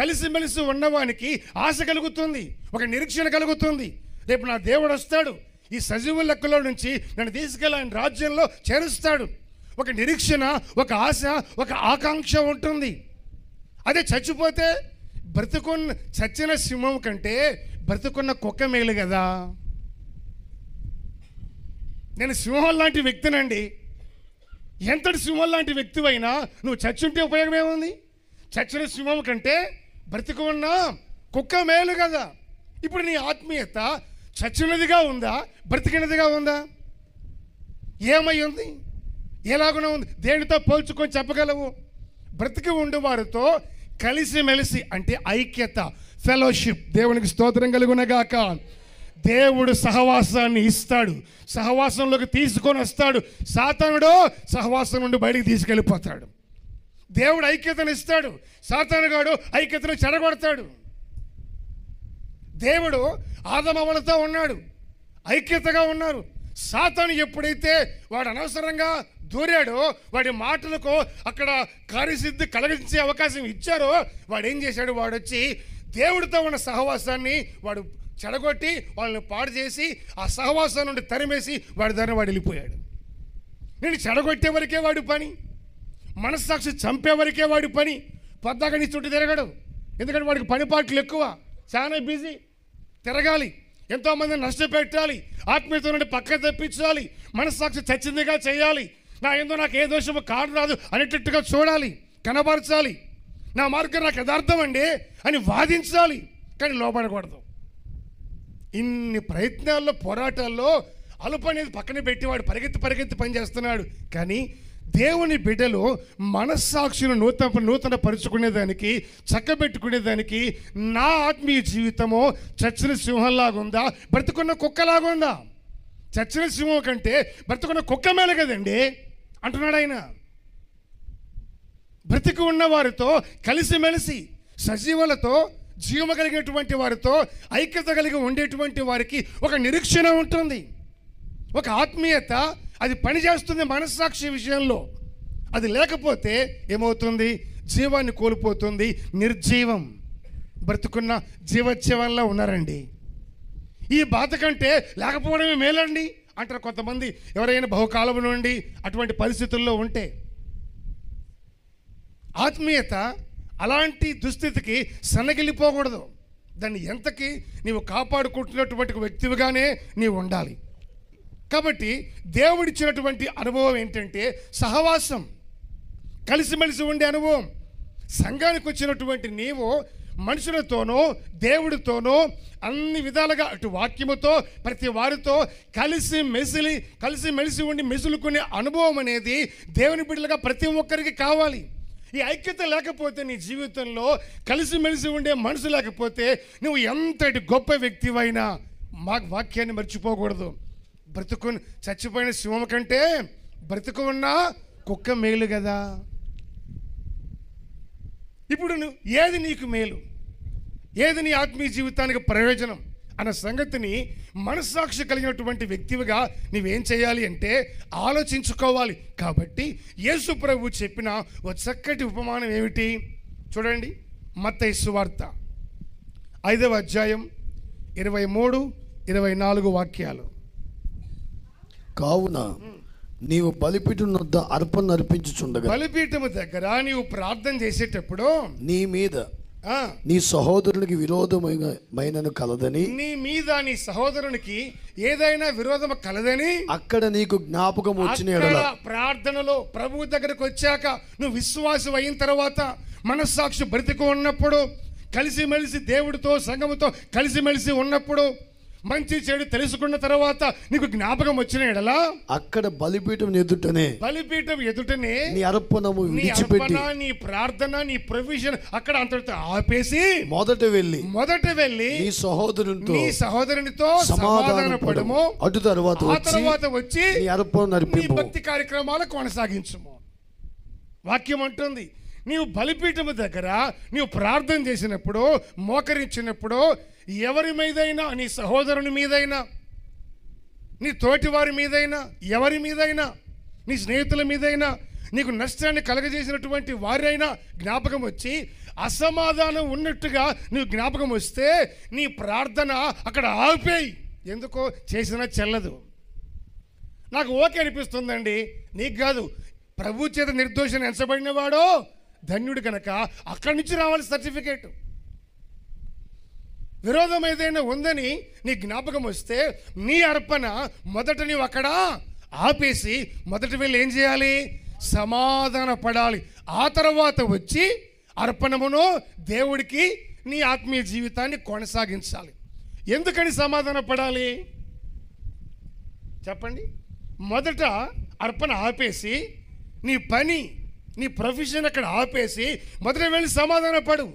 కలిసిమెలిసి ఉన్నవానికి ఆశ కలుగుతుంది, ఒక నిరీక్షణ కలుగుతుంది. రేపు నా దేవుడు వస్తాడు, ఈ సజీవ లెక్కలో నుంచి నన్ను తీసుకెళ్ళి ఆయన రాజ్యంలో చేరుస్తాడు. ఒక నిరీక్షణ, ఒక ఆశ, ఒక ఆకాంక్ష ఉంటుంది. అదే చచ్చిపోతే చచ్చిన సింహం కంటే బ్రతుకున్న కుక్క మేలు కదా. నేను సింహం లాంటి వ్యక్తినండి. ఎంతటి సింహం లాంటి వ్యక్తివైనా నువ్వు చచ్చుంటే ఉపయోగం ఏముంది? చచ్చిన సింహం కంటే బ్రతికి ఉన్న కుక్క మేలు కదా. ఇప్పుడు నీ ఆత్మీయత చచ్చినదిగా ఉందా, బ్రతికినదిగా ఉందా? ఏమై ఉంది? ఎలాగునా ఉంది? దేనితో పోల్చుకొని చెప్పగలవు? బ్రతికి ఉండే వారితో కలిసిమెలిసి అంటే ఐక్యత, ఫెలోషిప్. దేవునికి స్తోత్రం కలుగునగాక. దేవుడు సహవాసాన్ని ఇస్తాడు, సహవాసంలోకి తీసుకొని వస్తాడు. సాతానుడు సహవాసం నుండి బయటికి తీసుకెళ్ళిపోతాడు. దేవుడు ఐక్యతను ఇస్తాడు, సాతానుగాడు ఐక్యతను చెడగొడతాడు. దేవుడు ఆదమవలతో ఉన్నాడు, ఐక్యతగా ఉన్నారు. సాతాను ఎప్పుడైతే వాడు అనవసరంగా దూరాడో, వాడి మాటలకు అక్కడ కార్యసిద్ధి కలిగించే అవకాశం ఇచ్చారో, వాడు ఏం చేశాడు? వాడు వచ్చి దేవుడితో ఉన్న సహవాసాన్ని వాడు చెడగొట్టి వాళ్ళని పాడు చేసి ఆ సహవాసం నుండి తరిమేసి వాడి దారిని వాడు వెళ్ళిపోయాడు. నేను చెడగొట్టే వరకే వాడి పని, మనస్సాక్షి చంపే వరకే వాడి పని. పొద్దాక నీ చుట్టూ తిరగడు, ఎందుకంటే వాడికి పని పాటలు ఎక్కువ, చాలా బిజీ. తిరగాలి, ఎంతోమందిని నష్టపెట్టాలి, ఆత్మీయత నుండి పక్క తెప్పించాలి, మనస్సాక్షి చచ్చిందిగా చేయాలి. నా ఏందో నాకు ఏ దోషము కాదు రాదు అనేటట్టుగా చూడాలి, కనబరచాలి. నా మార్గం నాకు యథార్థం అండి అని వాదించాలి, కానీ లోబడకూడదు. ఇన్ని ప్రయత్నాల్లో, పోరాటాల్లో అలుపు అనేది పక్కన పెట్టి వాడు పరిగెత్తి పని చేస్తున్నాడు. కానీ దేవుని బిడ్డలు మనస్సాక్షిని నూతన పరుచుకునేదానికి, చక్కబెట్టుకునేదానికి నా ఆత్మీయ జీవితము చచ్చిన సింహంలాగుందా, బ్రతుకున్న కుక్కలాగుందా? చచ్చిన సింహం కంటే బ్రతుకున్న కుక్క మేలు కదండి అంటున్నాడు ఆయన. బ్రతికి ఉన్న వారితో కలిసిమెలిసి సజీవులతో జీవము కలిగినటువంటి వారితో ఐక్యత కలిగి ఉండేటువంటి వారికి ఒక నిరీక్షణ ఉంటుంది, ఒక ఆత్మీయత. అది పనిచేస్తుంది మనస్సాక్షి విషయంలో. అది లేకపోతే ఏమవుతుంది? జీవాన్ని కోల్పోతుంది, నిర్జీవం. బ్రతుకున్న జీవోత్సవంలో ఉన్నారండి. ఈ బాధ కంటే లేకపోవడమే మేలండి అంటారు కొంతమంది, ఎవరైనా బహుకాలం నుండి అటువంటి పరిస్థితుల్లో ఉంటే. ఆత్మీయత అలాంటి దుస్థితికి సన్నగిల్లిపోకూడదు. దాన్ని ఎంతకి నీవు కాపాడుకుంటున్నటువంటి వ్యక్తివిగానే నీవు ఉండాలి. కాబట్టి దేవుడిచ్చినటువంటి అనుభవం ఏంటంటే సహవాసం, కలిసిమెలిసి ఉండే అనుభవం. సంఘానికి వచ్చినటువంటి నీవు మనుషులతోనో దేవుడితోనో అన్ని విధాలుగా అటు వాక్యముతో ప్రతి వారితో కలిసిమెలిసి ఉండి మెసులుకునే అనుభవం అనేది దేవుని బిడ్డలుగా ప్రతి ఒక్కరికి కావాలి. ఈ ఐక్యత లేకపోతే నీ జీవితంలో కలిసిమెలిసి ఉండే మనసు లేకపోతే నువ్వు ఎంతటి గొప్ప వ్యక్తివైనా వాక్యాన్ని మర్చిపోకూడదు. చచ్చిపోయిన సింహం కంటే బ్రతుకు ఉన్న కుక్క మేలు కదా. ఇప్పుడు ఏది నీకు మేలు, ఏది నీ ఆత్మీయ జీవితానికి ప్రయోజనం అన్న సంగతిని మనస్సాక్షి కలిగినటువంటి వ్యక్తివిగా నువ్వేం చేయాలి అంటే ఆలోచించుకోవాలి. కాబట్టి యేసు ప్రభు చెప్పిన ఒక చక్కటి ఉపమానం ఏమిటి చూడండి. మత్తయి సువార్త 5వ అధ్యాయం 23-24 వాక్యాలు. కావున నీవు బలిపీఠం వద్ద అర్పణ అర్పించుచుండగా, బలిపీఠము దగ్గర నీవు ప్రార్థన చేసేటప్పుడు నీ మీద నీ సహోదరునికి విరోధమైనను కలదని, నీ మీద నీ సహోదరునికి ఏదైనా విరోధం కలదని అక్కడ నీకు జ్ఞాపకం వచ్చిన ఎడల, ప్రార్థనలో ప్రభువు దగ్గరకు వచ్చాక నువ్వు విశ్వాసం అయిన తర్వాత మనస్సాక్షి బ్రతికి ఉన్నప్పుడు కలిసిమెలిసి దేవుడితో సంఘముతో కలిసిమెలిసి ఉన్నప్పుడు మంచి చెడు తెలుసుకున్న తర్వాత నీకు జ్ఞాపకం వచ్చిన ఎడలా అక్కడ బలిపీఠం ఎదుటనే నీ అర్పణము విడిచిపెట్టి నీ ప్రార్థన నీ ప్రొవిజన్ అక్కడ అంతటితో ఆపేసి మొదట వెళ్ళి నీ సహోదరునితో సమాధానపడము, అటు తర్వాత వచ్చి నీ అర్పణ అర్పింపు, భక్తి కార్యక్రమాలు కొనసాగించుము. వాక్యం అంటుంది నీవు బలిపీఠము దగ్గర నీవు ప్రార్థన చేసినప్పుడు మోకరించినప్పుడు ఎవరి మీదైనా, నీ సహోదరుని మీదైనా, నీ తోటివారి మీదైనా, ఎవరి మీదైనా, నీ స్నేహితుల మీదైనా నీకు నష్టాన్ని కలగజేసినటువంటి వారైనా జ్ఞాపకం వచ్చి అసమాధానం ఉన్నట్టుగా నీవు జ్ఞాపకం వస్తే నీ ప్రార్థన అక్కడ ఆపేయి. ఎందుకో చేసినా చెల్లదు. నాకు ఓకే అనిపిస్తుందండి, నీకు కాదు. ప్రభు చేత నిర్దోషాన్ని ఎంచబడిన వాడో ధన్యుడు కనుక అక్కడి నుంచి రావాలి సర్టిఫికేట్. విరోధం ఏదైనా ఉందని నీ జ్ఞాపకం వస్తే నీ అర్పణ మొదట నీవు అక్కడ ఆపేసి మొదట వెళ్ళి ఏం చేయాలి? సమాధాన పడాలి. ఆ తర్వాత వచ్చి అర్పణమును దేవుడికి నీ ఆత్మీయ జీవితాన్ని కొనసాగించాలి. ఎందుకని సమాధాన పడాలి చెప్పండి? మొదట అర్పణ ఆపేసి నీ పని, నీ ప్రొఫెషన్ అక్కడ ఆపేసి మొదట వెళ్ళి సమాధాన పడు.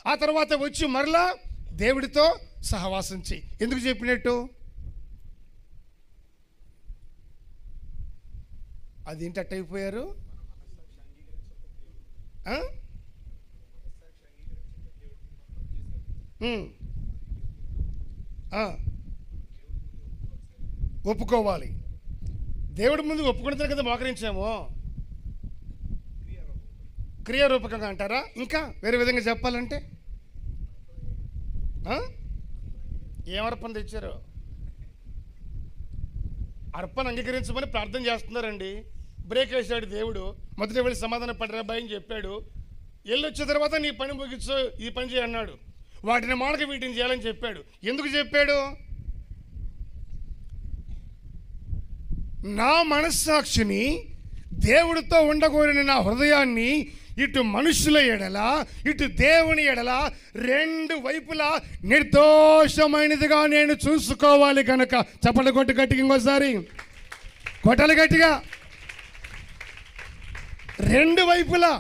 ఆ తర్వాత వచ్చి మరలా దేవుడితో సహవాసం చేయి. ఎందుకు చెప్పినట్టు? అదేంటి అట్టయిపోయారు? ఒప్పుకోవాలి. దేవుడి ముందు ఒప్పుకుంటారు కదా మోకరించాము. క్రియారూపకంగా అంటారా? ఇంకా వేరే విధంగా చెప్పాలంటే ఏం అర్పణ తెచ్చారు? అర్పణ అంగీకరించమని ప్రార్థన చేస్తున్నారండి. బ్రేక్ వేసాడు దేవుడు. మొదట వెళ్ళి సమాధాన పడరా బాయ్ అని చెప్పాడు. వెళ్ళి వచ్చిన తర్వాత నీ పని ముగించు, ఈ పని చేయన్నాడు. వాటిని మానక వీటిని చేయాలని చెప్పాడు. ఎందుకు చెప్పాడు? నా మనస్సాక్షిని, దేవుడితో ఉండకూడని నా హృదయాన్ని ఇటు మనుషుల ఎడల ఇటు దేవుని ఎడల రెండు వైపులా నిర్దోషమైనదిగా నేను చూసుకోవాలి కనుక చప్పట్లు కొట్టి గట్టిగా ఇంకోసారి కొట్టాలి గట్టిగా. రెండు వైపులా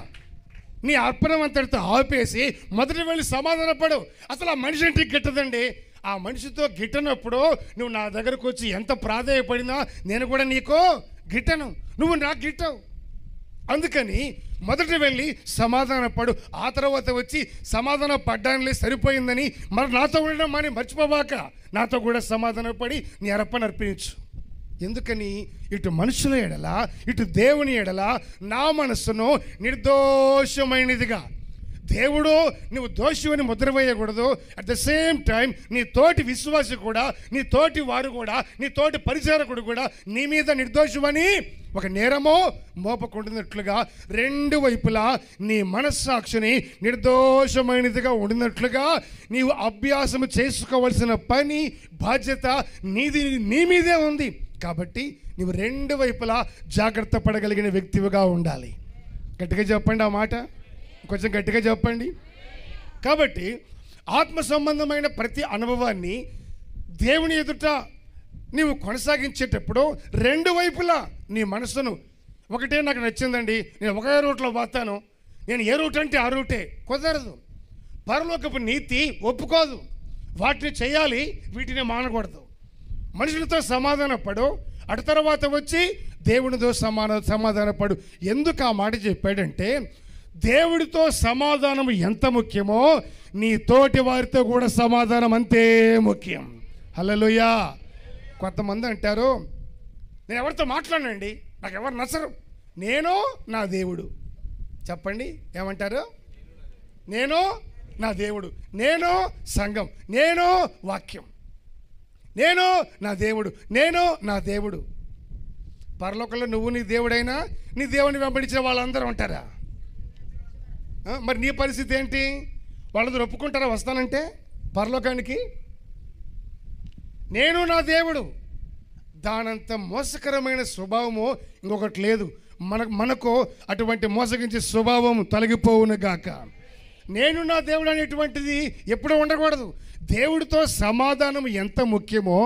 నీ అర్పణం అంతటితో ఆపేసి మొదటి వెళ్ళి సమాధాన పడు. అసలు ఆ మనిషి ఇంటికి గిట్టదండి. ఆ మనిషితో గిట్టనప్పుడు నువ్వు నా దగ్గరకు వచ్చి ఎంత ప్రాధేయపడినా నేను కూడా నీకు గిట్టను, నువ్వు నాకు గిట్టవు. అందుకని మొదట వెళ్ళి సమాధానపడు, ఆ తర్వాత వచ్చి సమాధానం పడ్డానికి సరిపోయిందని మరి నాతో ఉండడం అని మర్చిపోవాక నాతో కూడా సమాధానపడి నీ అర్పణ అర్పించు. ఎందుకని ఇటు మనుషుల ఎడల ఇటు దేవుని ఎడల నా మనస్సును నిర్దోషమైనదిగా, దేవుడు నువ్వు దోషివని ముద్ర వేయకూడదు. అట్ ద సేమ్ టైం నీ తోటి విశ్వాసి కూడా, నీ తోటి వారు కూడా, నీ తోటి పరిచారకుడు కూడా నీ మీద నిర్దోషమని ఒక నేరమో మోపకుండినట్లుగా రెండు వైపులా నీ మనస్సాక్షిని నిర్దోషమైనదిగా ఉండినట్లుగా నీవు అభ్యాసము చేసుకోవలసిన పని బాధ్యత నీ మీదే ఉంది. కాబట్టి నువ్వు రెండు వైపులా జాగ్రత్త పడగలిగిన వ్యక్తివిగా ఉండాలి. గట్టిగా చెప్పండి ఆ మాట, కొంచెం గట్టిగా చెప్పండి. కాబట్టి ఆత్మ సంబంధమైన ప్రతి అనుభవాన్ని దేవుని ఎదుట నీవు కొనసాగించేటప్పుడు రెండు వైపులా నీ మనసును, ఒకటే నాకు నచ్చిందండి, నేను ఒకే రూట్లో పోతాను, నేను ఏ రూట్ అంటే ఆ రూటే, కుదరదు. పరలోకపు నీతి ఒప్పుకోదు. వాటిని చేయాలి, వీటిని మానకూడదు. మనుషులతో సమాధానపడు, అటు తర్వాత వచ్చి దేవునితో సమాధానపడు. ఎందుకు ఆ మాట చెప్పాడంటే, దేవుడితో సమాధానం ఎంత ముఖ్యమో నీ తోటి వారితో కూడా సమాధానం అంతే ముఖ్యం. హల్లెలూయా. కొంతమంది అంటారు, నేను ఎవరితో మాట్లాడనండి, నాకు ఎవరు నచ్చరు, నేను నా దేవుడు. చెప్పండి ఏమంటారు? నేను నా దేవుడు, నేను సంఘం, నేను వాక్యం, నేను నా దేవుడు, నేను నా దేవుడు. పరలోకంలో నువ్వు నీ దేవుడైనా నీ దేవుని వెంబడించే వాళ్ళందరూ ఉంటారా? మరి నీ పరిస్థితి ఏంటి? వాళ్ళందరూ ఒప్పుకుంటారా వస్తానంటే పరలోకానికి? నేను నా దేవుడు, దానంత మోసకరమైన స్వభావము ఇంకొకటి లేదు. మనకు అటువంటి మోసగించే స్వభావం తొలగిపోవును గాక. నేను నా దేవుడు అనేటువంటిది ఎప్పుడూ ఉండకూడదు. దేవుడితో సమాధానం ఎంత ముఖ్యమో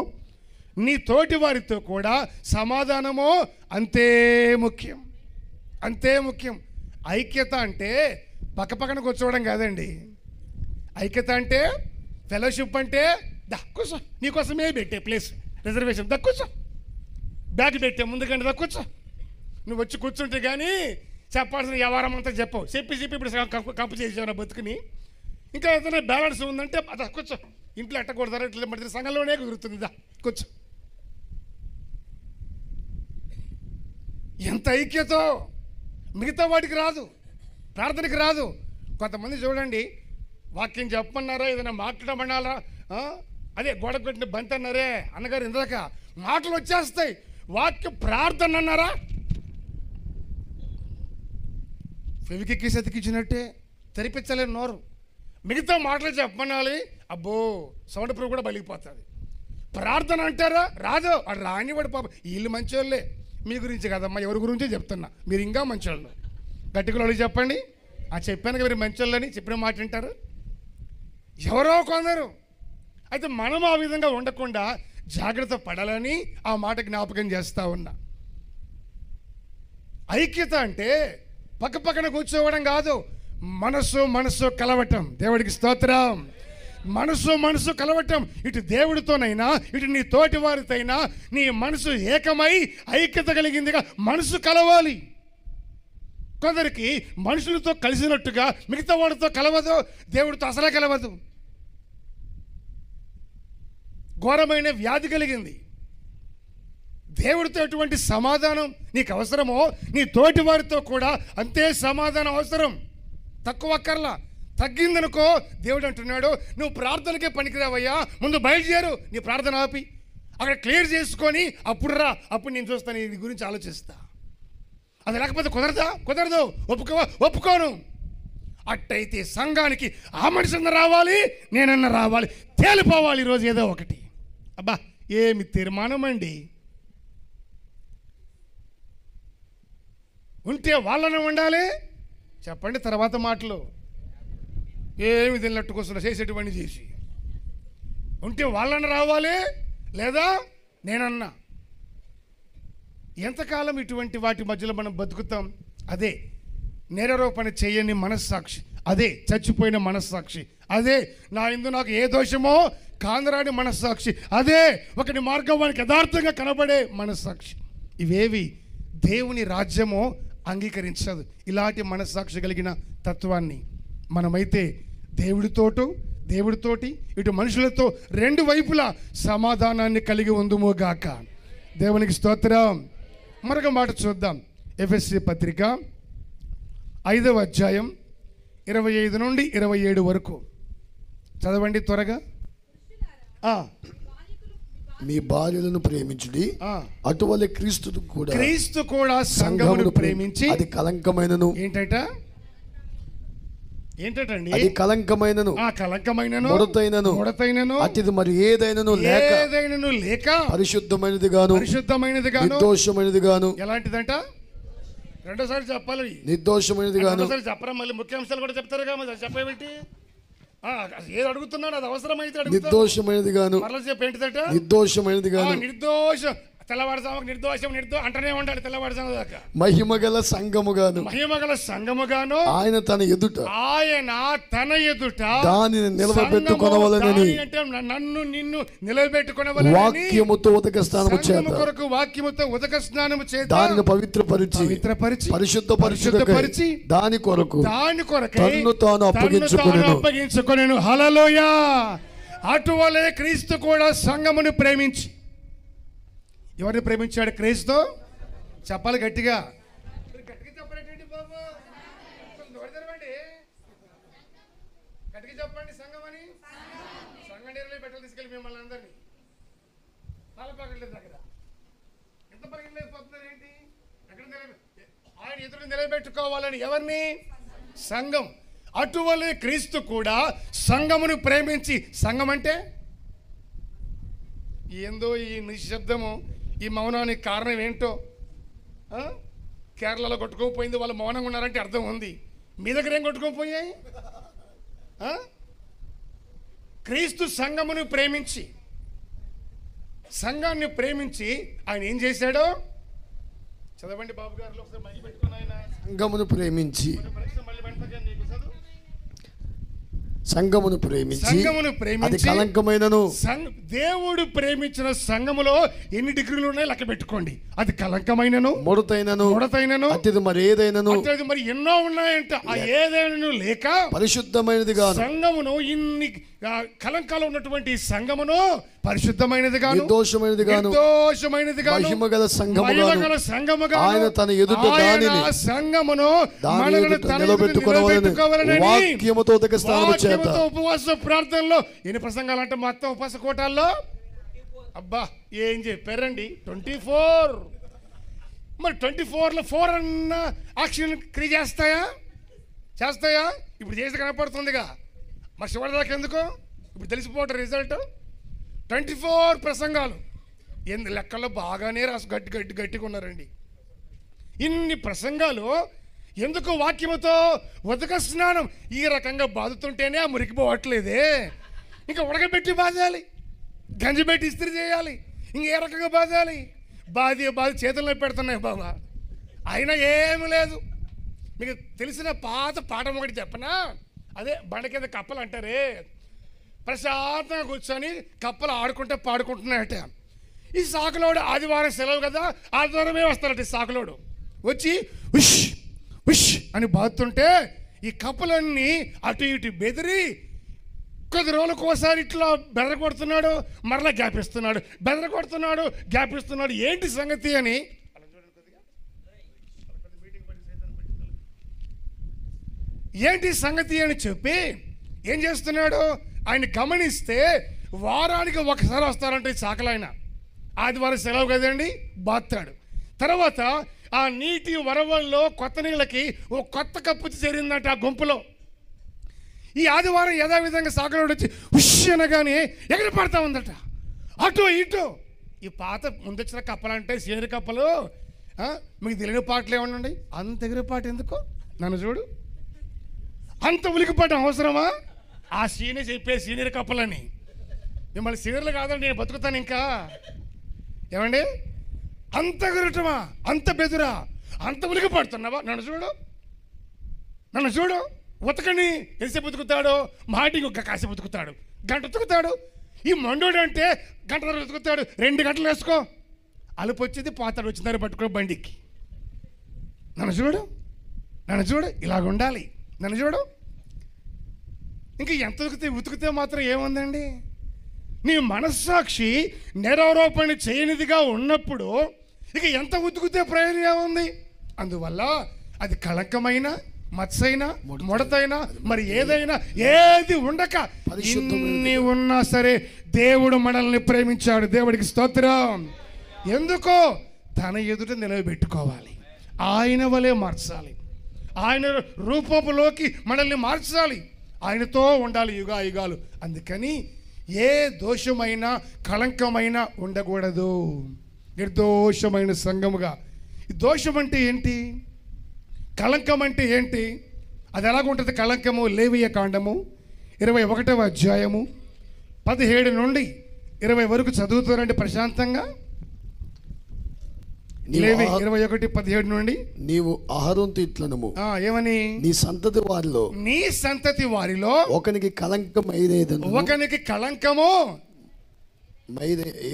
నీ తోటి వారితో కూడా సమాధానమో అంతే ముఖ్యం, అంతే ముఖ్యం. ఐక్యత అంటే పక్కపక్కన కూర్చోవడం కాదండి. ఐక్యత అంటే, ఫెలోషిప్ అంటే, కూర్చో, నీకోసమే పెట్టే ప్లేస్ రిజర్వేషన్, కూర్చో, బ్యాగ్ పెట్టే ముందుకంటే కూర్చో. నువ్వు వచ్చి కూర్చుంటే కానీ చెప్పాల్సిన వ్యవహారం అంతా చెప్పవు. చెప్పి ఇప్పుడు కంపు చేసావు నా బతుకుని. ఇంకా ఏదైనా బ్యాలెన్స్ ఉందంటే కూర్చో, ఇంట్లో ఎట్టకూడదు, ఇట్లా మరి సంఘంలోనే కుదురుతుంది, కూర్చో. ఎంత ఐక్యతో! మిగతా వాటికి రాదు, ప్రార్థనకి రాదు. కొంతమంది చూడండి, వాక్యం చెప్పమన్నారా, ఏదైనా మాట్లాడమన్నారా, అదే గోడ కొట్టిన బంతి అన్నారే అన్నగారు ఇందాక, మాటలు వచ్చేస్తాయి. వాక్యం ప్రార్థన అన్నారా, ఫెవికిక్కి సతికిచ్చినట్టే తెరిపించలేని నోరు. మిగతా మాటలు చెప్పమనాలి, అబ్బో సౌండ్ ప్రూఫ్ కూడా బలిగిపోతుంది. ప్రార్థన అంటారా, రాదు. వాడు రానివాడు పాప. వీళ్ళు మంచోళ్ళే, మీ గురించి కదమ్మా, ఎవరి గురించో చెప్తున్నా, మీరు ఇంకా మంచోళ్ళు. గట్టిగా చెప్పండి. చెప్పాను కదా మీరు మంచోళ్ళని, చెప్పిన మాట వింటారు ఎవరో కొందరు. అయితే మనం ఆ విధంగా ఉండకుండా జాగ్రత్త పడాలని ఆ మాట జ్ఞాపకం చేస్తూ ఉన్నా. ఐక్యత అంటే పక్కపక్కన కూర్చోవడం కాదు, మనసు కలవటం. దేవుడికి స్తోత్రం. మనసు కలవటం. ఇటు దేవుడితోనైనా ఇటు నీ తోటి వారితోనైనా నీ మనసు ఏకమై ఐక్యత కలిగిందిగా మనసు కలవాలి. కొందరికి మనుషులతో కలిసినట్టుగా మిగతా వాడితో కలవదు, దేవుడితో అసలే కలవదు. ఘోరమైన వ్యాధి కలిగింది. దేవుడితో ఎటువంటి సమాధానం నీకు అవసరమో నీ తోటి వారితో కూడా అంతే సమాధానం అవసరం. తక్కువ అక్కర్లా. తగ్గిందనుకో దేవుడు అంటున్నాడు, నువ్వు ప్రార్థనకే పనికిరావయ్యా, ముందు బయలుదేరు, నీ ప్రార్థన ఆపి అక్కడ క్లియర్ చేసుకొని అప్పుడు రా, అప్పుడు నేను చూస్తాను, నీ గురించి ఆలోచిస్తా. అది లేకపోతే కుదరదు, ఒప్పుకోను. అట్టయితే సంఘానికి ఆ మనిషి అన్న రావాలి, నేనన్న రావాలి, తేలిపోవాలి ఈరోజు ఏదో ఒకటి. అబ్బా ఏమి తీర్మానం అండి. ఉంటే వాళ్ళనే ఉండాలి. చెప్పండి తర్వాత మాటలు. ఏమి తిన్నట్టు కోసం చేసేటువంటి చేసి ఉంటే వాళ్ళని రావాలి, లేదా నేనన్నా. ఎంతకాలం ఇటువంటి వాటి మధ్యలో మనం బతుకుతాం? అదే నేరారోపణ చేయని మనస్సాక్షి, అదే చచ్చిపోయిన మనస్సాక్షి, అదే నా యందు నాకు ఏ దోషమో కాందరాని మనస్సాక్షి, అదే ఒకటి మార్గం వానికి యథార్థంగా కనబడే మనస్సాక్షి. ఇవేవి దేవుని రాజ్యమో అంగీకరించదు. ఇలాంటి మనస్సాక్షి కలిగిన తత్వాన్ని మనమైతే దేవుడితోటి ఇటు మనుషులతో రెండు వైపులా సమాధానాన్ని కలిగి ఉందుమో గాక. దేవునికి స్తోత్రం. మరొక మాట చూద్దాం. ఎఫెసీ పత్రిక 5వ అధ్యాయం 25 నుండి 27 వరకు చదవండి త్వరగా. మీ భార్యలను ప్రేమించుడి, అటువలే క్రీస్తు కూడా సంఘమును ప్రేమించి అది కలంకమైనను ఏంటండి అది కలంకమైనను ముడతైనను అతిది మరి ఏదైనను లేక పరిశుద్ధమైనది గాను నిర్దోషమైనది గాను. ఎలాంటిదంట? రెండోసారి చెప్పాలి. నిర్దోషమైనది గాను. చెప్పరా? మళ్ళీ ముఖ్యాంశాలు కూడా చెప్తారు కదా, చెప్పేమిటి? ఏది అడుగుతున్నాడు అది అవసరమైతే నిర్దోషమైనది గాను. చెప్పి ఏంటిదంట? నిర్దోషమైనది గాను. నిర్దోషం తెల్లవారుజాముకు నిర్దోషం అంటనే ఉండాలి. తెల్లవారుజాము దాకా మహిమగల సంఘముగాను ఆయన తన ఎదుట దానిని నిలవబెట్టుకొనవలెనని, అంటే నన్ను నిన్ను నిలవబెట్టుకొనవలెనని వాక్యముతో ఉదక స్నానము చేత దానిని పవిత్రపరిచి పరిశుద్ధపరిచి దాని కొరకు తన్ను తాను అప్పగించుకొనెను. హల్లెలూయా. అటువలే క్రీస్తు కూడా సంఘమును ప్రేమించి. ఎవరిని ప్రేమించాడు? క్రీస్తు. చెప్పాలి గట్టిగా. చెప్పండి బాబు, గట్టిగా చెప్పండి. సంఘం అని సంఘం డేర్లో పెట్టాలి. తీసుకెళ్ళి మిమ్మల్ని అందరినీ పాలపాకట్లేదు దగ్గర ఎంత పరిగెళ్ళిపోతున్నారు ఏంటి? ఆయన ఎదురు నిలబెట్టుకోవాలని ఎవరిని? సంఘం. అటువలే క్రీస్తు కూడా సంఘమును ప్రేమించి. సంఘం అంటే ఏందో ఈ నిశ్శబ్దము, ఈ మౌనానికి కారణం ఏంటో. కేరళలో కొట్టుకోపోయింది, వాళ్ళు మౌనంగా ఉన్నారంటే అర్థం ఉంది. మీ దగ్గర ఏం కొట్టుకోపోయాయి? క్రీస్తు సంఘమును ప్రేమించి, సంఘాన్ని ప్రేమించి ఆయన ఏం చేశాడో చదవండి బాబు గారు. ఒకసారి మళ్ళీ పెట్టుకుని ఆయన సంఘమును ప్రేమించి సంఘమును ప్రేమించి అది కలంకమైనను. దేవుడు ప్రేమించిన సంఘములో ఎన్ని డిగ్రీలు ఉన్నాయో లెక్క పెట్టుకోండి. అది కలంకమైనను ముడతైనను అతిది మరి ఏదైనను మరి ఎన్నో ఉన్నాయంట. ఆ ఏదైనా లేక పరిశుద్ధమైనది గాను. సంఘమును ఇన్ని కలంకాలు ఉన్నటువంటి సంఘమును పరిశుద్ధమైనది గాను, నిర్దోషమైనది గాను, మహిమగల సంఘము గాను ఆయన తన ఎదుట దానిని నిలబెట్టుకొనవలెనని వాక్యముతో ఉదక స్నానము చేత. ఉపవాస ప్రార్థనలో ఎన్ని ప్రసంగాలు అంటే మొత్తం ఉపవాస కోటాల్లో అబ్బా ఏం చెప్పారండి? 24. మరి 24లో 4 అన్న యాక్షన్ క్రియ చేస్తాయా? ఇప్పుడు చేసి కనపడుతుందిగా. మరి చివరి దాకా ఎందుకు? ఇప్పుడు తెలిసిపోవటం రిజల్ట్. 24 ప్రసంగాలు లెక్కల్లో బాగానే రాసు గట్టిగా ఉన్నారండి. ఇన్ని ప్రసంగాలు ఎందుకు? వాక్యముతో ఉదక స్నానం ఈ రకంగా బాదుతుంటేనే ఆ మురికిపోవట్లేదే. ఇంకా ఉడకబెట్టి బాధాలి, గంజి పెట్టి ఇస్త్రీ చేయాలి, ఇంకే రకంగా బాధాలి. బాధి చేతుల్లో పెడుతున్నాయి బాబా. అయినా ఏమి లేదు. మీకు తెలిసిన పాత పాఠం ఒకటి చెప్పనా? అదే బండ కింద కప్పలు అంటారే. ప్రశాంతంగా కూర్చొని కప్పలు ఆడుకుంటే పాడుకుంటున్నాయట. ఈ సాకులోడు ఆదివారం సెలవు కదా, ఆదివారమే వస్తారట. ఈ సాకులోడు వచ్చి ఉష్ ఉష్ అని బాదుతుంటే ఈ కప్పలన్నీ అటు ఇటు బెదిరి కొద్ది రోజులకు ఒకసారి ఇట్లా బెదరకొడుతున్నాడు, మరలా గ్యాపిస్తున్నాడు, బెదరకొడుతున్నాడు, గ్యాపిస్తున్నాడు. ఏంటి సంగతి అని చెప్పి ఏం చేస్తున్నాడు? ఆయన గమనిస్తే వారానికి ఒకసారి వస్తారంటే చాకలైన. ఆదివారం సెలవు కదండి, బాస్తాడు. తర్వాత ఆ నీటి వరవల్లో కొత్త నీళ్ళకి ఓ కొత్త కప్పు చేరిందంట ఆ గుంపులో. ఈ ఆదివారం యథావిధంగా సాకలోడు వచ్చి ఉష్ అనగానే ఎగిరి పడతా ఉందట అటు ఇటు. ఈ పాత ముందొచ్చిన కప్పలంటే సీనియర్ కప్పలు. మీకు తెలియని పాటలు ఏమన్నా? అంత ఎగిరిపాటు ఎందుకు? నన్ను చూడు, అంత ఉలికిపాటు అవసరమా? ఆ సీనియర్ చెప్పే సీనియర్ కప్పలని. మిమ్మల్ని సీనియర్లు కాదండి, నేను బతుకుతాను ఇంకా. ఏమండి, అంత ఎగరటమా, అంత బెదురా, అంత ఉలికి పడుతున్నావా? నన్ను చూడు. ఉతకని ఎంతసేపు ఉతుకుతాడు? మాటికి ఒక కాసేపు ఉతుకుతాడు, గంట ఉతుకుతాడు. ఈ మండోడు అంటే గంట తర్వాత ఉతుకుతాడు, 2 గంటలు వేసుకో. అలుపు వచ్చేది పోతాడు, వచ్చిందని పట్టుకో బండికి. నన్ను చూడు, నన్ను చూడు, ఇలాగ ఉండాలి, నన్ను చూడు. ఇంకా ఎంత ఉతికితే మాత్రం ఏముందండి? నీ మనస్సాక్షి నేరారోపణ చేయనిదిగా ఉన్నప్పుడు ఇక ఎంత ఉతికితే ప్రయోజనం ఏముంది? అందువల్ల అది కళంకమైన, మత్సైనా, ముడతైనా, మరి ఏదైనా ఏది ఉండక ఇన్ని ఉన్నా సరే దేవుడు మనల్ని ప్రేమించాడు. దేవుడికి స్తోత్రం. ఎందుకో తన ఎదుట నిలబెట్టుకోవాలి, ఆయన వలె మార్చాలి, ఆయన రూపంలోకి మనల్ని మార్చాలి, ఆయనతో ఉండాలి యుగాయుగాలు. అందుకని ఏ దోషమైనా కళంకమైనా ఉండకూడదు, నిర్దోషమైన సంఘముగా. ఈ దోషం అంటే ఏంటి? కళంకం అంటే ఏంటి? అది ఎలాగుంటుంది కళంకము? లేవియ కాండము 21వ అధ్యాయము 17 నుండి 20 వరకు చదువుతారండి ప్రశాంతంగా. లేవి 21:17 నుండి. నీవు అహరోనుతో ఇట్లనుము, ఏమని? నీ సంతతి వారిలో ఒకనికి కళంకం కళంకము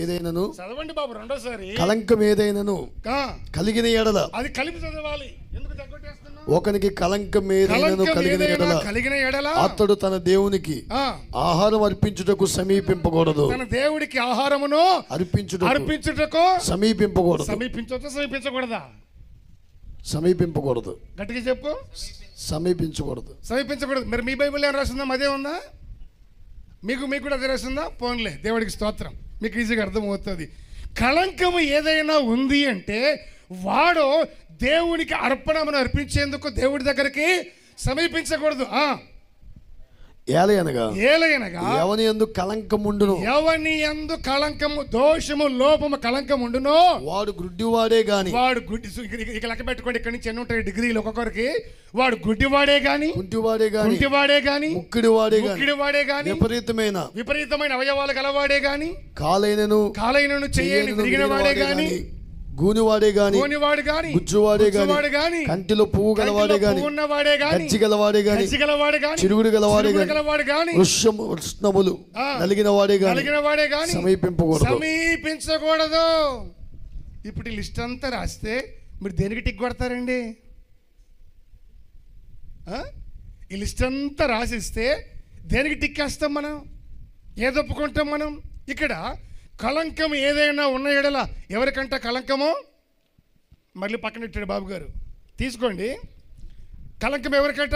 ఏదైనను, చదవండి బాబు రెండోసారి. కళంకం ఏదైనను కలిగిన ఎడల, అది కలిపి చదవాలి. ఎందుకు తగ్గొట్టేస్తున్నావు? ఒకనికి కళంకం ఏదైనను కలిగిన ఎడల అతడు తన దేవునికి ఆహారం అర్పించుటకు సమీపింపకూడదు. తన దేవుడికి ఆహారమును అర్పించుటకు సమీపింపకూడదు. సమీపించకూడదా? సమీపింపకూడదు. గట్టిగా చెప్పు. సమీపించకూడదు. మరి మీ బైబిల్ ఏం రాసిందా? అదే ఉందా? మీకు కూడా అదే రాసిందా? పోన్లే, దేవుడికి స్తోత్రం. మీకు ఈజీగా అర్థమవుతుంది. కళంకము ఏదైనా ఉంది అంటే వాడు దేవునికి అర్పణను అర్పించేందుకు దేవుడి దగ్గరికి సమీపించకూడదు. ఏలయనగా ఎవని యందు కళంకము, దోషము, లోపము, కళంకముండునో వాడు గుడ్డివాడే గాని, ఇక లెక్క పెట్టుకోండి, ఇక్కడి నుంచి ఎన్ని ఉంటాయి డిగ్రీలు ఒక్కొక్కరికి. వాడు గుడ్డివాడే గాని, ముక్కిడివాడే గాని, విపరీతమైన అవయవాలు గలవాడే గాని, కాలైనను చెయ్యని విరిగిన వాడే గాని, గూనివాడే గాని, గుజ్జువాడే గాని, కంటిలో పువ్వు గలవాడే గాని, గజ్జి గలవాడే గాని, చిరుగుడు గలవాడే గాని, వృష్ణములు నలిగిన వాడే గాని సమీపించకూడదు. ఇప్పుడు ఈ లిస్ట్ అంతా రాస్తే మీరు దేనికి టిక్ కొడతారండి? ఈ లిస్ట్ అంతా రాసిస్తే దేనికి టిక్ వేస్తాం మనం? ఏది ఒప్పుకుంటాం మనం? ఇక్కడ కళంకం ఏదైనా ఉన్న ఎడల ఎవరికంట కళంకమో? మళ్ళీ పక్కన ఇట్టాడు బాబు గారు, తీసుకోండి. కళంకం ఎవరికంట?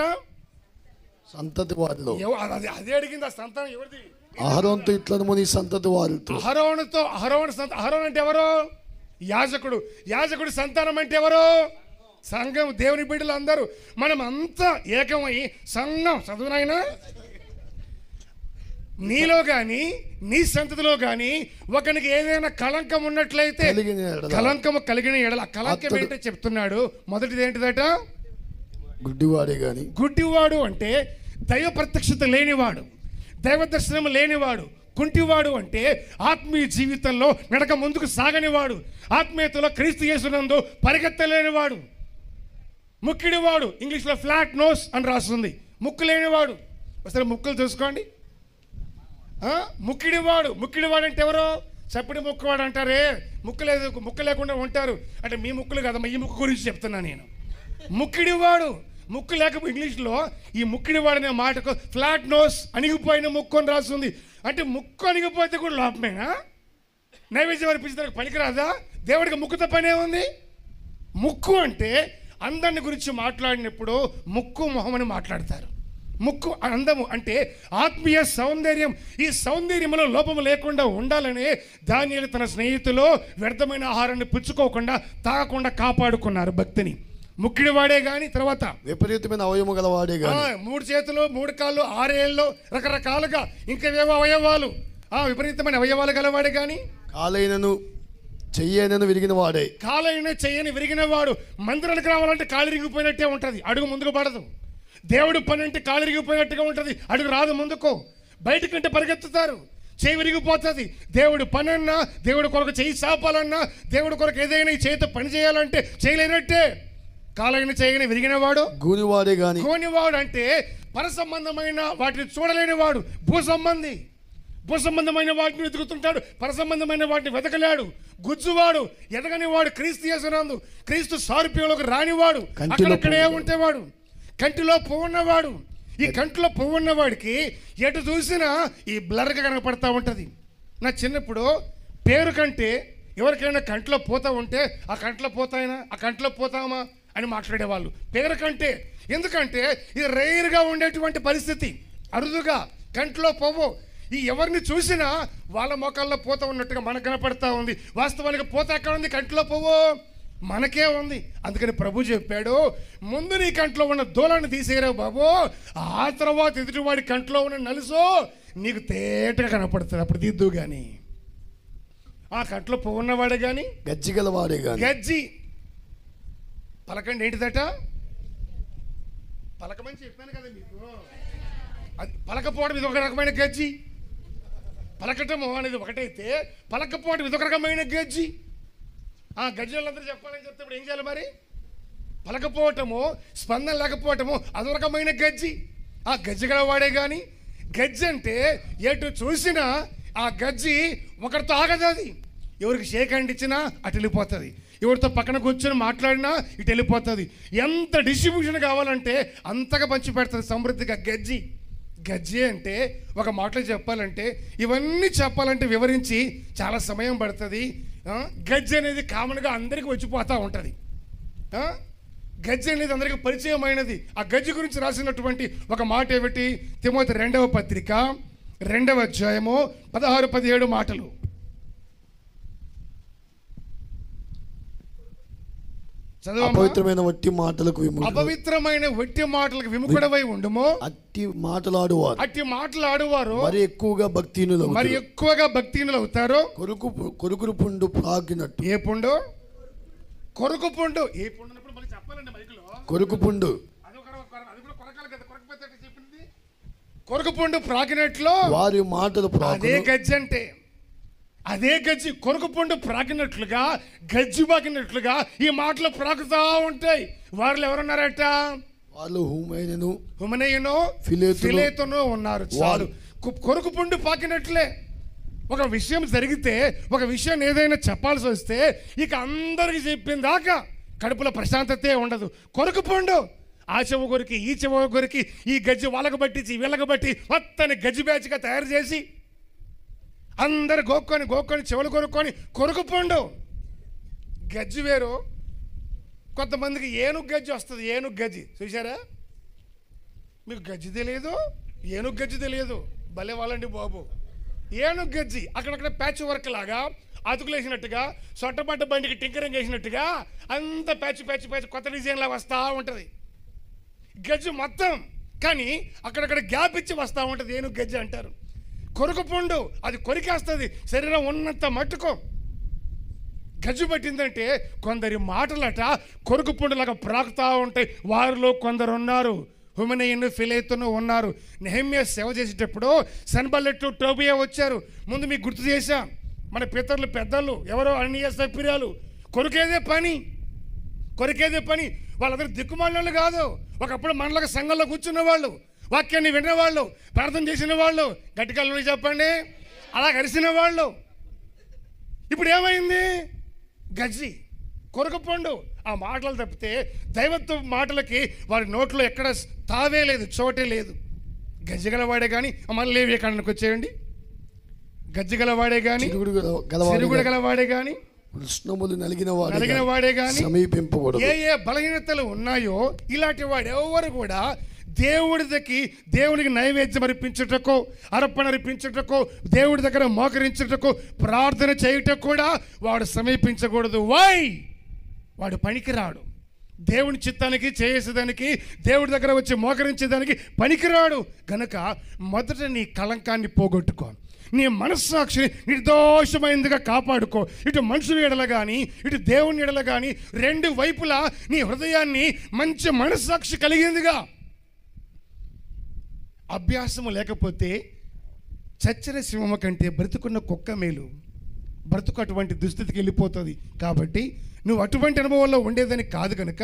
సంతతి వారిలో. అదే అడిగింది. ఆ సంతానం ఎవరిది? అహరోనుతో ఇట్లనుము నీ సంతతి వారితో. అహరోను అంటే ఎవరు? యాజకుడు సంతానం అంటే ఎవరు? సంఘం, దేవుని బిడ్డలు అందరూ మనం అంతా ఏకమై సంఘం. చదువునైనా నీలో గాని నీ సంతతిలో గాని ఒకనికి ఏదైనా కళంకం ఉన్నట్లయితే, కళంకము కలిగిన ఎడల, కళంకం ఏంటో చెప్తున్నాడు. మొదటిది ఏంటిదట? గుడ్డివాడు అంటే దైవ ప్రత్యక్షత లేనివాడు, దైవ దర్శనం లేనివాడు. కుంటివాడు అంటే ఆత్మీయ జీవితంలో నడక ముందుకు సాగనివాడు, ఆత్మీయతలో క్రీస్తు యేసునందు పరిగెత్తలేనివాడు. ముక్కిడివాడు, ఇంగ్లీష్లో ఫ్లాట్ నోస్ అని రాస్తుంది, ముక్కు లేనివాడు. ఒకసారి ముక్కులు చూసుకోండి. ముక్కిడివాడు అంటే ఎవరో? చప్పటి ముక్కువాడు అంటారే, ముక్కు లేకుండా ఉంటారు అంటే మీ ముక్కులు కదా, ఈ ముక్కు గురించి చెప్తున్నా నేను. ముక్కిడివాడు, ముక్కు లేకపోతే ఇంగ్లీష్లో ఈ ముక్కిడివాడు అనే మాటకు ఫ్లాట్ నోస్, అణిగిపోయిన ముక్కు అని రాస్తుంది. అంటే ముక్కు అణిగిపోతే కూడా లోపమేనా? నైవేద్యం అర్పించడానికి పనికిరాదా? దేవుడికి ముక్కుతో పనే ఉంది. ముక్కు అంటే అందరిని గురించి మాట్లాడినప్పుడు ముక్కు మొహం అని మాట్లాడతారు. ముక్కు అందము అంటే ఆత్మీయ సౌందర్యం. ఈ సౌందర్యంలో లోపము లేకుండా ఉండాలని దానియేలు తన స్నేహితులు వ్యర్థమైన ఆహారాన్ని పుచ్చుకోకుండా, తాగకుండా కాపాడుకున్నారు భక్తిని. ముక్కిడివాడే గాని, తర్వాత విపరీతమైన అవయవం గలవాడే గాని, 3 చేతులు 3 కాళ్ళు 6 ఏళ్ళు రకరకాలుగా ఇంకేవేవో అవయవాలు, విపరీతమైన అవయవాలు గలవాడే గాని, కాలైనను చెయ్యనను విరిగిన వాడే. చెయ్యని విరిగిన వాడు మందిరానికి రావాలంటే కాలు ఇరిగిపోయినట్టే ఉంటుంది, అడుగు ముందుకు పడదు. దేవుడు పని అంటే కాలు ఇరిగిపోయినట్టుగా ఉంటుంది, అడుగు రాదు ముందుకు. బయటకంటే పరిగెత్తుతారు, చేయి విరిగిపోతుంది. దేవుడు పని అన్నా, దేవుడి కొరకు చేయి చాపాలన్నా, దేవుడి కొరకు ఏదైనా ఈ చేతితో పని చేయాలంటే చేయలేనట్టే. కాలైన చేయని విరిగినవాడు గూనివాడు అంటే పర సంబంధమైన వాటిని చూడలేనివాడు, భూ సంబంధి. భూ సంబంధమైన వాటిని వెతుకుతుంటాడు, పర సంబంధమైన వాటిని వెతకలేడు. గుజ్జువాడు, ఎదగని వాడు, క్రీస్తు యేసునందు క్రీస్తు సారూప్యంలోకి రానివాడు, అక్కడక్కడే ఉంటేవాడు. కంటిలో పువ్వు ఉన్నవాడు, ఈ కంటిలో పువ్వు ఉన్నవాడికి ఎటు చూసినా ఈ బ్లర్గా కనపడతా ఉంటుంది. నా చిన్నప్పుడు పేరు కంటే ఎవరికైనా కంట్లో పోతా ఉంటే ఆ కంట్లో పోతాయినా, ఆ కంట్లో పోతామా అని మాట్లాడేవాళ్ళు పేరు కంటే. ఎందుకంటే ఇది రేర్గా ఉండేటువంటి పరిస్థితి, అరుదుగా కంట్లో పువ్వు. ఈ ఎవరిని చూసినా వాళ్ళ మొక్కల్లో పోతా ఉన్నట్టుగా మనకు కనపడతా ఉంది. వాస్తవానికి పోత ఎక్కడ ఉంది? కంట్లో పువ్వు మనకే ఉంది. అందుకని ప్రభు చెప్పాడు, ముందు నీ కంట్లో ఉన్న దూలాన్ని తీసేయరావు బాబు, ఆ తర్వాత ఎదుటివాడి కంట్లో ఉన్న నలుసో నీకు తేటగా కనపడుతుంది, అప్పుడు దిద్దు. కానీ ఆ కంట్లో పువ్వు ఉన్నవాడే కానీ, గజ్జి గలవాడే కానీ. గజ్జి పలకండి ఏంటిదట? పలకమని చెప్పాను కదా మీకు. అది పలకపోవడం ఇది ఒక రకమైన గజ్జి, పలకటము అనేది ఒకటైతే పలకపోవడం ఇది ఒక రకమైన గజ్జి. ఆ గజ్జి వాళ్ళందరూ చెప్పాలని చెప్తే ఇప్పుడు ఏం చేయాలి మరి? పలకపోవటము, స్పందన లేకపోవటము అదొక రకమైన గజ్జి. ఆ గజ్జి గలవాడే కానీ. గజ్జి అంటే ఎటు చూసినా ఆ గజ్జి ఒకరితో ఆగదు. అది ఎవరికి షేక్ హ్యాండ్ ఇచ్చినా అటు వెళ్ళిపోతుంది, ఎవరితో పక్కన కూర్చొని మాట్లాడినా ఇటు వెళ్ళిపోతుంది. ఎంత డిస్ట్రిబ్యూషన్ కావాలంటే అంతగా పంచి పెడుతుంది సమృద్ధిగా గజ్జి. గజ్జి అంటే ఒక మాటలో చెప్పాలంటే, ఇవన్నీ చెప్పాలంటే వివరించి చాలా సమయం పడుతుంది. గజ్జి అనేది కామన్గా అందరికీ వచ్చిపోతూ ఉంటుంది. గజ్జి అనేది అందరికీ పరిచయమైనది. ఆ గజ్జి గురించి రాసినటువంటి ఒక మాట ఏమిటి? తిమోతి 2వ పత్రిక 2వ అధ్యాయము 16-17 మాటలు. అపవిత్రమైన వట్టి మాటలకు అపవిత్రమైన వట్టి మాటలకు విముఖుడవై ఉండుము. అట్టి మాటలాడువారు మరి ఎక్కువగా భక్తిహీనులు అవుతారు. కొరుకు పుండు ప్రాగినట్టు. ఏ పుండు? కొరుకు పుండు. ఏ పుండు చెప్పాలండి మైకులో. కొరుకు పుండు, కొరుకు పుండు ప్రాగినట్లు వారి మాటలు. అదే గజ్జి అంటే, అదే గజ్జి. కొరుకు పుండు ప్రాకినట్లుగా, గజ్జి పాకినట్లుగా ఈ మాటలు ప్రాకుతా ఉంటాయి. వారిలో ఎవరున్నారట? వాళ్ళు హుమనయును ఫిలేతును ఉన్నారు. చాలు, కొరుకు పుండు పాకినట్లే. ఒక విషయం జరిగితే, ఒక విషయం ఏదైనా చెప్పాల్సి వస్తే ఇక అందరికి చెప్పిన దాకా కడుపులో ప్రశాంతతే ఉండదు. కొరుకు పుండు ఆ చెవు కొరికి, ఈ చెవు కొరికి, ఈ గజ్జి వాళ్ళకు పట్టించి వీళ్ళకు బట్టి మొత్తాన్ని గజ్జి బ్యాచ్గా తయారు చేసి అందరు గోక్కొని చెవులు కొరుక్కొని కొరుకు పండు. గజ్జి వేరు. కొంతమందికి ఏనుగు గజ్జి వస్తుంది. ఏనుగు గజ్జి చూసారా? మీకు గజ్జి తెలియదు, ఏనుగు గజ్జి తెలియదు. భలే వాళ్ళండి బాబు. ఏనుగు గజ్జి అక్కడక్కడ ప్యాచ్ వర్క్ లాగా అతుకులేసినట్టుగా, సొట్టపడ్డ బండికి టింకరింగ్ వేసినట్టుగా అంత ప్యాచ్ కొత్త డిజైన్ లాగా వస్తూ ఉంటుంది గజ్జి మొత్తం. కానీ అక్కడక్కడ గ్యాప్ ఇచ్చి వస్తూ ఉంటుంది. ఏనుగు గజ్జి అంటారు. కొరుకు పుండు అది కొరికేస్తుంది శరీరం ఉన్నంత మట్టుకో. గజ్జు పట్టిందంటే కొందరి మాటలట కొరుకు పుండులాగా ప్రాకుతూ ఉంటాయి. వారిలో కొందరు ఉన్నారు, హుమనయును ఫిలేతును ఉన్నారు. నెహెమ్యా సేవ చేసేటప్పుడు సన్బల్లెట్టు టోబియా వచ్చారు. ముందు మీకు గుర్తు చేశా, మన పితరులు పెద్దలు ఎవరో అన్నియ సభ్యురాలు. కొరికేదే పని. వాళ్ళందరూ దిక్కుమాలను కాదు. ఒకప్పుడు మనలకు సంఘంలో కూర్చున్న వాళ్ళు, వాక్యాన్ని విన్న వాళ్ళు, ప్రార్థన చేసిన వాళ్ళు, గట్టికల్ని చెప్పండి, అలా కలిసిన వాళ్ళు. ఇప్పుడు ఏమైంది? గజ్జి, కొరుకు పండు. ఆ మాటలు తప్పితే దైవత్వ మాటలకి వారి నోట్లో ఎక్కడ తావే లేదు, చోటే లేదు. గజ్జి గలవాడే కానీ, మళ్ళీ వివేకానికి వచ్చేయండి. గజ్జి గలవాడే కానీ, సిరుగుడు గలవాడే కానీ, కృష్ణములు నలిగిన వాడే కానీ సమీపింపకూడదు. ఏ బలహీనతలు ఉన్నాయో ఇలాంటి వాడు ఎవరు కూడా దేవునికి నైవేద్యం అర్పించుటకో, అర్పణ అర్పించుటకో, దేవుడి దగ్గర మోకరించుటకో, ప్రార్థన చేయుటకు కూడా వాడు సమీపించకూడదు. వాడు పనికిరాడు. దేవుని చిత్తానికి చేసేదానికి, దేవుడి దగ్గర వచ్చి మోకరించేదానికి పనికిరాడు. గనక మొదట నీ కళంకాన్ని పోగొట్టుకో, నీ మనస్సాక్షిని నిర్దోషమైందిగా కాపాడుకో. ఇటు మనుషుల ఎడల కానీ, ఇటు దేవుని ఎడల కానీ, రెండు వైపులా నీ హృదయాన్ని మంచి మనస్సాక్షి కలిగిందిగా. అభ్యాసము లేకపోతే చచ్చిన సింహము కంటే బ్రతుకున్న కుక్క మేలు. బ్రతుకు అటువంటి దుస్థితికి వెళ్ళిపోతుంది. కాబట్టి నువ్వు అటువంటి అనుభవంలో ఉండేదని కాదు కనుక,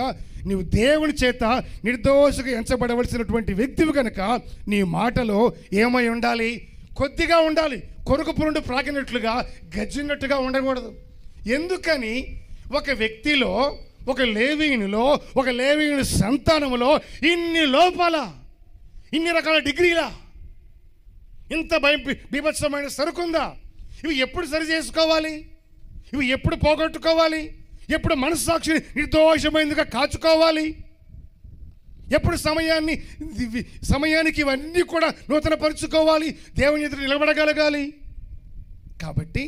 నువ్వు దేవుని చేత నిర్దోషగా ఎంచబడవలసినటువంటి వ్యక్తివి కనుక నీ మాటలో ఏమై ఉండాలి? కొద్దిగా ఉండాలి. కొరకు పురుడు ప్రాకినట్లుగా గజ్జినట్టుగా ఉండకూడదు. ఎందుకని ఒక వ్యక్తిలో, ఒక లేవీయునిలో, ఒక లేవీయుని సంతానములో ఇన్ని లోపాల, ఇన్ని రకాల డిగ్రీలా, ఇంత బీభత్సమైన సరుకుందా? ఇవి ఎప్పుడు సరి చేసుకోవాలి? ఇవి ఎప్పుడు పోగొట్టుకోవాలి? ఎప్పుడు మనస్సాక్షిని నిర్దోషమైనదిగా కాచుకోవాలి? ఎప్పుడు సమయానికి ఇవన్నీ కూడా నూతనపరుచుకోవాలి, దేవుని ఎదుట నిలబడగలగాలి. కాబట్టి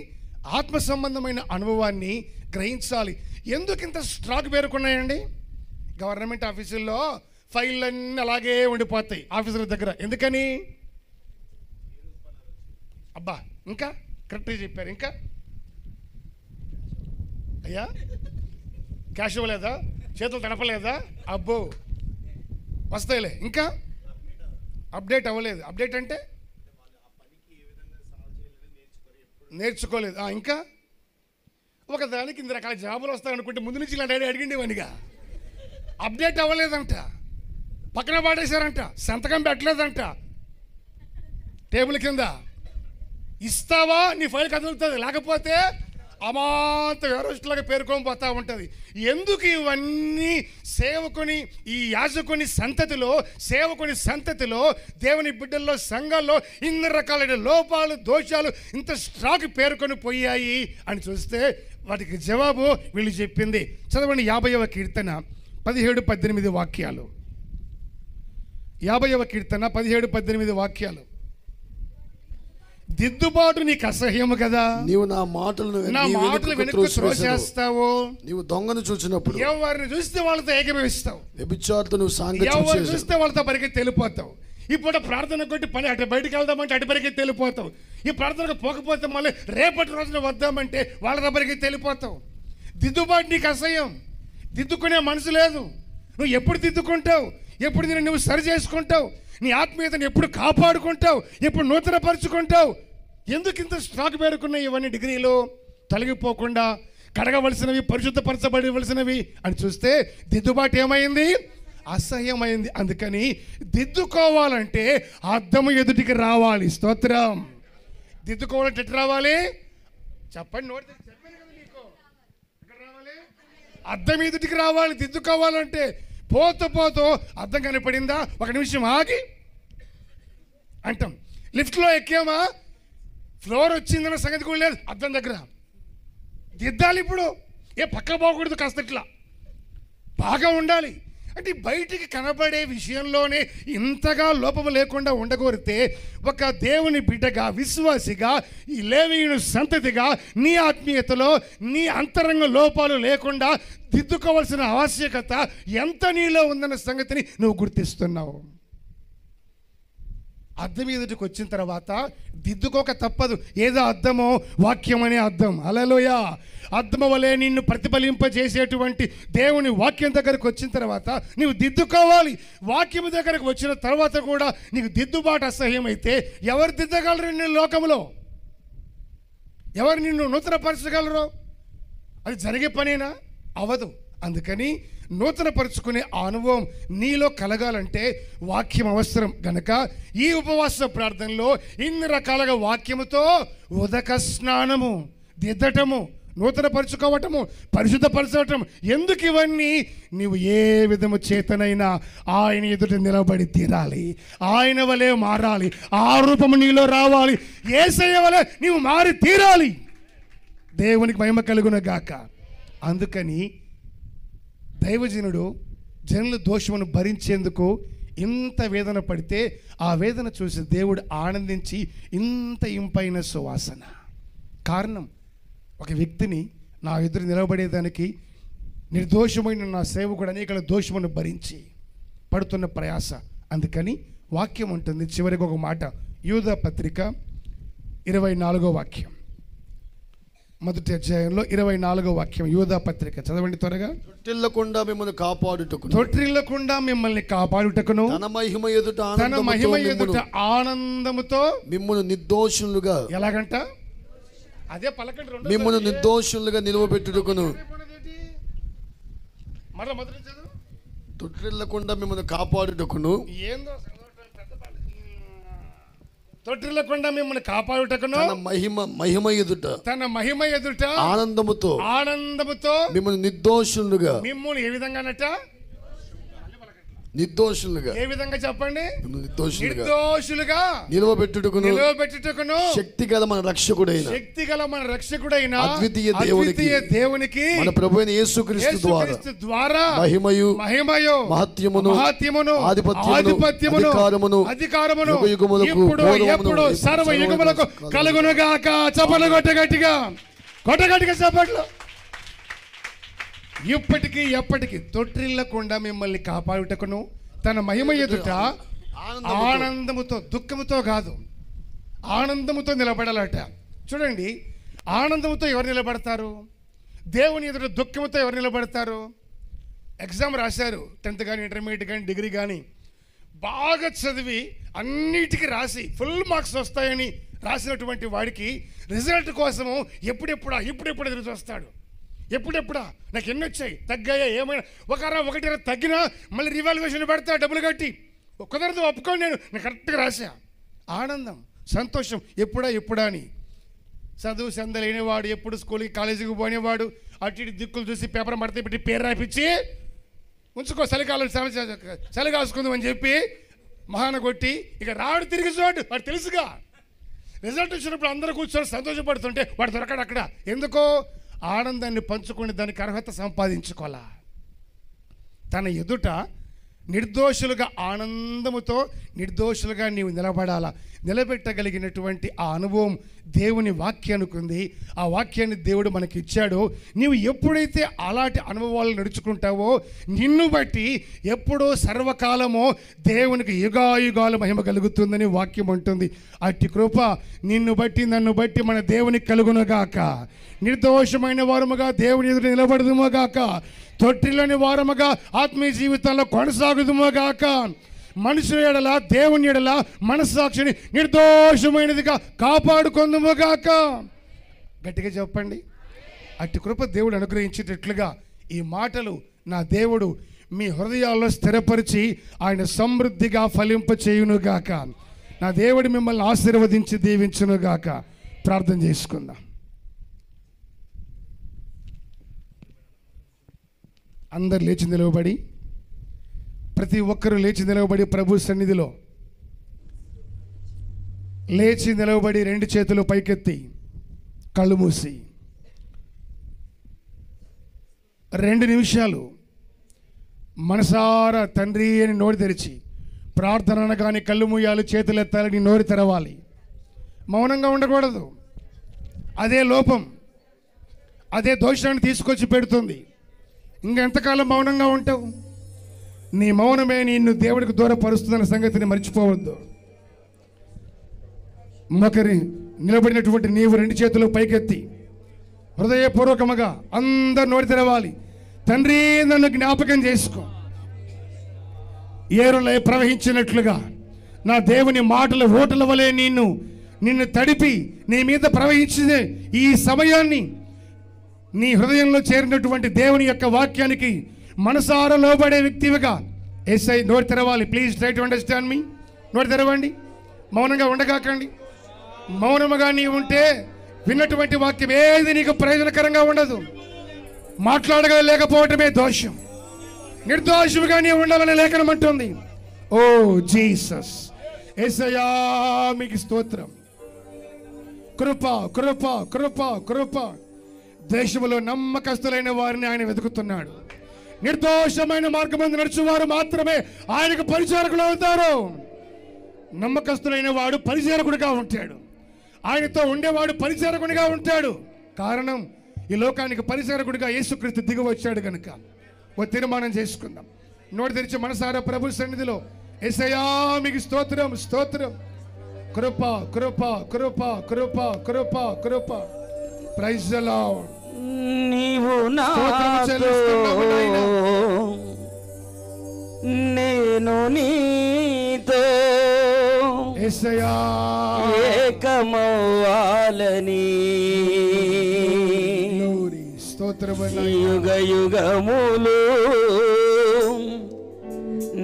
ఆత్మ సంబంధమైన అనుభవాన్ని గ్రహించాలి. ఎందుకు ఇంత స్టాక్ పేరుకున్నాయండి? గవర్నమెంట్ ఆఫీసుల్లో ఫైళ్ళన్నీ అలాగే ఉండిపోతాయి ఆఫీసుల దగ్గర. ఎందుకని? అబ్బా, ఇంకా కరెక్ట్గా చెప్పారు. ఇంకా అయ్యా, క్యాష్ ఇవ్వలేదా? చేతులు తడపలేదా? అబ్బో, వస్తాయిలే. ఇంకా అప్డేట్ అవ్వలేదు. అప్డేట్ అంటే నేర్చుకోలేదు. ఇంకా ఒకదానికి ఇన్ని రకాల జాబులు వస్తాయనుకుంటే ముందు నుంచి ఇలాంటి అడిగిండేవానిగా. అప్డేట్ అవ్వలేదంట, పక్కన పాడేశారంట, సంతకం పెట్టలేదంట, టేబుల్ కింద. ఇస్తావా నీ ఫైల్ కదులుతుంది, లేకపోతే అమాంత వ్యవస్థలాగా పేర్కొని పోతూ ఉంటుంది. ఎందుకు ఇవన్నీ? సేవకుని, ఈ యాజకుని సంతతిలో, సేవకుని సంతతిలో, దేవుని బిడ్డల్లో, సంఘాల్లో ఇన్ని రకాలైన లోపాలు, దోషాలు ఇంత స్టాక్ పేర్కొని పోయాయి అని చూస్తే వాటికి జవాబు వీళ్ళు చెప్పింది. చదవండి 50వ కీర్తన 17-18 వాక్యాలు. 50వ కీర్తన 17-18 వాక్యాలు. దిద్దుబాటు నీకు అసహ్యము కదా, నీవు నా మాటలు వెనుక త్రోసేస్తావు. నీవు దొంగను చూసినప్పుడు ఎవరిని చూస్తే వాళ్ళతో ఏకీభవిస్తావు, వ్యభిచారితో నువ్వు సాంగత్యం ఎవరిని చూస్తే వాళ్ళతో పరిగెత్తి వెళ్ళిపోతావు. ఇప్పుడు ప్రార్థన కొట్టి పని అటు బయటకు వెళ్దామంటే అటు పరిగెత్తి వెళ్ళిపోతావు. ఈ ప్రార్థనకు పోకపోతే మళ్ళీ రేపటి రోజున వద్దామంటే వాళ్ళ దగ్గరికి వెళ్ళిపోతావు. దిద్దుబాటు నీకు అసహ్యం, దిద్దుకునే మనసు లేదు. నువ్వు ఎప్పుడు దిద్దుకుంటావు? ఎప్పుడు నేను నువ్వు సరి చేసుకుంటావు? నీ ఆత్మీయతను ఎప్పుడు కాపాడుకుంటావు? ఎప్పుడు నూతనపరుచుకుంటావు? ఎందుకు ఇంత స్టాక్ పేరుకున్నాయి ఇవన్నీ డిగ్రీలు? తొలగిపోకుండా కడగవలసినవి, పరిశుద్ధపరచబడవలసినవి అని చూస్తే దిద్దుబాటు ఏమైంది? అసహ్యమైంది. అందుకని దిద్దుకోవాలంటే అద్దము ఎదుటికి రావాలి. స్తోత్రం. దిద్దుకోవాలంటే ఎట్లా రావాలి? చెప్పండి. నోటి చెప్పాను కదా మీకు. ఎక్కడ రావాలి? అద్దం ఎదుటికి రావాలి దిద్దుకోవాలంటే. పోతూ అద్దం కనపడిందా, ఒక నిమిషం ఆగి అంటాం. లిఫ్ట్లో ఎక్కామా, ఫ్లోర్ వచ్చిందన్న సంగతి కూడా లేదు, అద్దం దగ్గర దిద్దాలి. ఇప్పుడు పక్క పోకూడదు, కాస్త ఇట్లా బాగా ఉండాలి. అంటే బయటికి కనబడే విషయంలోనే ఇంతగా లోపము లేకుండా ఉండగోరితే ఒక దేవుని బిడ్డగా, విశ్వాసిగా, ఈ లేవీయుని సంతతిగా నీ ఆత్మీయతలో నీ అంతరంగ లోపాలు లేకుండా దిద్దుకోవాల్సిన ఆవశ్యకత ఎంత నీలో ఉందన్న సంగతిని నువ్వు గుర్తిస్తున్నావు. అద్దం ఎదుటికి వచ్చిన తర్వాత దిద్దుకోక తప్పదు. ఏదో అద్దమో, వాక్యం అనే అద్దం. హల్లెలూయా. అద్దము వలె నిన్ను ప్రతిఫలింపజేసేటువంటి దేవుని వాక్యం దగ్గరకు వచ్చిన తర్వాత నీవు దిద్దుకోవాలి. వాక్యం దగ్గరకు వచ్చిన తర్వాత కూడా నీకు దిద్దుబాటు అసహ్యమైతే ఎవరు దిద్దగలరు నిన్ను లోకంలో? ఎవరు నిన్ను నూతనపరచగలరు? అది జరిగే పనేనా? అవదు. అందుకని నూతనపరుచుకునే అనుభవం నీలో కలగాలంటే వాక్యం అవసరం గనక ఈ ఉపవాస ప్రార్థనలో ఇన్ని రకాలుగా వాక్యముతో ఉదక స్నానము, దిద్దటము, నూతనపరుచుకోవటము, పరిశుద్ధపరచటం. ఎందుకు ఇవన్నీ? నీవు ఏ విధము చేతనైనా ఆయన ఎదుట నిలబడి తీరాలి, ఆయన వలె మారాలి, ఆ రూపము నీలో రావాలి, యేసయ్య వలె నీవు మారి తీరాలి. దేవునికి మహిమ కలుగును గాక. అందుకని దైవజనుడు జనుల దోషమును భరించేందుకు ఇంత వేదన పడితే ఆ వేదన చూసి దేవుడు ఆనందించి ఇంత ఇంపైన సువాసన. కారణం, ఒక వ్యక్తిని నా ఎదురు నిలబడేదానికి నిర్దోషమైన నా సేవకుడు అనేక దోషమును భరించి పడుతున్న ప్రయాస. అందుకని వాక్యం ఉంటుంది. చివరికి ఒక మాట, యూదా పత్రిక 24వ వాక్యం, మొదటి అధ్యాయంలో 24వ వాక్యం, యూదా పత్రిక చదవండి త్వరగా. తొట్టిల్లకుండా మిమ్మల్ని కాపాడుటకును, తొట్టిల్లకుండా మిమ్మల్ని కాపాడుటకును, తన మహిమ ఎదుట ఆనందముతో మిమ్మల్ని నిర్దోషులుగా, ఎలాగంట? అదే పలకండి, మిమ్మల్ని నిర్దోషులుగా నిలవబెట్టుటకును. మరలా మొదటి చదువు. తొట్టిల్లకుండా మిమ్మల్ని కాపాడుటకును, తొట్టిల్లకుండా మిమ్మల్ని కాపాడుటకును మహిమ ఎదుట తన మహిమ ఎదుట ఆనందముతో మిమ్మల్ని నిర్దోషులుగా ఏ విధంగానట నిర్దోషులుగా ఏ విధంగా చెప్పండి నిర్దోషులుగా నిలవబెట్టుటకును శక్తిగల మన రక్షకుడైన అద్వితీయ దేవునికి మన ప్రభువైన యేసుక్రీస్తు ద్వారా మహిమయు మహత్యమును ఆధిపత్యమును అధికారమును ఇప్పుడు సర్వ యుగములకు కలుగును గాక. చప్పట్లు కొట్టగట్టిగా చప్పట్లు. ఇప్పటికీ ఎప్పటికీ తొట్టిల్లకుండా మిమ్మల్ని కాపాడుటకును తన మహిమ ఎదుట ఆనందముతో, దుఃఖముతో కాదు, ఆనందముతో నిలబడాలట. చూడండి, ఆనందముతో ఎవరు నిలబడతారు? దేవుని ఎదుట దుఃఖముతో ఎవరు నిలబడతారు? ఎగ్జామ్ రాశారు, 10th కానీ ఇంటర్మీడియట్ కానీ డిగ్రీ కానీ, బాగా చదివి అన్నిటికీ రాసి ఫుల్ మార్క్స్ వస్తాయని రాసినటువంటి వాడికి రిజల్ట్ కోసము ఎప్పుడెప్పుడా ఎదురు చూస్తాడు. ఎప్పుడెప్పుడా నాకు ఎన్ని వచ్చాయి, తగ్గాయా, ఏమైనా ఒకటి తగ్గినా మళ్ళీ రివాల్యుయేషన్ పెడతా డబ్బులు కట్టి. కుదరదు, ఒప్పుకోండి, నేను కరెక్ట్గా రాసా. ఆనందం, సంతోషం ఎప్పుడా అని. చదువు సందలేనివాడు, ఎప్పుడు స్కూల్కి కాలేజీకి పోనేవాడు, అటు ఇటు దిక్కులు చూసి పేపర్ మడత పెట్టి పేరు రాయించి ఉంచుకో, చలికాలం చలి కాసుకుందాం అని చెప్పి మహాన కొట్టి ఇక రాడు తిరిగి చూడు. వాడు తెలుసుగా రిజల్ట్ వచ్చినప్పుడు అందరూ కూర్చొని సంతోషపడుతుంటే వాడు దొరకడు అక్కడ. ఎందుకో? ఆనందాన్ని పంచుకొని దానికి అర్హత సంపాదించుకోవాలా. తన ఎదుట నిర్దోషులుగా, ఆనందముతో నిర్దోషులుగా నీవు నిలబడాలా. నిలబెట్టగలిగినటువంటి ఆ అనుభవం దేవుని వాక్యానికి. ఆ వాక్యాన్ని దేవుడు మనకి ఇచ్చాడు. నీవు ఎప్పుడైతే అలాంటి అనుభవాలు నడుచుకుంటావో నిన్ను బట్టి ఎప్పుడో సర్వకాలమో దేవునికి యుగాయుగాలు మహిమ కలుగుతుందని వాక్యం ఉంటుంది. అట్టి కృప నిన్ను బట్టి నన్ను బట్టి మన దేవునికి కలుగునుగాక. నిర్దోషమైన వారముగా దేవుని ఎదుట నిలబడదుముగాక. తొట్టిలోని వారముగా ఆత్మీయ జీవితంలో కొనసాగుదుముగాక. మనుషుల ఎడల, దేవుని ఎడల మనస్సాక్షిని నిర్దోషమైనదిగా కాపాడుకొందుముగాక. గట్టిగా చెప్పండి. అట్టి కృప దేవుడు అనుగ్రహించేటట్లుగా ఈ మాటలు నా దేవుడు మీ హృదయాల్లో స్థిరపరిచి ఆయన సమృద్ధిగా ఫలింప చేయునుగాక. నా దేవుడు మిమ్మల్ని ఆశీర్వదించి దీవించునుగాక. ప్రార్థన చేసుకుందాం. అందరు లేచి నిలవబడి, ప్రతి ఒక్కరూ లేచి నిలవబడి ప్రభు సన్నిధిలో లేచి నిలవబడి 2 చేతులు పైకెత్తి కళ్ళు మూసి 2 నిమిషాలు మనసారా తండ్రి అని నోరు తెరిచి ప్రార్థన అనగానే కళ్ళు మూయాలి, చేతులు ఎత్తాలని నోరు తెరవాలి. మౌనంగా ఉండకూడదు. అదే లోపం, అదే దోషాన్ని తీసుకొచ్చి పెడుతుంది. ఇంకెంతకాలం మౌనంగా ఉంటావు? నీ మౌనమే నిన్ను దేవుడికి దూరపరుస్తుందన్న సంగతిని మర్చిపోవద్దు. మొకరి నిలబడినటువంటి నీవు 2 చేతులు పైకెత్తి హృదయపూర్వకముగా అందరు నోరు తెరవాలి. తండ్రి, నన్ను జ్ఞాపకం చేసుకో. ఏరులై ప్రవహించినట్లుగా నా దేవుని మాటల ఓటల వలె నిన్ను తడిపి నీ మీద ప్రవహించిన ఈ సమయాన్ని నీ హృదయంలో చేరినటువంటి దేవుని యొక్క వాక్యానికి మనసారా లోబడే వ్యక్తివిగా ఎస్ఐ నోరు తెరవాలి. ప్లీజ్ ట్రై టు అండర్స్టాండ్ మీ. నోరు తెరవండి, మౌనంగా ఉండగాకండి. మౌనముగా నీ ఉంటే విన్నటువంటి వాక్యం ఏది నీకు ప్రయోజనకరంగా ఉండదు. మాట్లాడగలేకపోవటమే దోషం. నిర్దోషులుగా నీ ఉండాలని లేఖనం అంటుంది. ఓ జీసస్, యేసయ్యా మీకు స్తోత్రం. కృప కృప కృప కృప. దేశంలో నమ్మకస్తులైన వారిని ఆయన వెతుకుతున్నాడు. నిర్దోషమైన మార్గమందు నడుచువారు మాత్రమే ఆయనకు పరిచారకులు అవుతారు. నమ్మకస్తులైన వాడు పరిచారకుడిగా ఉంటాడు. ఆయనతో ఉండేవాడు పరిచారకుడిగా ఉంటాడు. కారణం, ఈ లోకానికి పరిచారకుడిగా యేసుక్రీస్తు దిగి వచ్చాడు కనుక. ఓ తీర్మానం చేసుకుందాం. నోటి తెరిచి మనసారా ప్రభు సన్నిధిలో యేసయ్యా మీకు స్తోత్రం స్తోత్రం. కృప కృప కృప కృప కృప కృప. Praise the Lord. నీవు నాతో నేను నీతో యేసయ్యా ఏకమవ్వాలని యుగ యుగములు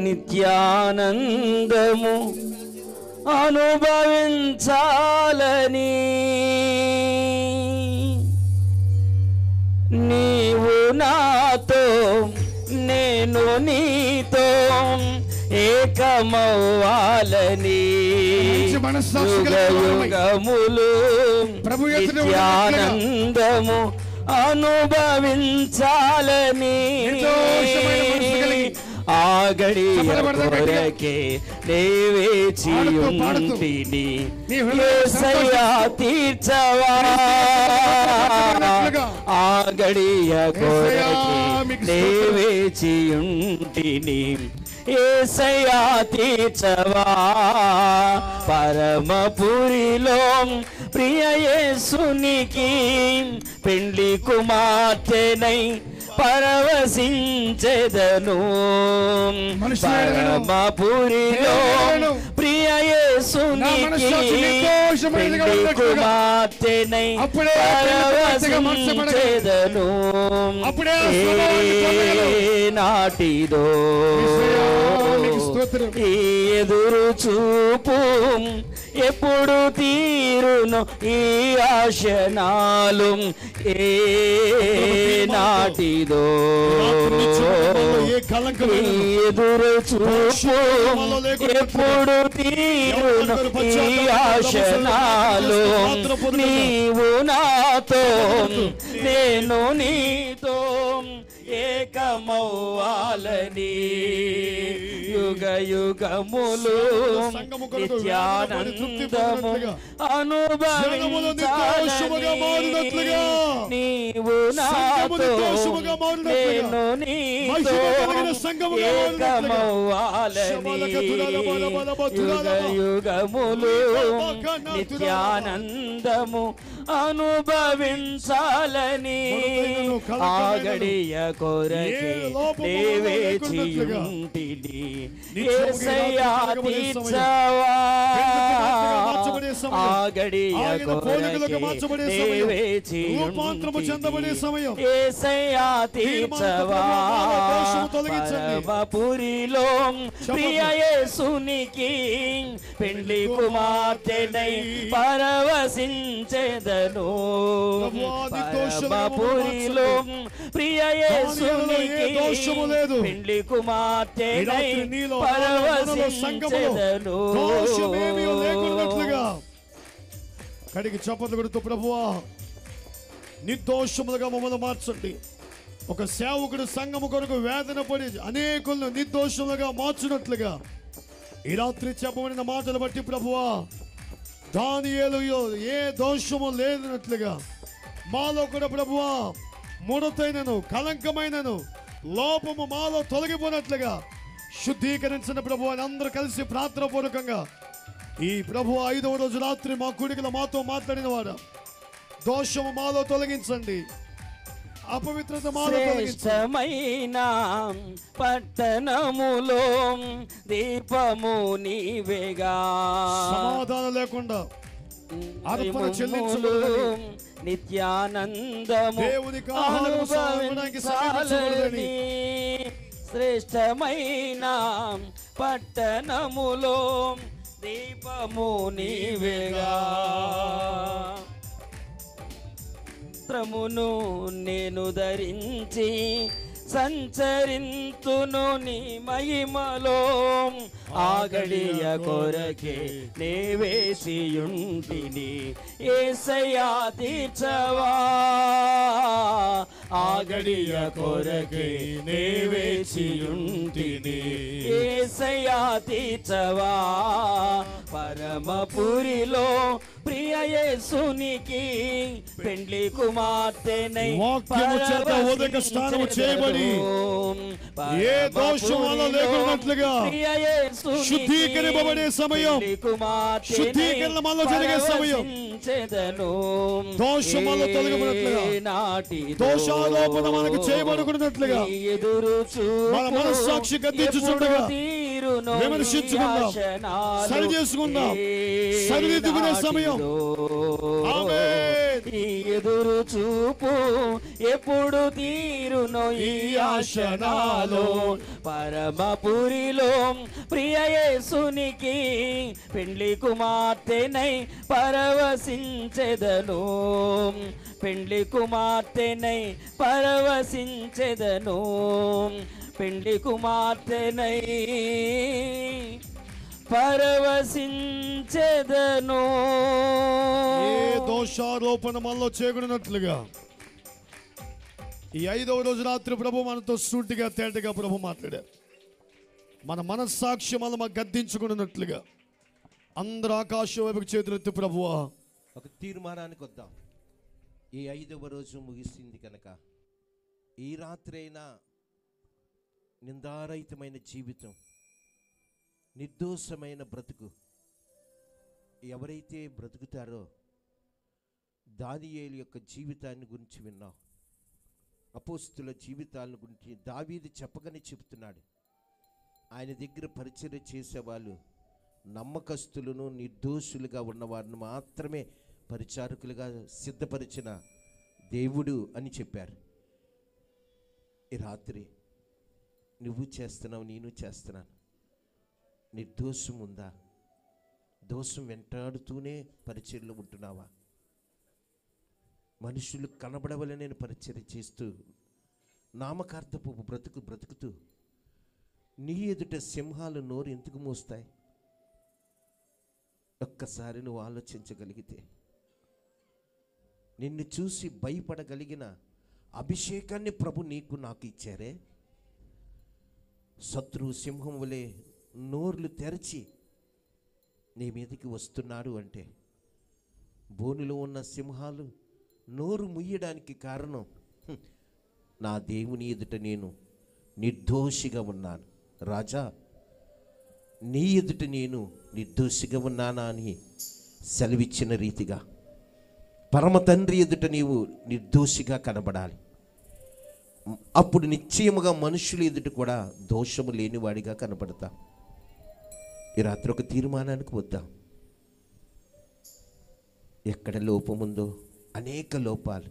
నిత్యానందము అనుభవించాలని నీవు నాతో నేను నీతో ఏకమవ్వాలని యుగములు నిత్యానందము అనుభవించాలని ఆగడియ కొరకే వేచి ఉంటిని యేసయ్యా తీర్చవా ఆగడియ కొరకే వేచి ఉంటిని యేసయ్యా తీర్చవా పరమపురిలో ప్రియ యేసునికి పెండ్లి కుమార్తెనై పరవశించెదను పరమపురిలో ప్రియ యేసునికి పెండ్లి కుమార్తెనై పరవశించెదను నాటిదో ఈ ఎదురు చూపు ఎప్పుడు తీరును ఈ ఆశనాలు ఏ నాటిదో ఎదురు చూపు ఎప్పుడు తీరును ఈ ఆశనాలు నీవు నాతో నేను నీతో ఏకమవ్వాలని యుగ యుగములు నిత్యానందము అనుభవించాలని నీవు నాతో నేను నీతో ఏకమవ్వాలని యుగ యుగములు నిత్యానందము అనుభవించాలని ఆగడియ కొరకే వేచి ఉంటిని యేసయ్యా తీర్చవా ఆగడియ కొరకే వేచి ఉంటిని యేసయ్యా తీర్చవా పరమపురిలో ప్రియ యేసునికి పెండ్లి కుమార్తెనై పరవశించెదను పరమపురిలో ప్రియ యేసునికి పెండ్లి కుమార్తెనై పరవశించెదను కడిగి చప్పట్లు కొడుతూ ప్రభువా నిర్దోషములుగా మమ్మల్ని మార్చండి. ఒక సేవకుడు సంఘము కొరకు వేదన పడి అనేకులను నిర్దోషములుగా మార్చినట్లుగా ఈ రాత్రి చెప్పబడిన మాటలు బట్టి ప్రభువా దానియేలు ఏ దోషము లేనట్లుగా మాలో కూడా ప్రభువా ముడతైనను కలంకమైనను లోపము మాలో తొలగిపోయినట్లుగా శుద్ధీకరించిన ప్రభువా అందరూ కలిసి ప్రార్థన పూర్వకంగా ఈ ప్రభువా 5వ రోజు రాత్రి మా కుడికల మాతో మాట్లాడిన వాడు దోషము మాలో తొలగించండి, అపవిత్రత మాలో శ్రేష్టమైన పట్టణములో దీపము నీవేగా సమాధానం లేకుండా అర్పణ చెల్లించు నిత్యానందము అనుభవించాలని శ్రేష్టమైన పట్టణములో దీపము నీవేగా వస్త్రమును నేను ధరించి సంచరింతును నీ మహిమలో ఆగడియ కొరకే నే వేసియుంటిని యేసయ్యా తీర్చవా ఆగడియ కొరకే నే వేసియుంటిని యేసయ్యా తీర్చవా పరమపురిలో ప్రియ యేసునికి పెండ్లి కుమార్తెనై వాక్యము చేత ఉదక స్నానము చేయబడి ఏ దోషములు లేకున్నట్లుగా శుద్ధీకరింపబడే సమయం, శుద్ధీకరణ మనలో జరిగే సమయం, దోషములు తొలగిపోయినట్లుగా దోషారోపణ మనకు చేయబడుకున్నట్లుగా మన మనస్సాక్షి గద్దించుచుండగా విమర్శించుకుందాం, సరి చేసుకుందాం, సరిదిద్దుకునే సమయం. ఆమేన్. నీ ఎదురు చూపు ఎప్పుడు తీరునో ఈ ఆశ నాలో. పరమపురిలో ప్రియ యేసునికి పెండ్లి కుమార్తెనై పరవశించెదను. పెండ్లి కుమార్తెనై పరవశించెదను. పెండ్లి కుమార్తెనై పరవశించెదను. ఏ దోషారోపణ మనలో చేయకున్నట్లుగా ఈ 5వ రోజు రాత్రి ప్రభు మనతో సూటిగా తేటగా ప్రభు మాట్లాడారు. మన మనస్సాక్షి మనం గద్దించుకున్నట్లుగా అందరూ ఆకాశం వైపుకి చేతులెత్తి ప్రభువా ఒక తీర్మానానికి వద్దాం. ఈ 5వ రోజు ముగిసింది కనుక ఈ రాత్రి అయినా నిందారహితమైన జీవితం, నిర్దోషమైన బ్రతుకు ఎవరైతే బ్రతుకుతారో దానియేలు యొక్క జీవితాన్ని గురించి విన్నాం. అపోస్తుల జీవితాలను గురించి దావీదు చెప్పగానే చెప్తున్నాడు. ఆయన దగ్గర పరిచర్య చేసేవాళ్ళు నమ్మకస్తులను, నిర్దోషులుగా ఉన్నవారిని మాత్రమే పరిచారకులుగా సిద్ధపరిచిన దేవుడు అని చెప్పారు. ఈ రాత్రి నువ్వు చేస్తున్నావు, నేను చేస్తున్నాను. నిర్దోషం ఉందా? దోషం వెంటాడుతూనే పరిచర్యలో ఉంటున్నావా? మనుషులు కనబడవలనే పరిచర్య చేస్తూ నామకార్థపు బ్రతుకుతూ నీ ఎదుట సింహాలు నోరు ఎందుకు మోస్తాయి? ఒక్కసారి నువ్వు ఆలోచించగలిగితే, నిన్ను చూసి భయపడగలిగిన అభిషేకాన్ని ప్రభు నీకు నాకు ఇచ్చారే. శత్రువు సింహం వలె నోర్లు తెరచి నీ మీదకి వస్తున్నాడు అంటే బోనులో ఉన్న సింహాలు నోరు ముయ్యడానికి కారణం నా దేవుని ఎదుట నేను నిర్దోషిగా ఉన్నాను. రాజా, నీ ఎదుట నేను నిర్దోషిగా ఉన్నానా అని సెలవిచ్చిన రీతిగా పరమ తండ్రి ఎదుట నీవు నిర్దోషిగా కనబడాలి. అప్పుడు నిశ్చయముగా మనుషుల ఎదుట కూడా దోషము లేనివాడిగా కనబడతా. ఈ రాత్రి ఒక తీర్మానానికి వద్దాం. ఎక్కడ లోపముందో అనేక లోపాలు,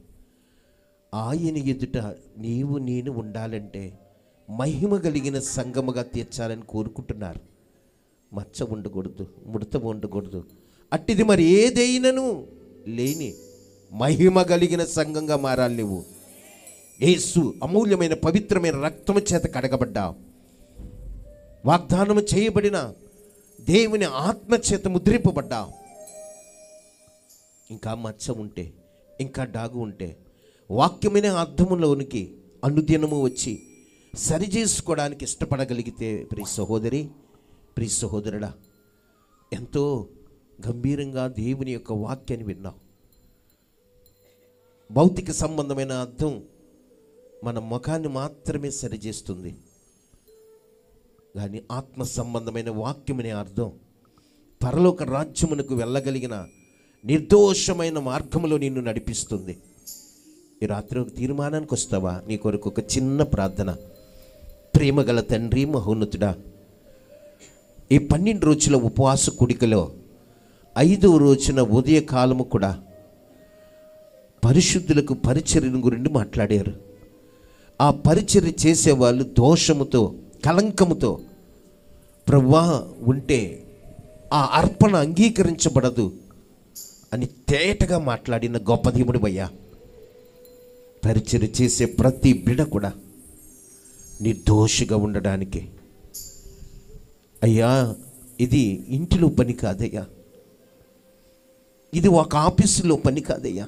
ఆయన ఎదుట నీవు నేను ఉండాలంటే మహిమ కలిగిన సంగముగా తీర్చాలని కోరుకుంటున్నారు. మచ్చ ఉండకూడదు, ముడత ఉండకూడదు, అట్టిది మరి ఏదైనాను లేని మహిమ కలిగిన సంఘంగా మారాలి. నువ్వు యేసు అమూల్యమైన పవిత్రమైన రక్తము చేత కడగబడ్డా, వాగ్దానము చేయబడిన దేవుని ఆత్మ చేత ముద్రింపబడ్డా. ఇంకా మచ్చ ఉంటే, ఇంకా డాగు ఉంటే వాక్యమైన అర్థములోనికి అనుదినము వచ్చి సరి చేసుకోవడానికి ఇష్టపడగలిగితే ప్రియ సహోదరి, ప్రియ సహోదరుడా, ఎంతో గంభీరంగా దేవుని యొక్క వాక్యాన్ని విన్నాం. భౌతిక సంబంధమైన అర్థం మన ముఖాన్ని మాత్రమే సరిచేస్తుంది, కానీ ఆత్మ సంబంధమైన వాక్యమనే అర్థం పరలోక రాజ్యమునకు వెళ్ళగలిగిన నిర్దోషమైన మార్గంలో నిన్ను నడిపిస్తుంది. ఈ రాత్రి ఒక తీర్మానానికి వస్తావా? నీ కొరకు ఒక చిన్న ప్రార్థన. ప్రేమగల తండ్రి, మహోన్నతుడా, ఈ 12 రోజుల ఉపవాస కూడికలో 5వ రోజున ఉదయకాలము కూడా పరిశుద్ధులకు పరిచర్యను గురించి మాట్లాడారు. ఆ పరిచర్య చేసేవాళ్ళు దోషముతో, కలంకముతో ప్రభువా ఉంటే ఆ అర్పణ అంగీకరించబడదు అని తేటగా మాట్లాడిన గొప్ప దేవుడు అయ్యా. పరిచర్య చేసే ప్రతి బిడ కూడా నిర్దోషిగా ఉండడానికి అయ్యా, ఇది ఇంటిలో పని కాదయ్యా, ఇది ఒక ఆఫీసులో పని కాదయ్యా.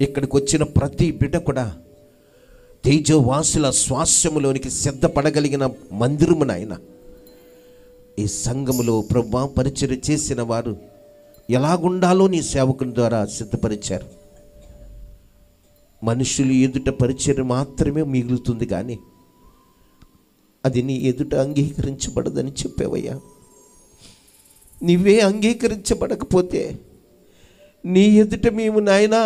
ఇక్కడికి వచ్చిన ప్రతి బిడ్డ కూడా తేజోవాసుల స్వాస్యములోనికి సిద్ధపడగలిగిన మందిరము నాయన. ఈ సంఘములో ప్రభువా పరిచర్య చేసిన వారు ఎలాగుండాలో నీ సేవకుని ద్వారా సిద్ధపరిచారు. మనుషులు ఎదుట పరిచర్య మాత్రమే మిగులుతుంది, కానీ అది నీ ఎదుట అంగీకరించబడదని చెప్పావయ్యా. నీవే అంగీకరించబడకపోతే నీ ఎదుట మేము నాయనా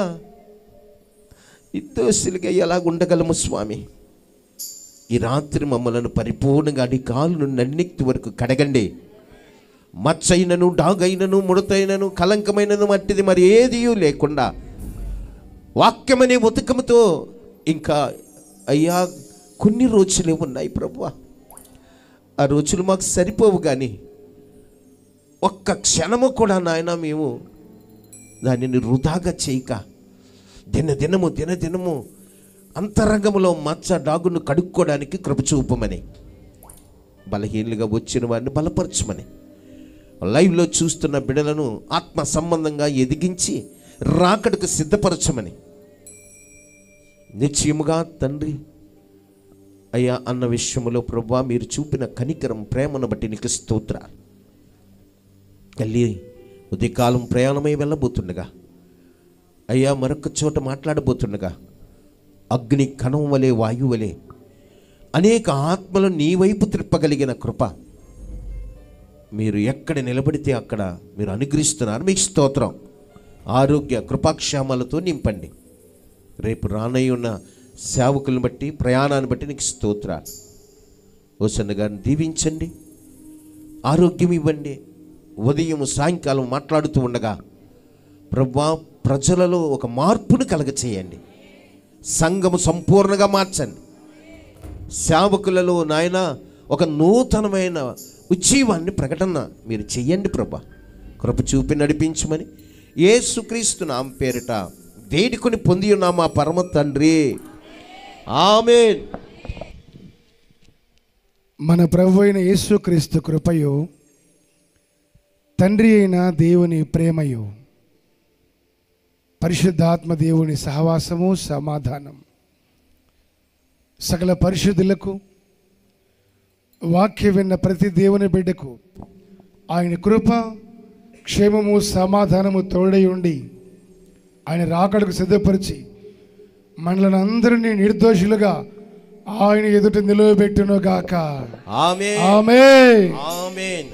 నిర్దోషులుగా ఎలాగుండగలము స్వామి? ఈ రాత్రి మమ్మలను పరిపూర్ణంగా అడి కాలు నన్నెక్తి వరకు కడగండి. మచ్చైనను, డాగైనను, ముడతైనను, కలంకమైనను మట్టిది మరి ఏది లేకుండా వాక్యమనే ఉతకముతో ఇంకా అయ్యా కొన్ని రోజులే ఉన్నాయి ప్రభువా. ఆ రోజులు మాకు సరిపోవు, కానీ ఒక్క క్షణము కూడా నాయన మేము దానిని వృధాగా చేయక దినదినము అంతరంగంలో మచ్చ డాగును కడుక్కోవడానికి కృప చూపమని, బలహీనులుగా వచ్చిన వారిని బలపరచమని, లైవ్లో చూస్తున్న బిడ్డలను ఆత్మ సంబంధంగా ఎదిగించి రాకడకు సిద్ధపరచమని, నిశ్చయముగా తండ్రి అయ్యా అన్న విషయంలో ప్రభువా మీరు చూపిన కనికరం, ప్రేమను బట్టి నీకు స్తోత్రాలు. తల్లి ఉదయకాలం ప్రయాణమై వెళ్ళబోతుండగా అయ్యా మరొక చోట మాట్లాడబోతుండగా అగ్ని కణం వలె, వాయువు వలె అనేక ఆత్మలు నీ వైపు త్రిప్పగలిగిన కృప మీరు ఎక్కడ నిలబడితే అక్కడ మీరు అనుగ్రహిస్తున్నారు. మీకు స్తోత్రం. ఆరోగ్య కృపాక్షేమాలతో నింపండి. రేపు రానయ్య ఉన్న సేవకులను బట్టి, ప్రయాణాన్ని బట్టి నీకు స్తోత్రాలు. హోసన్న గారిని దీవించండి, ఆరోగ్యం ఇవ్వండి. ఉదయం సాయంకాలం మాట్లాడుతూ ఉండగా ప్రభువా ప్రజలలో ఒక మార్పును కలగచేయండి. సంఘము సంపూర్ణంగా మార్చండి. సేవకులలో నాయన ఒక నూతనమైన ఉజ్జీవాన్ని ప్రకటన మీరు చెయ్యండి ప్రభా. కృప చూపి నడిపించమని యేసుక్రీస్తు నామమున పేరిట వేడుకొని పొంది ఉన్న మా పరమ తండ్రి, ఆమేన్. మన ప్రభు అయిన యేసుక్రీస్తు కృపయు, తండ్రి అయిన దేవుని ప్రేమయు, పరిశుద్ధాత్మ దేవుని సహవాసము, సమాధానం సకల పరిశుద్ధులకు, వాక్య విన్న ప్రతి దేవుని బిడ్డకు ఆయన కృప, క్షేమము, సమాధానము తోడై ఉండి ఆయన రాకడకు సిద్ధపరిచి మనలను అందరినీ నిర్దోషులుగా ఆయన ఎదుట నిలవబెట్టును గాక. ఆమేన్. ఆమేన్. ఆమేన్.